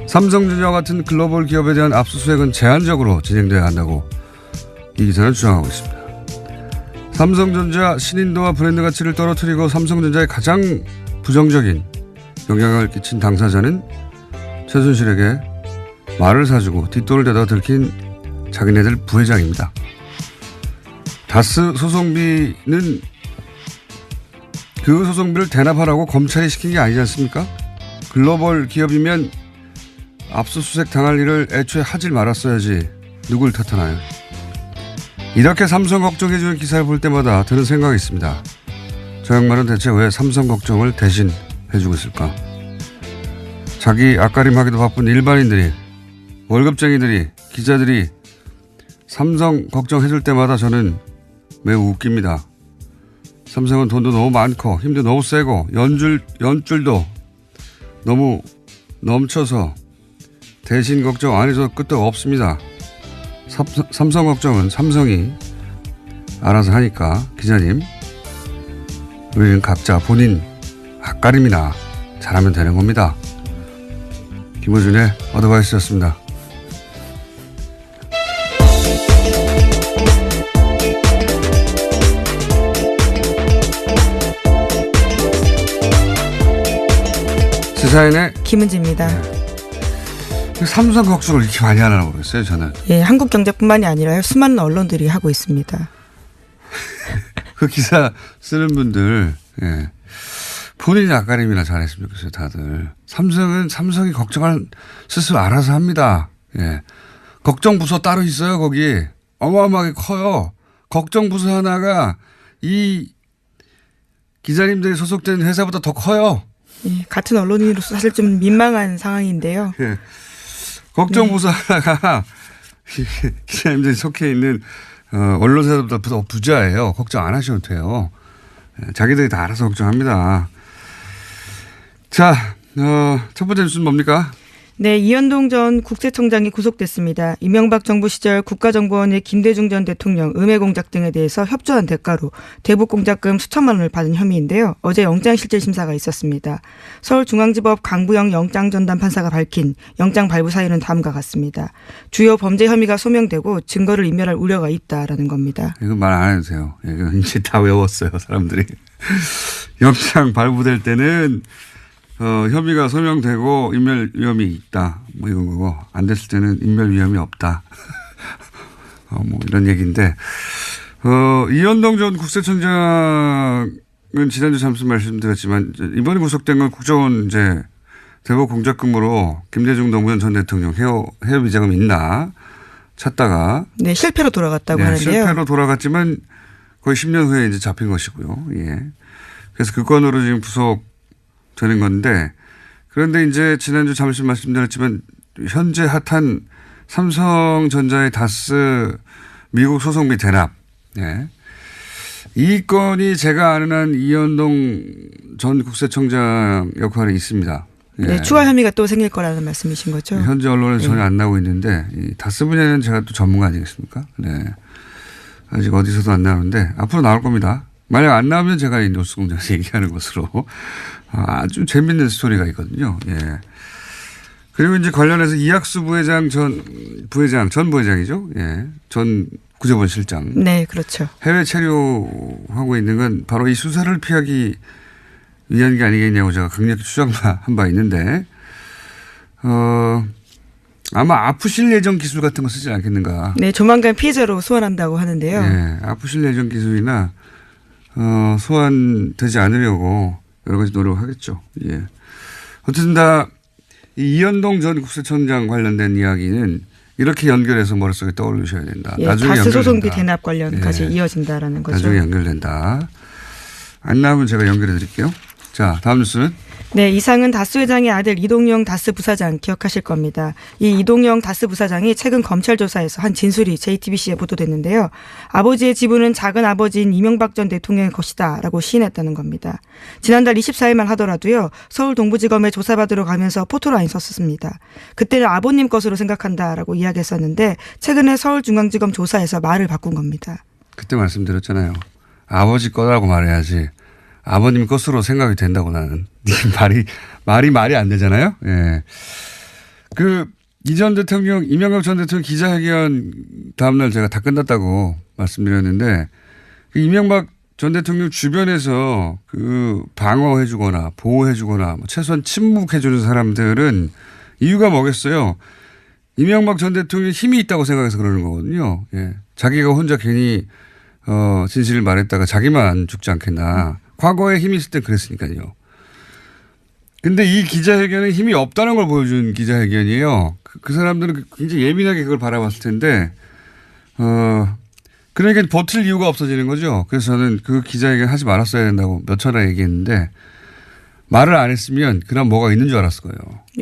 삼성전자와 같은 글로벌 기업에 대한 압수수색은 제한적으로 진행돼야 한다고 이 기사는 주장하고 있습니다. 삼성전자 신인도와 브랜드 가치를 떨어뜨리고 삼성전자에 가장 부정적인 영향을 끼친 당사자는 최순실에게 말을 사주고 뒷돈을 대다 들킨 자기네들 부회장입니다. 다스 소송비는 그 소송비를 대납하라고 검찰이 시킨 게 아니지 않습니까? 글로벌 기업이면 압수수색 당할 일을 애초에 하질 말았어야지 누굴 탓하나요? 이렇게 삼성 걱정해주는 기사를 볼 때마다 드는 생각이 있습니다. 저 양반은 대체 왜 삼성 걱정을 대신 해주고 있을까? 자기 앞가림하기도 바쁜 일반인들이, 월급쟁이들이, 기자들이 삼성 걱정해줄 때마다 저는 매우 웃깁니다. 삼성은 돈도 너무 많고 힘도 너무 세고 연줄도 너무 넘쳐서 대신 걱정 안 해줘도 끝도 없습니다. 삼성 걱정은 삼성이 알아서 하니까 기자님, 우리는 각자 본인 앞가림이나 잘하면 되는 겁니다. 김호준의 어드바이스였습니다. 시사인의 김은지입니다. 삼성 걱정을 이렇게 많이 하나 모르겠어요, 저는. 예, 한국경제뿐만이 아니라요. 수많은 언론들이 하고 있습니다. 그 기사 쓰는 분들, 예. 본인이 앞가림이나 잘했으면 좋겠어요, 다들. 삼성이 걱정을 스스로 알아서 합니다. 예. 걱정부서 따로 있어요, 거기. 어마어마하게 커요. 걱정부서 하나가 이 기자님들이 소속된 회사보다 더 커요. 예, 같은 언론인으로서 사실 좀 민망한 상황인데요. 예. 걱정부서 하나가 기자님들이 속해 있는 언론사보다 더 부자예요. 걱정 안 하셔도 돼요. 예, 자기들이 다 알아서 걱정합니다. 자, 첫 번째 뉴스는 뭡니까? 네, 이현동 전 국세청장이 구속됐습니다. 이명박 정부 시절 국가정보원의 김대중 전 대통령 음해 공작 등에 대해서 협조한 대가로 대북 공작금 수천만 원을 받은 혐의인데요. 어제 영장실질심사가 있었습니다. 서울중앙지법 강부영 영장전담 판사가 밝힌 영장 발부 사유는 다음과 같습니다. 주요 범죄 혐의가 소명되고 증거를 인멸할 우려가 있다라는 겁니다. 이거 말 안 해도 돼요. 이거 이제 다 외웠어요, 사람들이. 영장 발부될 때는 혐의가 소명되고 인멸 위험이 있다. 뭐 이런 거고, 안 됐을 때는 인멸 위험이 없다. 뭐 이런 얘기인데, 이현동 전 국세청장은 지난주 잠시 말씀드렸지만, 이번에 구속된 건 국정원 이제 대북 공작금으로 김대중 노무현 전 대통령 해외 비자금 있나 찾다가. 네, 실패로 돌아갔다고 하는데요. 실패로 돌아갔지만 거의 10년 후에 이제 잡힌 것이고요. 예. 그래서 그 건으로 지금 되는 건데, 그런데 이제 지난주 잠시 말씀드렸지만 현재 핫한 삼성전자의 다스 미국 소송비 대납. 예. 이 건이 제가 아는 한 이현동 전 국세청장 역할이 있습니다. 예. 네, 추가 혐의가 또 생길 거라는 말씀이신 거죠? 현재 언론에서 전혀 안 나오고 있는데 이 다스 분야는 제가 또 전문가 아니겠습니까? 네. 아직 어디서도 안 나오는데 앞으로 나올 겁니다. 만약 안 나오면 제가 이 뉴스공장에서 얘기하는 것으로 아주 재밌는 스토리가 있거든요. 예. 그리고 이제 관련해서 이학수 부회장 전 부회장이죠. 예. 전 구제본 실장. 네, 그렇죠. 해외 체류하고 있는 건 바로 이 수사를 피하기 위한 게 아니겠냐고 제가 강력히 추정한 바 있는데, 아마 아프실 예정 기술 같은 거 쓰지 않겠는가. 네, 조만간 피해자로 소환한다고 하는데요. 네, 아프실 예정 기술이나, 소환되지 않으려고 여러 가지 노력하겠죠. 예. 어쨌든 이 이현동 전 국세청장 관련된 이야기는 이렇게 연결해서 머릿속에 떠올리셔야 된다. 예, 나중에 다스 소송비 연결된다. 대납 관련까지 예. 이어진다라는 거죠. 나중에 연결된다. 안 나오면 제가 연결해 드릴게요. 자, 다음 뉴스는? 네, 이상은 다스 회장의 아들 이동영 다스 부사장 기억하실 겁니다. 이 이동영 다스 부사장이 최근 검찰 조사에서 한 진술이 JTBC에 보도됐는데요. 아버지의 지분은 작은 아버지인 이명박 전 대통령의 것이다라고 시인했다는 겁니다. 지난달 24일만 하더라도요. 서울 동부지검에 조사받으러 가면서 포토라인 썼습니다. 그때는 아버님 것으로 생각한다라고 이야기했었는데 최근에 서울중앙지검 조사에서 말을 바꾼 겁니다. 그때 말씀드렸잖아요. 아버지 거라고 말해야지. 아버님 것으로 생각이 된다고 나는. 말이 안 되잖아요. 예. 이전 대통령, 이명박 전 대통령 기자회견 다음날 제가 다 끝났다고 말씀드렸는데, 이명박 전 대통령 주변에서 방어해주거나 보호해주거나 최소한 침묵해주는 사람들은 이유가 뭐겠어요? 이명박 전 대통령이 힘이 있다고 생각해서 그러는 거거든요. 예. 자기가 혼자 괜히, 진실을 말했다가 자기만 죽지 않겠나. 과거에 힘이 있을 때 그랬으니까요. 근데 이 기자회견은 힘이 없다는 걸 보여준 기자회견이에요. 그 사람들은 굉장히 예민하게 그걸 바라봤을 텐데, 그러니까 버틸 이유가 없어지는 거죠. 그래서 저는 그 기자회견 하지 말았어야 된다고 몇 차례 얘기했는데, 말을 안 했으면 그럼 뭐가 있는 줄 알았을 거예요.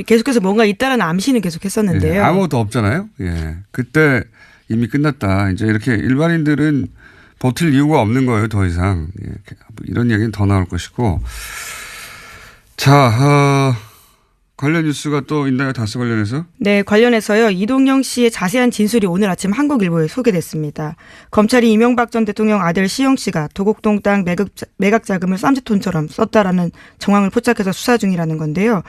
계속해서 뭔가 있다라는 암시는 계속 했었는데요. 예, 아무것도 없잖아요. 예. 그때 이미 끝났다. 이제 이렇게 일반인들은 버틸 이유가 없는 거예요. 더 이상. 예. 이런 얘기는 더 나올 것이고. 자, 관련 뉴스가 또 있나요? 다스 관련해서? 네, 관련해서요. 이동영 씨의 자세한 진술이 오늘 아침 한국일보에 소개됐습니다. 검찰이 이명박 전 대통령 아들 시영 씨가 도곡동 땅 매각 자금을 쌈짓돈처럼 썼다라는 정황을 포착해서 수사 중이라는 건데요.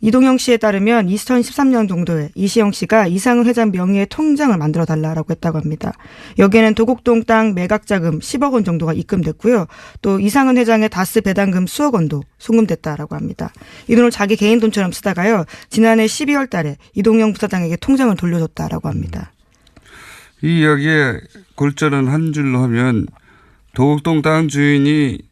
이동영 씨에 따르면 2013년 정도에 이시영 씨가 이상은 회장 명의의 통장을 만들어 달라고 했다고 합니다. 여기에는 도곡동 땅 매각 자금 10억 원 정도가 입금됐고요. 또 이상은 회장의 다스 배당금 수억 원도 송금됐다라고 합니다. 이 돈을 자기 개인 돈처럼 쓰다가요. 지난해 12월 달에 이동영 부사장에게 통장을 돌려줬다라고 합니다. 이 이야기의 골자는 한 줄로 하면 도곡동 땅 주인이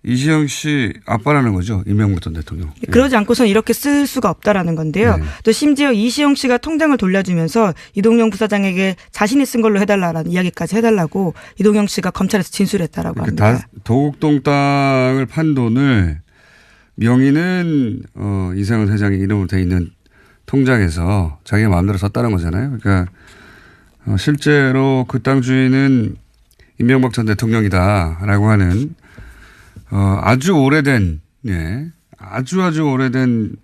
이시영 씨 아빠라는 거죠. 이명박 전 대통령. 그러지 않고서는 이렇게 쓸 수가 없다라는 건데요. 네. 또 심지어 이시영 씨가 통장을 돌려주면서 이동영 부사장에게 자신이 쓴 걸로 해달라는 이야기까지 해달라고 이동영 씨가 검찰에서 진술했다라고 합니다. 도곡동 땅을 판 돈을 명의는 이상은 회장의 이름으로 돼 있는 통장에서 자기가 마음대로 썼다는 거잖아요. 그러니까 실제로 그 땅 주인은 이명박 전 대통령이다라고 하는 아주 오래된, 예, 아주 오래된,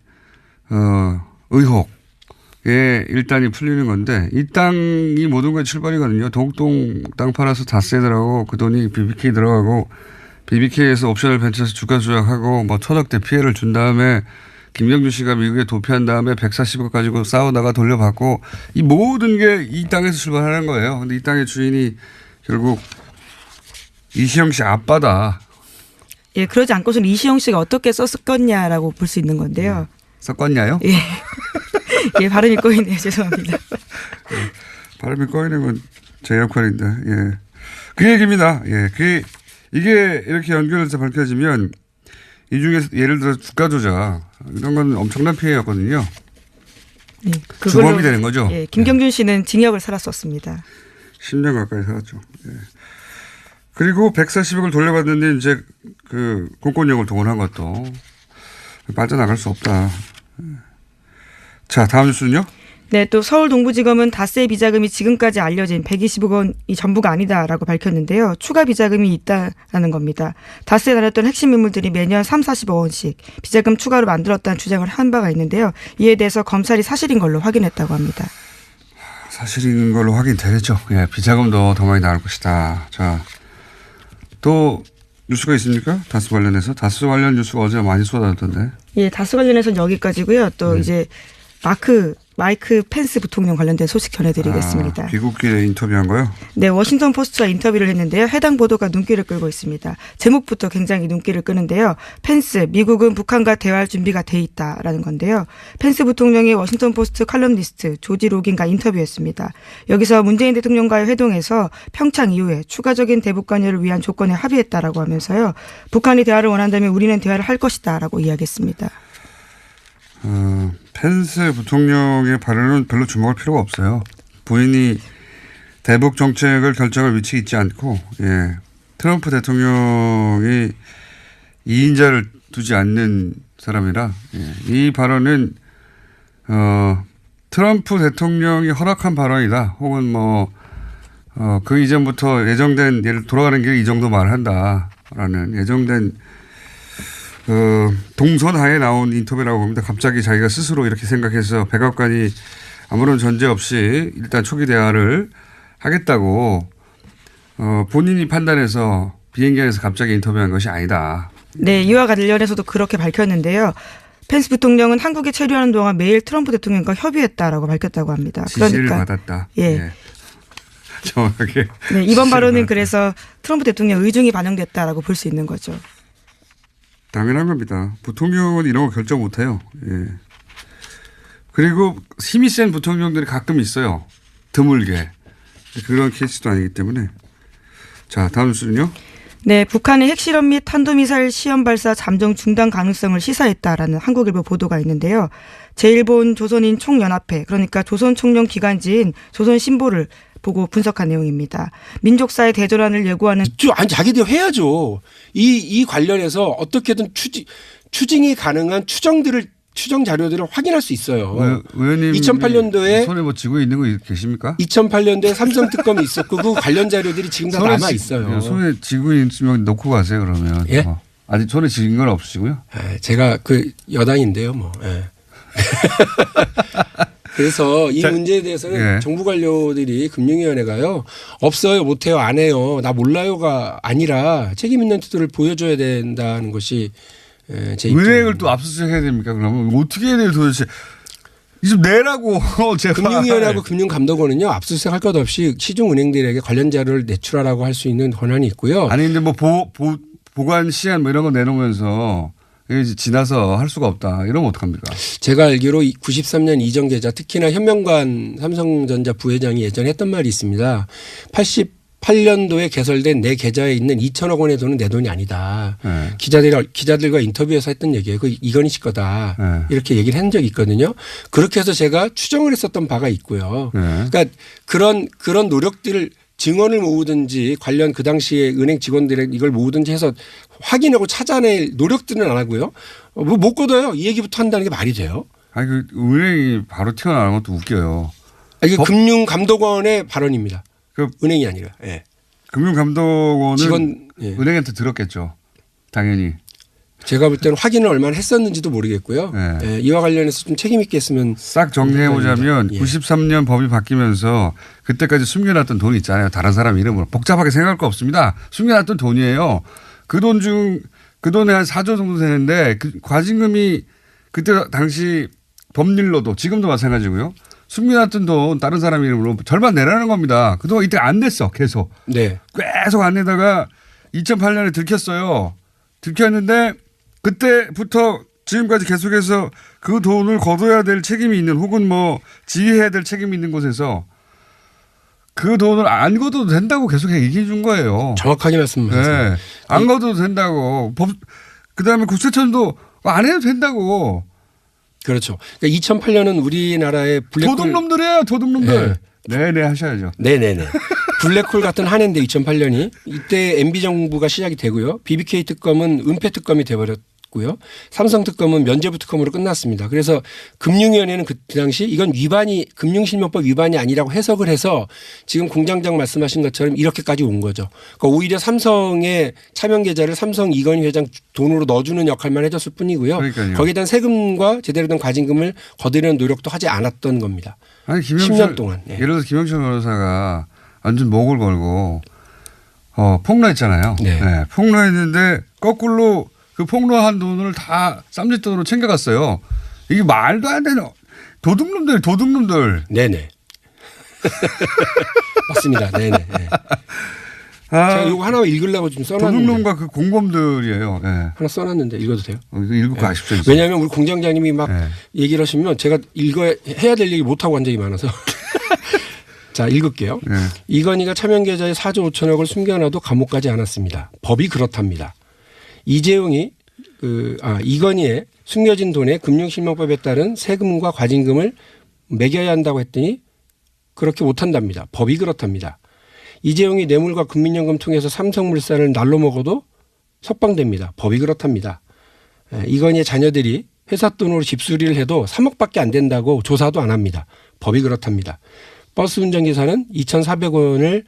의혹에 일단이 풀리는 건데, 이 땅이 모든 거에 출발이거든요. 도곡동 땅 팔아서 다스에 들어가고, 그 돈이 BBK 들어가고, BBK에서 옵션을 벤처에서 주가 조작하고, 뭐 천억대 피해를 준 다음에, 김경준 씨가 미국에 도피한 다음에 140억 가지고 싸우다가 돌려받고, 이 모든 게 이 땅에서 출발하는 거예요. 근데 이 땅의 주인이 결국 이시영 씨 아빠다. 예, 그러지 않고서는 이시영 씨가 어떻게 썼겠냐라고 볼 수 있는 건데요. 섞었냐요? 예. 예, 발음이 꼬이네요. 죄송합니다. 발음이 꼬이는 건 제 역할인데, 예. 그 얘기입니다. 예. 이게 이렇게 연결해서 밝혀지면 이 중에서 예를 들어 주가 조작, 이런 건 엄청난 피해였거든요. 예, 주범이 되는 거죠. 예, 김경준 씨는 징역을 살았었습니다. 10년 가까이 살았죠. 예. 그리고 140억을 돌려받는데 이제 그 공권력을 동원한 것도 빠져나갈 수 없다. 자, 다음 뉴스는요? 네, 또 서울 동부지검은 다스의 비자금이 지금까지 알려진 120억 원이 전부가 아니다라고 밝혔는데요. 추가 비자금이 있다라는 겁니다. 다스에 다녔던 핵심 인물들이 매년 40억 원씩 비자금 추가로 만들었다는 주장을 한 바가 있는데요. 이에 대해서 검찰이 사실인 걸로 확인했다고 합니다. 사실인 걸로 확인되겠죠. 예, 비자금도 더 많이 나올 것이다. 자, 또 뉴스가 있습니까? 다스 관련해서? 다스 관련 뉴스가 어제 많이 쏟아졌던데. 예, 다스 관련해서는 여기까지고요. 또 이제 마이크 펜스 부통령 관련된 소식 전해드리겠습니다. 귀국길에 인터뷰한 거요? 네, 워싱턴 포스트와 인터뷰를 했는데요. 해당 보도가 눈길을 끌고 있습니다. 제목부터 굉장히 눈길을 끄는데요. 펜스, 미국은 북한과 대화할 준비가 돼 있다라는 건데요. 펜스 부통령이 워싱턴 포스트 칼럼니스트 조지 로긴과 인터뷰했습니다. 여기서 문재인 대통령과의 회동에서 평창 이후에 추가적인 대북 관여를 위한 조건에 합의했다라고 하면서요. 북한이 대화를 원한다면 우리는 대화를 할 것이다라고 이야기했습니다. 펜스 부통령의 발언은 별로 주목할 필요가 없어요. 본인이 대북 정책을 결정할 위치에 있지 않고, 예, 트럼프 대통령이 2인자를 두지 않는 사람이라, 예, 이 발언은 트럼프 대통령이 허락한 발언이다. 혹은 그 이전부터 예정된 예를 돌아가는 길에 이 정도 말을 한다라는 예정된 동선하에 나온 인터뷰라고 봅니다. 갑자기 자기가 스스로 이렇게 생각해서 백악관이 아무런 전제 없이 일단 초기 대화를 하겠다고 본인이 판단해서 비행기 안에서 갑자기 인터뷰한 것이 아니다. 네, 이와 관련해서도 그렇게 밝혔는데요. 펜스 부통령은 한국에 체류하는 동안 매일 트럼프 대통령과 협의했다라고 밝혔다고 합니다. 지시를 받았다. 예. 예. 정확하게. 네, 이번 발언은 그래서 트럼프 대통령 의중이 반영됐다라고 볼 수 있는 거죠. 당연한 겁니다. 부통령은 이런 거 결정 못해요. 예. 그리고 힘이 센 부통령들이 가끔 있어요. 드물게. 그런 케이스도 아니기 때문에. 자, 다음 뉴스는요. 네, 북한의 핵실험 및 탄도미사일 시험 발사 잠정 중단 가능성을 시사했다라는 한국일보 보도가 있는데요. 제1본 조선인 총연합회, 그러니까 조선총련 기관지인 조선신보를 보고 분석한 내용입니다. 민족사의 대전환을 예고하는 아니 자기들 해야죠. 이 관련해서 어떻게든 추징이 가능한 추정 자료들을 확인할 수 있어요. 의원님 2008년도에 손에 뭐 쥐고 있는 거 계십니까? 2008년도에 삼성 특검이 있었고 그 관련 자료들이 지금 다 남아 있어요. 손에 쥐고 있으면 놓고 가세요 그러면. 예? 아직 손에 쥐는 건 없으시고요? 제가 그 여당인데요, 뭐. 예. 그래서 이 문제에 대해서는 예. 정부 관료들이 금융위원회가요. 없어요, 못해요, 안 해요, 나 몰라요가 아니라 책임 있는 태도를 보여줘야 된다는 것이 제 입장입니다. 은행을 또 압수수색 해야 됩니까? 그러면 어떻게 해야 돼요 도대체. 이 좀 내라고 제발. 금융위원회하고 금융감독원은요. 압수수색 할 것 없이 시중은행들에게 관련 자료를 내출하라고 할 수 있는 권한이 있고요. 아니 근데 뭐 보관 시한 뭐 이런 거 내놓으면서 이제 지나서 할 수가 없다. 이러면 어떡합니까? 제가 알기로 93년 이전 계좌 특히나 현명관 삼성전자 부회장이 예전에 했던 말이 있습니다. 88년도에 개설된 내 계좌에 있는 2천억 원의 돈은 내 돈이 아니다. 네. 기자들과 인터뷰에서 했던 얘기예요. 그 이건희 씨 거다. 네. 이렇게 얘기를 한 적이 있거든요. 그렇게 해서 제가 추정을 했었던 바가 있고요. 네. 그러니까 그런 노력들을 증언을 모으든지 관련 그 당시에 은행 직원들의 이걸 모으든지 해서 확인하고 찾아낼 노력들은 안 하고요. 뭐 못 걷어요. 이 얘기부터 한다는 게 말이 돼요? 아니 그 은행이 바로 튀어나오는 것도 웃겨요. 이게 금융감독원의 발언입니다. 은행이 아니라. 예. 금융감독원은 직원, 예. 은행한테 들었겠죠. 당연히. 제가 볼 때는 확인을 얼마나 했었는지도 모르겠고요. 네. 예. 이와 관련해서 좀 책임 있게 했으면. 싹 정리해보자면 예. 93년 법이 바뀌면서 그때까지 숨겨놨던 돈이 있잖아요. 다른 사람 이름으로. 복잡하게 생각할 거 없습니다. 숨겨놨던 돈이에요. 그 돈에 한 4조 정도 되는데 그 과징금이 그때 당시 법률로도 지금도 마찬가지고요. 숨겨놨던 돈 다른 사람 이름으로 절반 내라는 겁니다. 그동안 이때 안 냈어. 계속. 네. 계속 안 내다가 2008년에 들켰어요. 들켰는데 그때부터 지금까지 계속해서 그 돈을 거둬야 될 책임이 있는 혹은 뭐 지휘해야 될 책임이 있는 곳에서 그 돈을 안 거둬도 된다고 계속 얘기해 준 거예요. 정확하게 말씀하셨어요. 네. 안 거둬도 된다고. 그다음에 국세청도 안 해도 된다고. 그렇죠. 그러니까 2008년은 우리나라의 블랙홀. 도둑놈들이에요. 도둑놈들. 네네 하셔야죠. 네네네. 블랙홀 같은 한 해인데 2008년이. 이때 MB 정부가 시작이 되고요. BBK 특검은 은폐 특검이 돼버렸고 했고요. 삼성 특검은 면죄부 특검으로 끝났습니다. 그래서 금융위원회는 그 당시 이건 금융실명법 위반이 아니라고 해석을 해서 지금 공장장 말씀하신 것처럼 이렇게까지 온 거죠. 그러니까 오히려 삼성의 차명 계좌를 삼성 이건희 회장 돈으로 넣어주는 역할만 해줬을 뿐이고요. 그러니까요. 거기에 대한 세금과 제대로 된 과징금을 거두려는 노력도 하지 않았던 겁니다. 아니 10년 동안. 네. 예를 들어서 김영철 변호사가 완전 목을 걸고 폭로했잖아요. 네. 네, 폭로했는데 거꾸로 그 폭로한 돈을 다 쌈짓돈으로 챙겨갔어요. 이게 말도 안 되는 도둑놈들. 네네. 맞습니다. 네네. 네. 제가 이거 하나 읽으려고 좀 써놨는데. 도둑놈과 그 공범들이에요. 네. 하나 써놨는데 읽어도 돼요? 이거 읽고 가십시오. 이제. 왜냐하면 우리 공장장님이 막 네. 얘기를 하시면 제가 해야 될 얘기 못하고 한 적이 많아서. 자, 읽을게요. 네. 이건희가 차명계좌에 4조 5천억을 숨겨놔도 감옥 가지 않았습니다. 법이 그렇답니다. 이재용이 이건희의 숨겨진 돈에 금융실명법에 따른 세금과 과징금을 매겨야 한다고 했더니 그렇게 못한답니다. 법이 그렇답니다. 이재용이 뇌물과 국민연금 통해서 삼성물산을 날로 먹어도 석방됩니다. 법이 그렇답니다. 이건희의 자녀들이 회사 돈으로 집수리를 해도 3억밖에 안 된다고 조사도 안 합니다. 법이 그렇답니다. 버스 운전기사는 2,400원의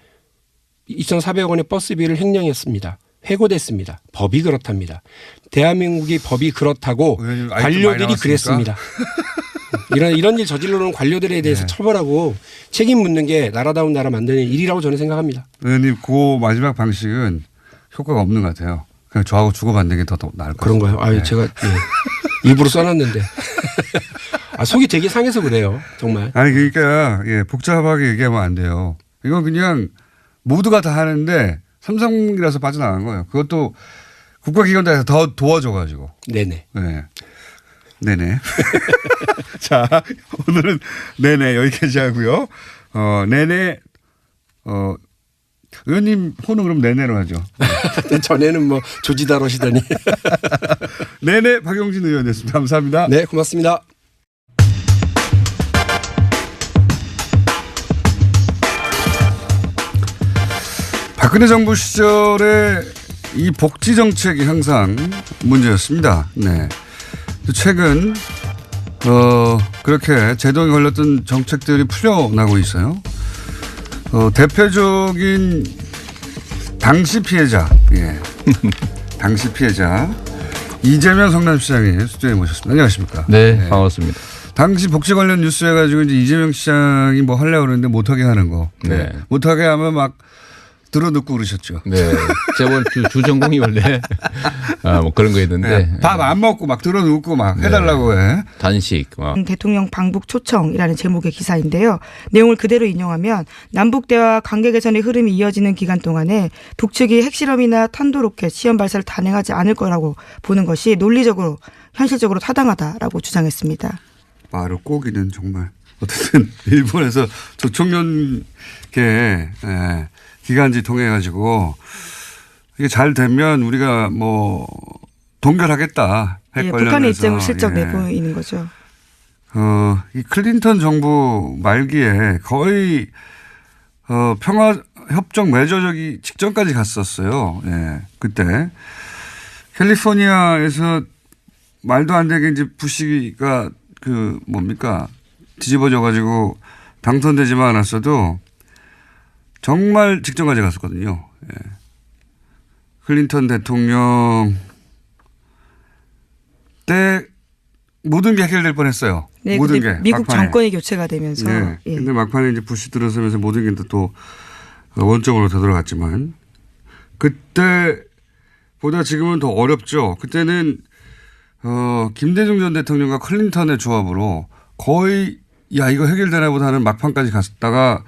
버스비를 횡령했습니다. 회고됐습니다. 법이 그렇답니다. 대한민국이 법이 그렇다고 관료들이 그랬습니다. 이런 일 저질러 놓은 관료들에 대해서 처벌하고 책임 묻는 게 나라다운 나라 만드는 일이라고 저는 생각합니다. 의원님 그 마지막 방식은 효과가 없는 것 같아요. 그냥 저하고 주고받는 게 더 나을 것 같아요. 그런가요? 네. 제가 일부러 써놨는데. 속이 되게 상해서 그래요. 정말. 아니 그러니까 복잡하게 얘기하면 안 돼요. 이건 그냥 모두가 다 하는데 삼성이라서 빠져나간 거예요. 그것도 국가기관에서 더 도와줘가지고. 네네. 네. 네네. 자, 오늘은 네네 여기까지 하고요. 네네. 의원님 호는 그럼 네네로 하죠. 전에는 뭐 조지다러시더니. 네네 박용진 의원이었습니다. 감사합니다. 네, 고맙습니다. 박근혜 정부 시절에 이 복지 정책이 항상 문제였습니다. 네. 최근 그렇게 제동이 걸렸던 정책들이 풀려나고 있어요. 대표적인 당시 피해자, 당시 피해자 이재명 성남시장이 스튜디오에 모셨습니다. 안녕하십니까? 네, 반갑습니다. 당시 복지 관련 뉴스 해가지고 이제 이재명 시장이 뭐 하려고 그러는데 못하게 하는 거. 네. 못하게 하면 막 들어눕고 그러셨죠. 네. 재벌 주전공이 원래 뭐 그런 거 있는데. 밥 안 먹고 막 들어눕고 막 해달라고 해. 단식. 대통령 방북 초청이라는 제목의 기사인데요. 내용을 그대로 인용하면 남북 대화 관계 개선의 흐름이 이어지는 기간 동안에 북측이 핵실험이나 탄도로켓 시험 발사를 단행하지 않을 거라고 보는 것이 논리적으로 현실적으로 타당하다라고 주장했습니다. 말을 꼬기는 정말. 어쨌든 일본에서 조총련계 기간지 통해 가지고 이게 잘 되면 우리가 뭐 동결하겠다. 핵 관련해서. 북한의 입장을 슬쩍 내보이는 거죠. 이 클린턴 정부 말기에 거의 평화협정 맺어지기 직전까지 갔었어요. 그때 캘리포니아에서 말도 안 되게 이제 부시가 뒤집어져 가지고 당선되지만 않았어도 정말 직전까지 갔었거든요. 클린턴 대통령 때 모든 게 해결될 뻔했어요. 네, 모든 게 미국 막판에. 정권이 교체가 되면서. 근데 막판에 이제 부시 들어서면서 모든 게 또 원점으로 되돌아갔지만 그때보다 지금은 더 어렵죠. 그때는 김대중 전 대통령과 클린턴의 조합으로 거의 이거 해결되나 보다 하는 막판까지 갔다가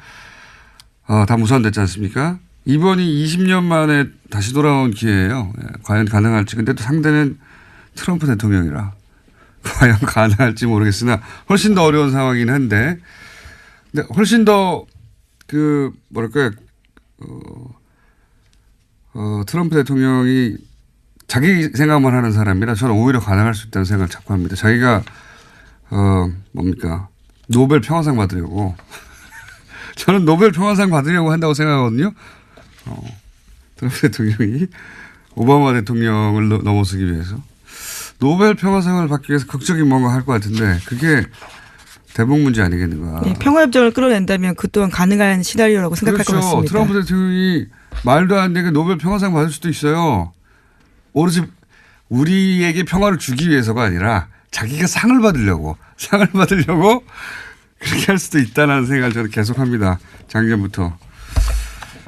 다 무산됐지 않습니까? 이번이 20년 만에 다시 돌아온 기회예요. 과연 가능할지. 근데 또 상대는 트럼프 대통령이라 과연 가능할지 모르겠으나 훨씬 더 어려운 상황이긴 한데 근데 훨씬 더 트럼프 대통령이 자기 생각만 하는 사람이라 저는 오히려 가능할 수 있다는 생각을 자꾸 합니다. 자기가 노벨 평화상 받으려고 저는 노벨 평화상 받으려고 한다고 생각하거든요. 트럼프 대통령이 오바마 대통령을 넘어서기 위해서. 노벨 평화상을 받기 위해서 극적인 뭔가 할 것 같은데 그게 대북 문제 아니겠는가. 네, 평화협정을 끌어낸다면 그 또한 가능한 시나리오라고 생각할 것 그렇죠. 같습니다. 트럼프 대통령이 말도 안 되게 노벨 평화상 받을 수도 있어요. 오로지 우리에게 평화를 주기 위해서가 아니라 자기가 상을 받으려고 그렇게 할 수도 있다는 생각을 저는 계속합니다. 작년부터.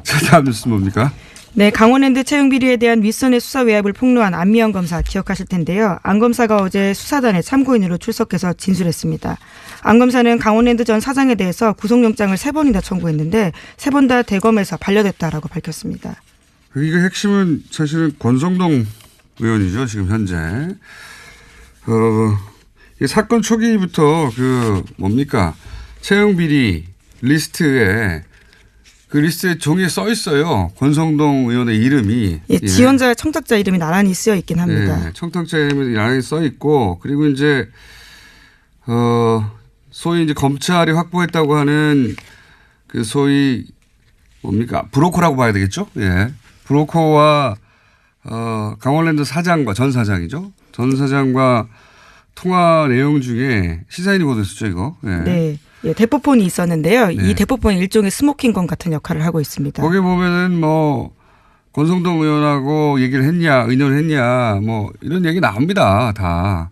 자, 다음 뉴스 뭡니까? 네, 강원랜드 채용 비리에 대한 윗선의 수사 외압을 폭로한 안미영 검사 기억하실 텐데요. 안 검사가 어제 수사단에 참고인으로 출석해서 진술했습니다. 안 검사는 강원랜드 전 사장에 대해서 구속영장을 3번이나 청구했는데 3번 다 대검에서 반려됐다라고 밝혔습니다. 이게 핵심은 사실은 권성동 의원이죠. 지금 현재. 이 사건 초기부터 뭡니까? 채용 비리 리스트에 그 리스트에 종이에 써 있어요. 권성동 의원의 이름이. 예, 지원자 청탁자 이름이 나란히 쓰여 있긴 합니다. 예, 청탁자 이름이 나란히 써 있고 그리고 이제 소위 이제 검찰이 확보했다고 하는 그 소위 뭡니까? 브로커라고 봐야 되겠죠? 예. 브로커와 강원랜드 사장과 전 사장이죠. 전 사장과 통화 내용 중에 시사인이 보도했었죠, 이거. 예. 네. 예, 대포폰이 있었는데요. 네. 이 대포폰이 일종의 스모킹건 같은 역할을 하고 있습니다. 거기 보면은 뭐 권성동 의원하고 얘기를 했냐, 의논을 했냐, 뭐 이런 얘기 나옵니다, 다.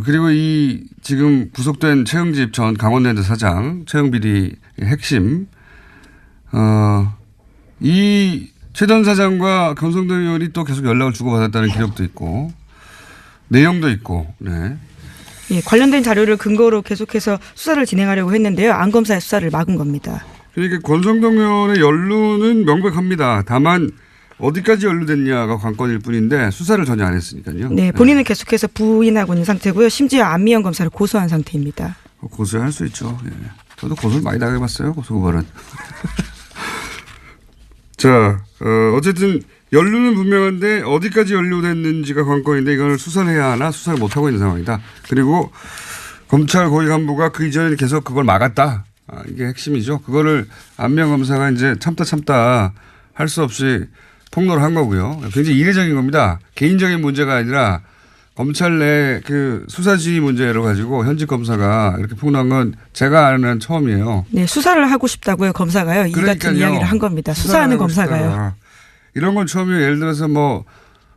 그리고 이 지금 구속된 최영집 전 강원랜드 사장, 채용 비리의 핵심, 이 최 전 사장과 권성동 의원이 또 계속 연락을 주고받았다는 기록도 있고, 내용도 있고, 네. 예, 관련된 자료를 근거로 계속해서 수사를 진행하려고 했는데요. 안 검사의 수사를 막은 겁니다. 그러니까 권성동 의원의 연루는 명백합니다. 다만 어디까지 연루됐냐가 관건일 뿐인데 수사를 전혀 안 했으니까요. 네, 본인은 계속해서 부인하고 있는 상태고요. 심지어 안미영 검사를 고소한 상태입니다. 고소할 수 있죠. 예. 저도 고소를 많이 당해봤어요. 고소고발은. 자, 어쨌든 연루는 분명한데 어디까지 연루됐는지가 관건인데 이걸 수사를 해야 하나 수사를 못하고 있는 상황이다. 그리고 검찰 고위 간부가 그 이전에 계속 그걸 막았다. 이게 핵심이죠. 그거를 안명 검사가 이제 참다 할 수 없이 폭로를 한 거고요. 굉장히 이례적인 겁니다. 개인적인 문제가 아니라 검찰 내 그 수사지휘 문제를 가지고 현직 검사가 이렇게 폭로한 건 제가 아는 처음이에요. 네, 수사를 하고 싶다고요. 검사가요. 이 같은 이야기를 한 겁니다. 수사하는 검사가요. 이런 건 처음이에요. 예를 들어서 뭐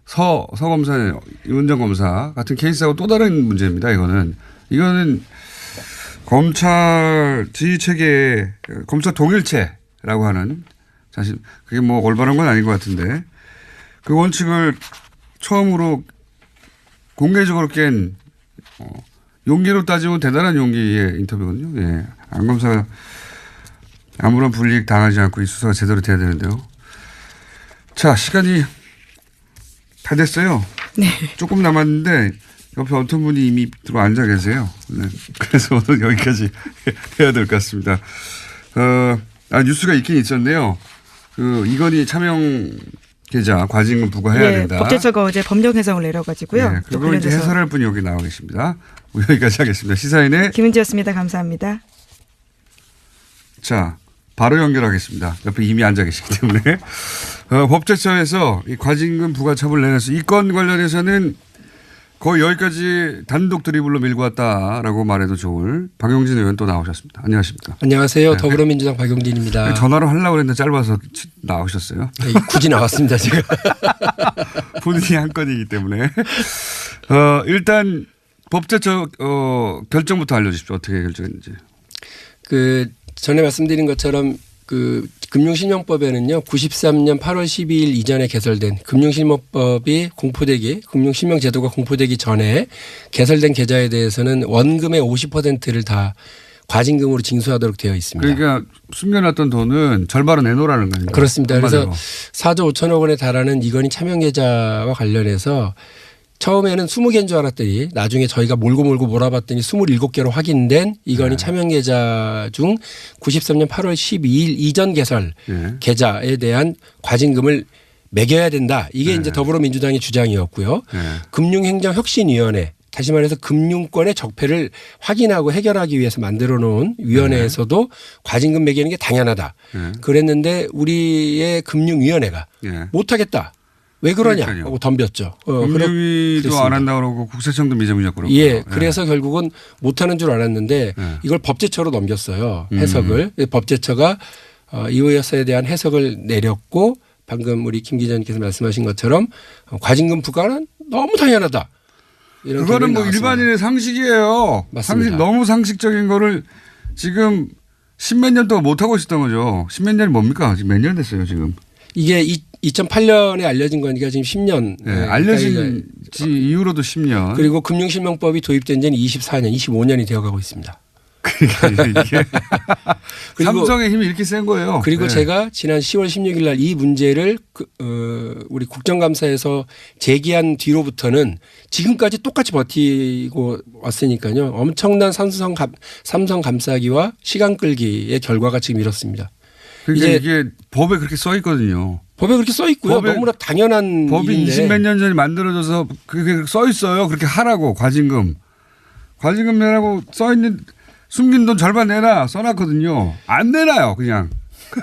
서 검사, 윤정 검사 같은 케이스하고 또 다른 문제입니다. 이거는 검찰 지휘 체계, 검찰 동일체라고 하는 사실 그게 뭐 올바른 건 아닌 것 같은데 그 원칙을 처음으로 공개적으로 깬 용기로 따지면 대단한 용기의 인터뷰거든요. 예. 안 검사가 아무런 불이익 당하지 않고 이 수사가 제대로 돼야 되는데요. 자, 시간이 다 됐어요. 네. 조금 남았는데 옆에 어떤 분이 이미 들어 앉아 계세요. 네. 그래서 오늘 여기까지 해야 될 것 같습니다. 뉴스가 있긴 있었네요. 이건희 차명 계좌 과징금 부과해야 된다. 법제처가 어제 법령 해석을 내려가지고요. 네, 그걸 이제 해설할 분이 여기 나와 계십니다. 여기까지 하겠습니다. 시사인의 김은지였습니다. 감사합니다. 자, 바로 연결하겠습니다. 옆에 이미 앉아 계시기 때문에. 법제처에서 이 과징금 부과 처분을 내려서 이 건 관련해서는 거의 여기까지 단독 드리블로 밀고 왔다라고 말해도 좋을 박용진 의원 또 나오셨습니다. 안녕하십니까. 안녕하세요. 더불어민주당 박용진입니다. 전화로 하려고 했는데 짧아서 나오셨어요. 네, 굳이 나왔습니다. 제가. 본인이 한 건이기 때문에. 일단 법제처 결정부터 알려주십시오. 어떻게 결정했는지. 전에 말씀드린 것처럼 금융실명법에는요, 93년 8월 12일 이전에 개설된 금융실명법이 금융실명제도가 공포되기 전에 개설된 계좌에 대해서는 원금의 50%를 다 과징금으로 징수하도록 되어 있습니다. 그러니까 숨겨놨던 돈은 절반은 내놓으라는 거예요. 그렇습니다. 그래서 4조 5천억 원에 달하는 이건희 차명 계좌와 관련해서 처음에는 20개인 줄 알았더니 나중에 저희가 몰고 몰아봤더니 27개로 확인된 이건희 차명 계좌 중 93년 8월 12일 이전 개설 계좌에 대한 과징금을 매겨야 된다. 이게 이제 더불어민주당의 주장이었고요. 금융행정혁신위원회, 다시 말해서 금융권의 적폐를 확인하고 해결하기 위해서 만들어 놓은 위원회에서도 과징금 매기는 게 당연하다. 그랬는데 우리의 금융위원회가 못하겠다. 왜 그러냐 그러니까요. 하고 덤볐죠. 금융위도 그랬습니다. 안 한다고 그러고 국세청도 미적미적 그러고. 예, 그래서 결국은 못하는 줄 알았는데 네. 이걸 법제처로 넘겼어요. 해석을. 법제처가 이호 여사에 대한 해석을 내렸고 방금 우리 김 기자님께서 말씀하신 것처럼 과징금 부과는 너무 당연하다. 이런 그거는 결론이 뭐 나왔습니다. 일반인의 상식이에요. 맞습니다. 너무 상식적인 거를 지금 십몇 년 동안 못 하고 있었던 거죠. 십몇 년이 뭡니까? 지금 몇 년 됐어요 지금. 이게 2008년에 알려진 거니까 지금 10년. 네, 알려진 지 이후로도 10년. 그리고 금융실명법이 도입된 지는 24년, 25년이 되어가고 있습니다. 그러니까 이게 그리고 삼성의 힘이 이렇게 센 거예요. 그리고 네. 제가 지난 10월 16일 날 이 문제를 우리 국정감사에서 제기한 뒤로부터는 지금까지 똑같이 버티고 왔으니까요. 엄청난 삼성 감사기와 시간 끌기의 결과가 지금 이렇습니다. 그러니까 이제 이게 법에 그렇게 써 있거든요. 법에 그렇게 써 있고요. 법에- 너무나 당연한 법이 일인데 20몇 년 전에 만들어져서 그게 써 있어요. 그렇게 하라고 과징금 내라고 써 있는 숨긴 돈 절반 내놔 써놨거든요. 안 내놔요 그냥.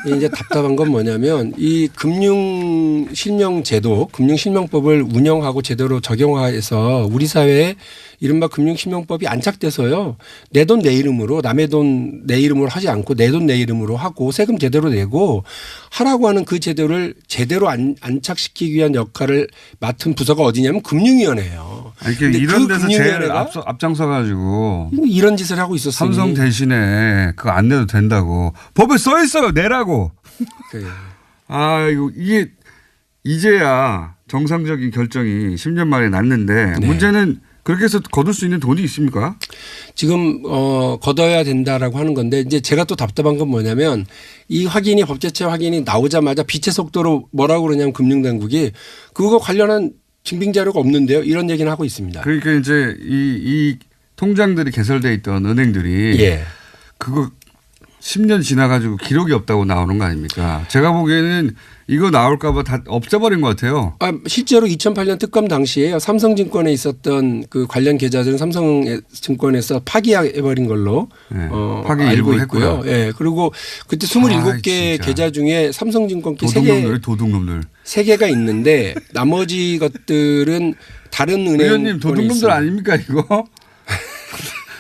이제 답답한 건 뭐냐면 이 금융실명제도, 금융실명법을 운영하고 제대로 적용해서 우리 사회에 이른바 금융실명법이 안착돼서요. 내 돈 내 이름으로 남의 돈 내 이름으로 하지 않고 내 돈 내 이름으로 하고 세금 제대로 내고 하라고 하는 그 제도를 제대로 안착시키기 위한 역할을 맡은 부서가 어디냐면 금융위원회예요. 아니, 근데 이런 그 데서 제일 금융위원회가 앞장서 가지고 이런 짓을 하고 있었으니 삼성 대신에 그거 안 내도 된다고 법에 써 있어요. 내라고. 그 아 이게 이제야 정상적인 결정이 10년 만에 났는데 네. 문제는 그렇게 해서 거둘 수 있는 돈이 있습니까? 지금 걷어야 된다라고 하는 건데 이제 제가 또 답답한 건 뭐냐면 이 확인이 법제처 확인이 나오자마자 빛의 속도로 뭐라고 그러냐면 금융당국이 그거 관련한 증빙 자료가 없는데요. 이런 얘기는 하고 있습니다. 그러니까 이제 이 통장들이 개설돼 있던 은행들이 예. 그거 10년 지나가지고 기록이 없다고 나오는 거 아닙니까? 제가 보기에는 이거 나올까 봐 다 없애버린 것 같아요. 실제로 2008년 특검 당시에 삼성증권에 있었던 그 관련 계좌들은 삼성증권에서 파기해버린 걸로 네. 알고 일부 있고요. 했고요. 예. 그리고 그때 27개 진짜. 계좌 중에 삼성증권 도둑놈들. 3개가 있는데 나머지 것들은 다른 은행 의원님 도둑놈들 아닙니까 이거?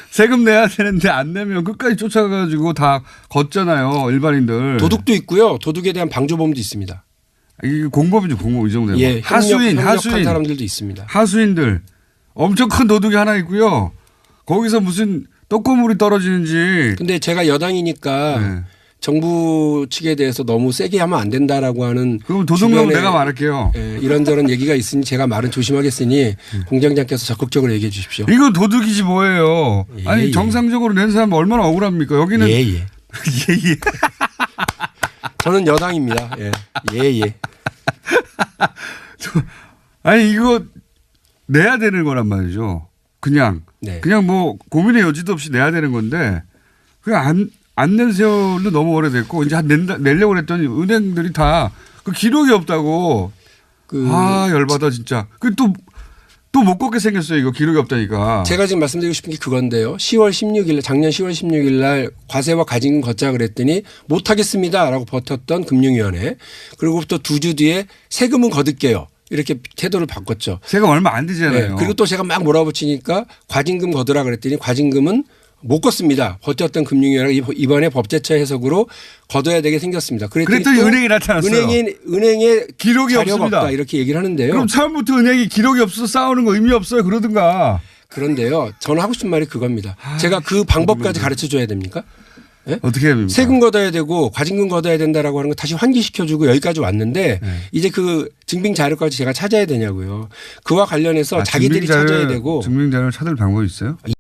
세금 내야 되는데 안 내면 끝까지 쫓아가가지고 다 걷잖아요 일반인들. 도둑도 있고요. 도둑에 대한 방조범도 있습니다. 이게 공범이죠 공범 이 정도면. 예, 하수인 협력한 사람들도 있습니다. 하수인들 엄청 큰 도둑이 하나 있고요. 거기서 무슨 떡고물이 떨어지는지. 근데 제가 여당이니까 네. 정부 측에 대해서 너무 세게 하면 안 된다라고 하는 그럼 도둑놈 주변에 내가 말할게요. 예, 이런저런 얘기가 있으니 제가 말은 조심하겠으니 공장장께서 적극적으로 얘기해 주십시오. 이거 도둑이지 뭐예요. 예, 아니 예. 정상적으로 낸 사람 얼마나 억울합니까? 여기는 예. 예. 저는 여당입니다. 예. 아니 이거 내야 되는 거란 말이죠. 그냥 네. 그냥 뭐 고민의 여지도 없이 내야 되는 건데 그냥 안 낸 세월도 너무 오래됐고 이제 내려고 그랬더니 은행들이 다 그 기록이 없다고. 아 열받아 진짜. 그 또 못 걷게 생겼어요. 이거 기록이 없다니까. 제가 지금 말씀드리고 싶은 게 그건데요. 작년 10월 16일 날 과세와 과징금 걷자 그랬더니 못하겠습니다라고 버텼던 금융위원회. 그리고부터 2주 뒤에 세금은 거둘게요. 이렇게 태도를 바꿨죠. 세금 얼마 안 되잖아요. 네. 그리고 또 제가 막 몰아붙이니까 과징금 거두라 그랬더니 과징금은 못 걷습니다. 버텼던 금융위원회가 이번에 법제처 해석으로 거둬야 되게 생겼습니다. 그랬더니 또 은행이 나타났어요. 은행에 기록이 자료가 없습니다. 없다 이렇게 얘기를 하는데요. 그럼 처음부터 은행이 기록이 없어서 싸우는 거 의미 없어요. 그러든가. 그런데요. 저는 하고 싶은 말이 그겁니다. 제가 그 방법까지 가르쳐 줘야 됩니까? 네? 어떻게 해야 됩니까? 세금 걷어야 되고 과징금 걷어야 된다라고 하는 거 다시 환기시켜주고 여기까지 왔는데 네. 이제 그 증빙 자료까지 제가 찾아야 되냐고요. 그와 관련해서 자기들이 찾아야 되고 증빙 자료를 찾을 방법이 있어요?